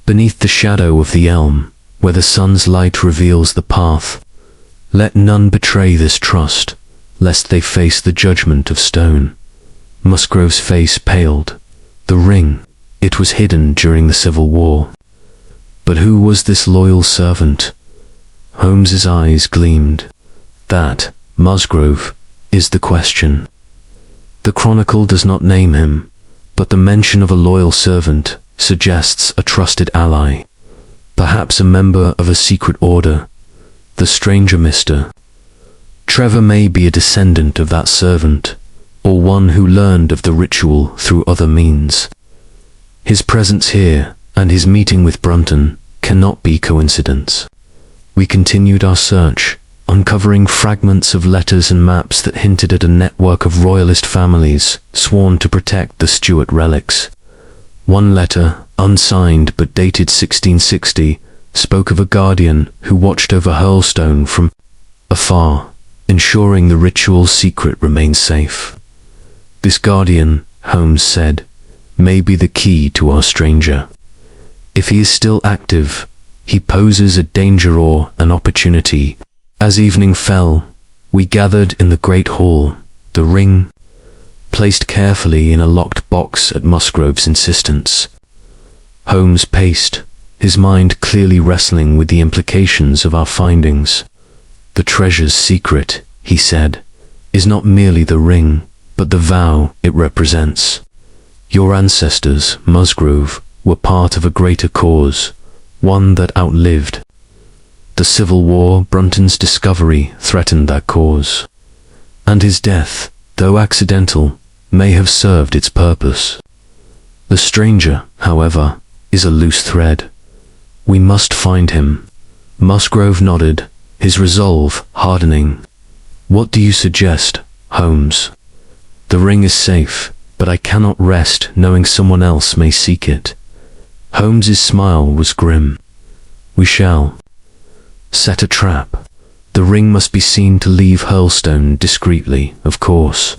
Beneath the shadow of the elm, where the sun's light reveals the path, let none betray this trust, lest they face the judgment of stone." Musgrave's face paled. The ring, it was hidden during the Civil War. But who was this loyal servant? Holmes's eyes gleamed. "That, Musgrave, is the question. The chronicle does not name him, but the mention of a loyal servant suggests a trusted ally, perhaps a member of a secret order. The stranger Mr. Trevor may be a descendant of that servant, or one who learned of the ritual through other means. His presence here and his meeting with Brunton cannot be coincidence." We continued our search, uncovering fragments of letters and maps that hinted at a network of royalist families sworn to protect the Stuart relics. One letter, unsigned but dated 1660, spoke of a guardian who watched over Hurlstone from afar, ensuring the ritual's secret remained safe. This guardian, Holmes said, may be the key to our stranger. If he is still active, he poses a danger or an opportunity. As evening fell, we gathered in the great hall, the ring placed carefully in a locked box at Musgrave's insistence. Holmes paced, his mind clearly wrestling with the implications of our findings. "The treasure's secret," he said, "is not merely the ring, but the vow it represents. Your ancestors, Musgrave, were part of a greater cause, one that outlived the Civil War. Brunton's discovery threatened that cause, and his death, though accidental, may have served its purpose. The stranger, however, is a loose thread. We must find him." Musgrave nodded, his resolve hardening. "What do you suggest, Holmes?" "The ring is safe, but I cannot rest knowing someone else may seek it." Holmes's smile was grim. "We shall set a trap. The ring must be seen to leave Hurlstone discreetly, of course.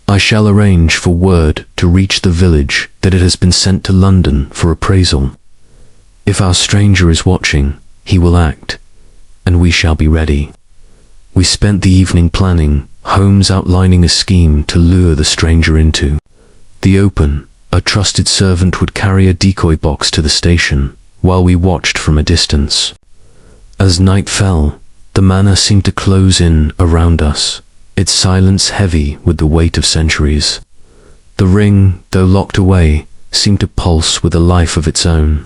I shall arrange for word to reach the village that it has been sent to London for appraisal. If our stranger is watching, he will act, and we shall be ready." We spent the evening planning, Holmes outlining a scheme to lure the stranger into the open. A trusted servant would carry a decoy box to the station, while we watched from a distance. As night fell, the manor seemed to close in around us, its silence heavy with the weight of centuries. The ring, though locked away, seemed to pulse with a life of its own,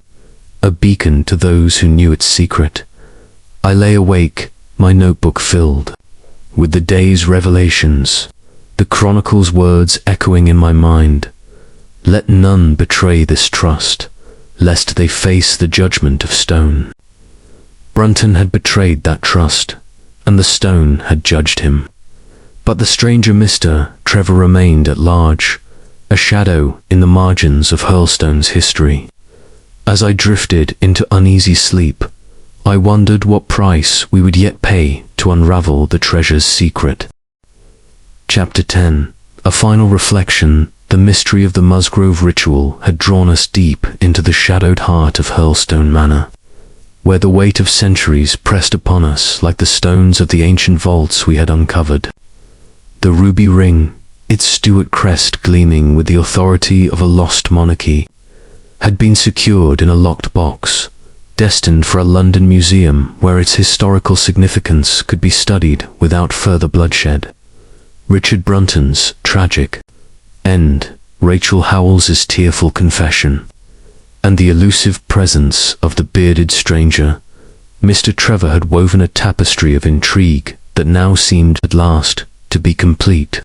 a beacon to those who knew its secret. I lay awake, my notebook filled with the day's revelations, the chronicle's words echoing in my mind. Let none betray this trust, lest they face the judgment of stone. Brunton had betrayed that trust, and the stone had judged him. But the stranger Mr. Trevor remained at large, a shadow in the margins of Hurlstone's history. As I drifted into uneasy sleep, I wondered what price we would yet pay to unravel the treasure's secret. Chapter 10. A final reflection. The mystery of the Musgrave Ritual had drawn us deep into the shadowed heart of Hurlstone Manor, where the weight of centuries pressed upon us like the stones of the ancient vaults we had uncovered. The ruby ring, its Stuart crest gleaming with the authority of a lost monarchy, had been secured in a locked box, destined for a London museum where its historical significance could be studied without further bloodshed. Richard Brunton's tragic end, Rachel Howells's tearful confession, and the elusive presence of the bearded stranger, Mr. Trevor had woven a tapestry of intrigue that now seemed at last to be complete.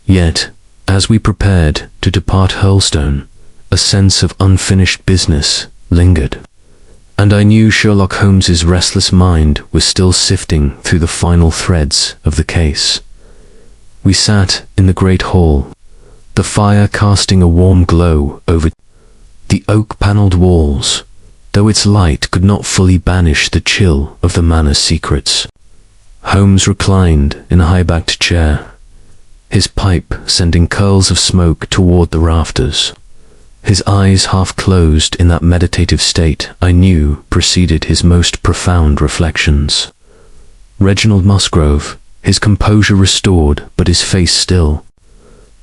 Yet, as we prepared to depart Hurlstone, a sense of unfinished business lingered, and I knew Sherlock Holmes's restless mind was still sifting through the final threads of the case. We sat in the great hall, the fire casting a warm glow over the oak-panelled walls, though its light could not fully banish the chill of the manor's secrets. Holmes reclined in a high-backed chair, his pipe sending curls of smoke toward the rafters. His eyes half closed in that meditative state I knew preceded his most profound reflections. Reginald Musgrave, his composure restored but his face still,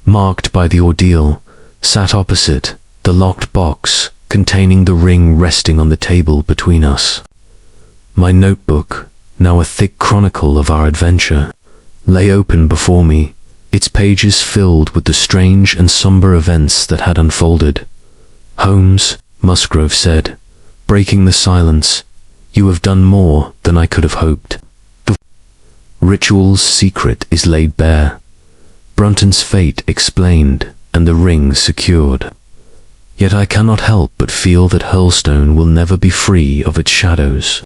marked by the ordeal, sat opposite, the locked box containing the ring resting on the table between us. My notebook, now a thick chronicle of our adventure, lay open before me, its pages filled with the strange and somber events that had unfolded. "Holmes," Musgrave said, breaking the silence, "you have done more than I could have hoped. The ritual's secret is laid bare, Brunton's fate explained, and the ring secured. Yet I cannot help but feel that Hurlstone will never be free of its shadows.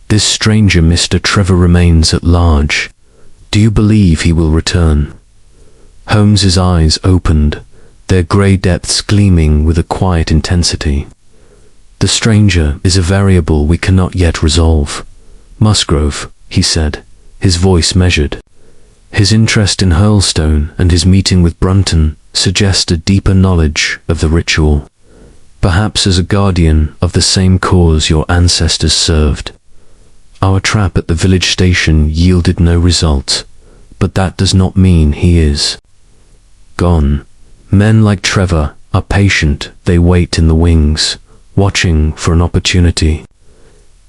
This stranger Mr. Trevor remains at large. Do you believe he will return?" Holmes's eyes opened, their grey depths gleaming with a quiet intensity. "The stranger is a variable we cannot yet resolve, Musgrave," he said, his voice measured. "His interest in Hurlstone and his meeting with Brunton suggest a deeper knowledge of the ritual, perhaps as a guardian of the same cause your ancestors served. Our trap at the village station yielded no result, but that does not mean he is gone. Men like Trevor are patient, they wait in the wings, watching for an opportunity.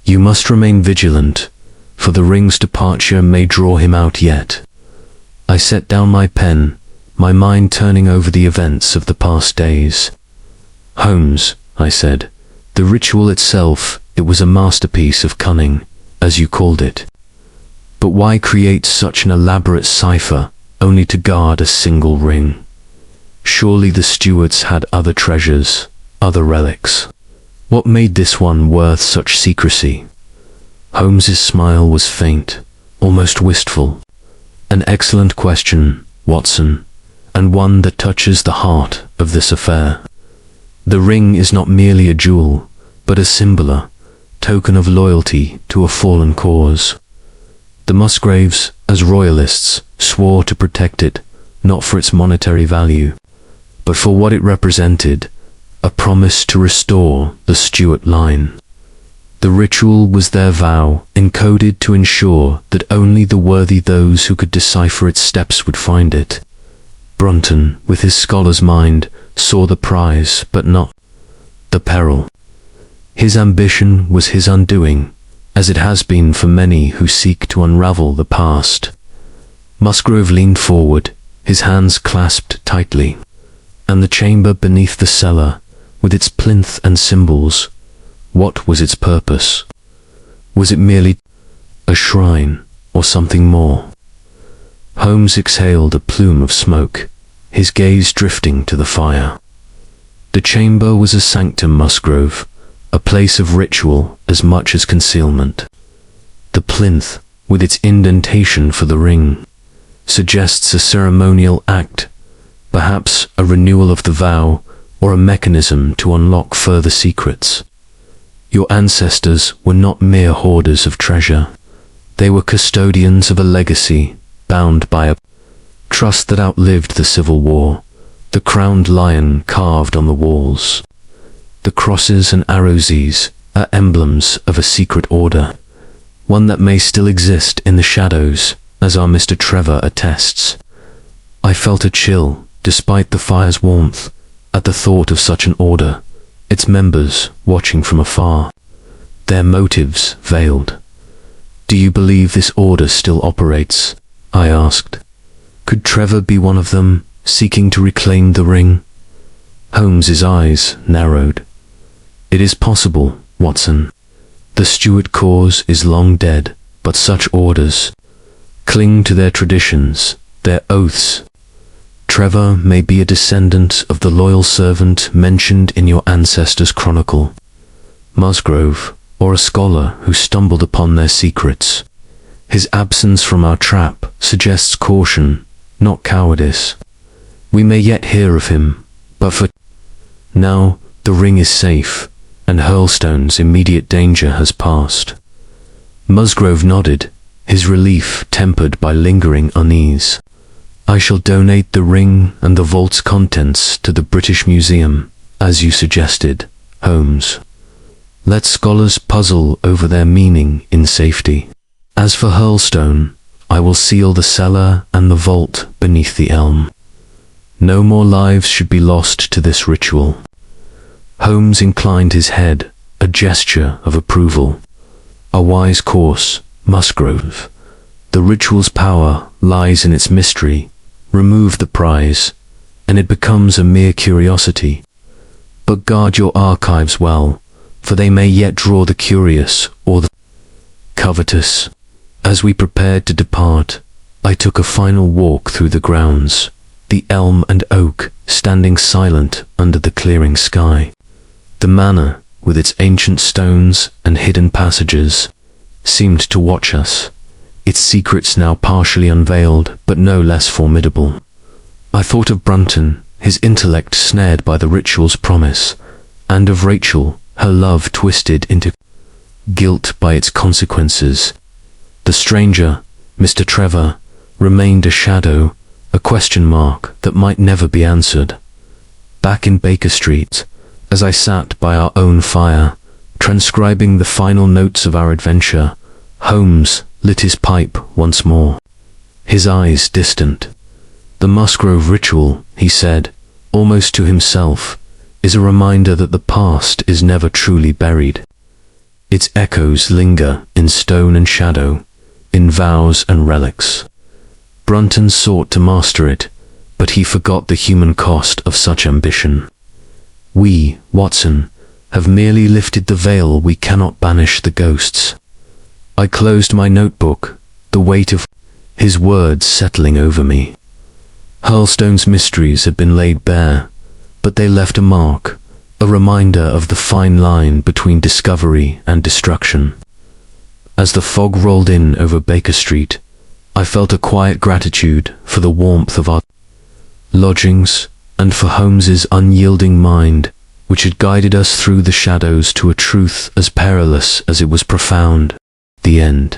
You must remain vigilant, for the ring's departure may draw him out yet." I set down my pen, my mind turning over the events of the past days. "Holmes," I said, "the ritual itself, it was a masterpiece of cunning, as you called it. But why create such an elaborate cipher only to guard a single ring? Surely the Stuarts had other treasures, other relics. What made this one worth such secrecy?" Holmes's smile was faint, almost wistful. "An excellent question, Watson, and one that touches the heart of this affair. The ring is not merely a jewel, but a symbol, token of loyalty to a fallen cause. The Musgraves, as royalists, swore to protect it, not for its monetary value, but for what it represented, a promise to restore the Stuart line. The ritual was their vow, encoded to ensure that only the worthy those who could decipher its steps would find it. Brunton, with his scholar's mind, saw the prize, but not the peril. His ambition was his undoing, as it has been for many who seek to unravel the past. Musgrave leaned forward, his hands clasped tightly. And the chamber beneath the cellar, with its plinth and symbols, what was its purpose? Was it merely a shrine, or something more? Holmes exhaled a plume of smoke, his gaze drifting to the fire. The chamber was a sanctum, Musgrave, a place of ritual as much as concealment. The plinth, with its indentation for the ring, suggests a ceremonial act, perhaps a renewal of the vow, or a mechanism to unlock further secrets. Your ancestors were not mere hoarders of treasure. They were custodians of a legacy, bound by a trust that outlived the Civil War, the crowned lion carved on the walls. The crosses and arrowsies are emblems of a secret order, one that may still exist in the shadows, as our Mr. Trevor attests. I felt a chill, despite the fire's warmth, at the thought of such an order, its members watching from afar, their motives veiled. "Do you believe this order still operates?" I asked. Could Trevor be one of them, seeking to reclaim the ring? Holmes's eyes narrowed. "It is possible, Watson. The Stuart cause is long dead, but such orders cling to their traditions, their oaths. Trevor may be a descendant of the loyal servant mentioned in your ancestors' chronicle, Musgrave, or a scholar who stumbled upon their secrets. His absence from our trap suggests caution, not cowardice. We may yet hear of him, but for now the ring is safe, and Hurlstone's immediate danger has passed." Musgrave nodded, his relief tempered by lingering unease. "I shall donate the ring and the vault's contents to the British Museum, as you suggested, Holmes. Let scholars puzzle over their meaning in safety. As for Hurlstone, I will seal the cellar and the vault beneath the elm. No more lives should be lost to this ritual." Holmes inclined his head, a gesture of approval. "A wise course, Musgrave. The ritual's power lies in its mystery. Remove the prize, and it becomes a mere curiosity. But guard your archives well, for they may yet draw the curious or the covetous." As we prepared to depart, I took a final walk through the grounds, the elm and oak standing silent under the clearing sky. The manor, with its ancient stones and hidden passages, seemed to watch us, its secrets now partially unveiled but no less formidable. I thought of Brunton, his intellect snared by the ritual's promise, and of Rachel, her love twisted into guilt by its consequences. The stranger, Mr. Trevor, remained a shadow, a question mark that might never be answered. Back in Baker Street, as I sat by our own fire, transcribing the final notes of our adventure, Holmes lit his pipe once more, his eyes distant. "The Musgrave Ritual," he said, almost to himself, "is a reminder that the past is never truly buried. Its echoes linger in stone and shadow, in vows and relics. Brunton sought to master it, but he forgot the human cost of such ambition. We, Watson, have merely lifted the veil. We cannot banish the ghosts." I closed my notebook, the weight of his words settling over me. Hurlstone's mysteries had been laid bare, but they left a mark, a reminder of the fine line between discovery and destruction. As the fog rolled in over Baker Street, I felt a quiet gratitude for the warmth of our lodgings and for Holmes's unyielding mind, which had guided us through the shadows to a truth as perilous as it was profound. The end.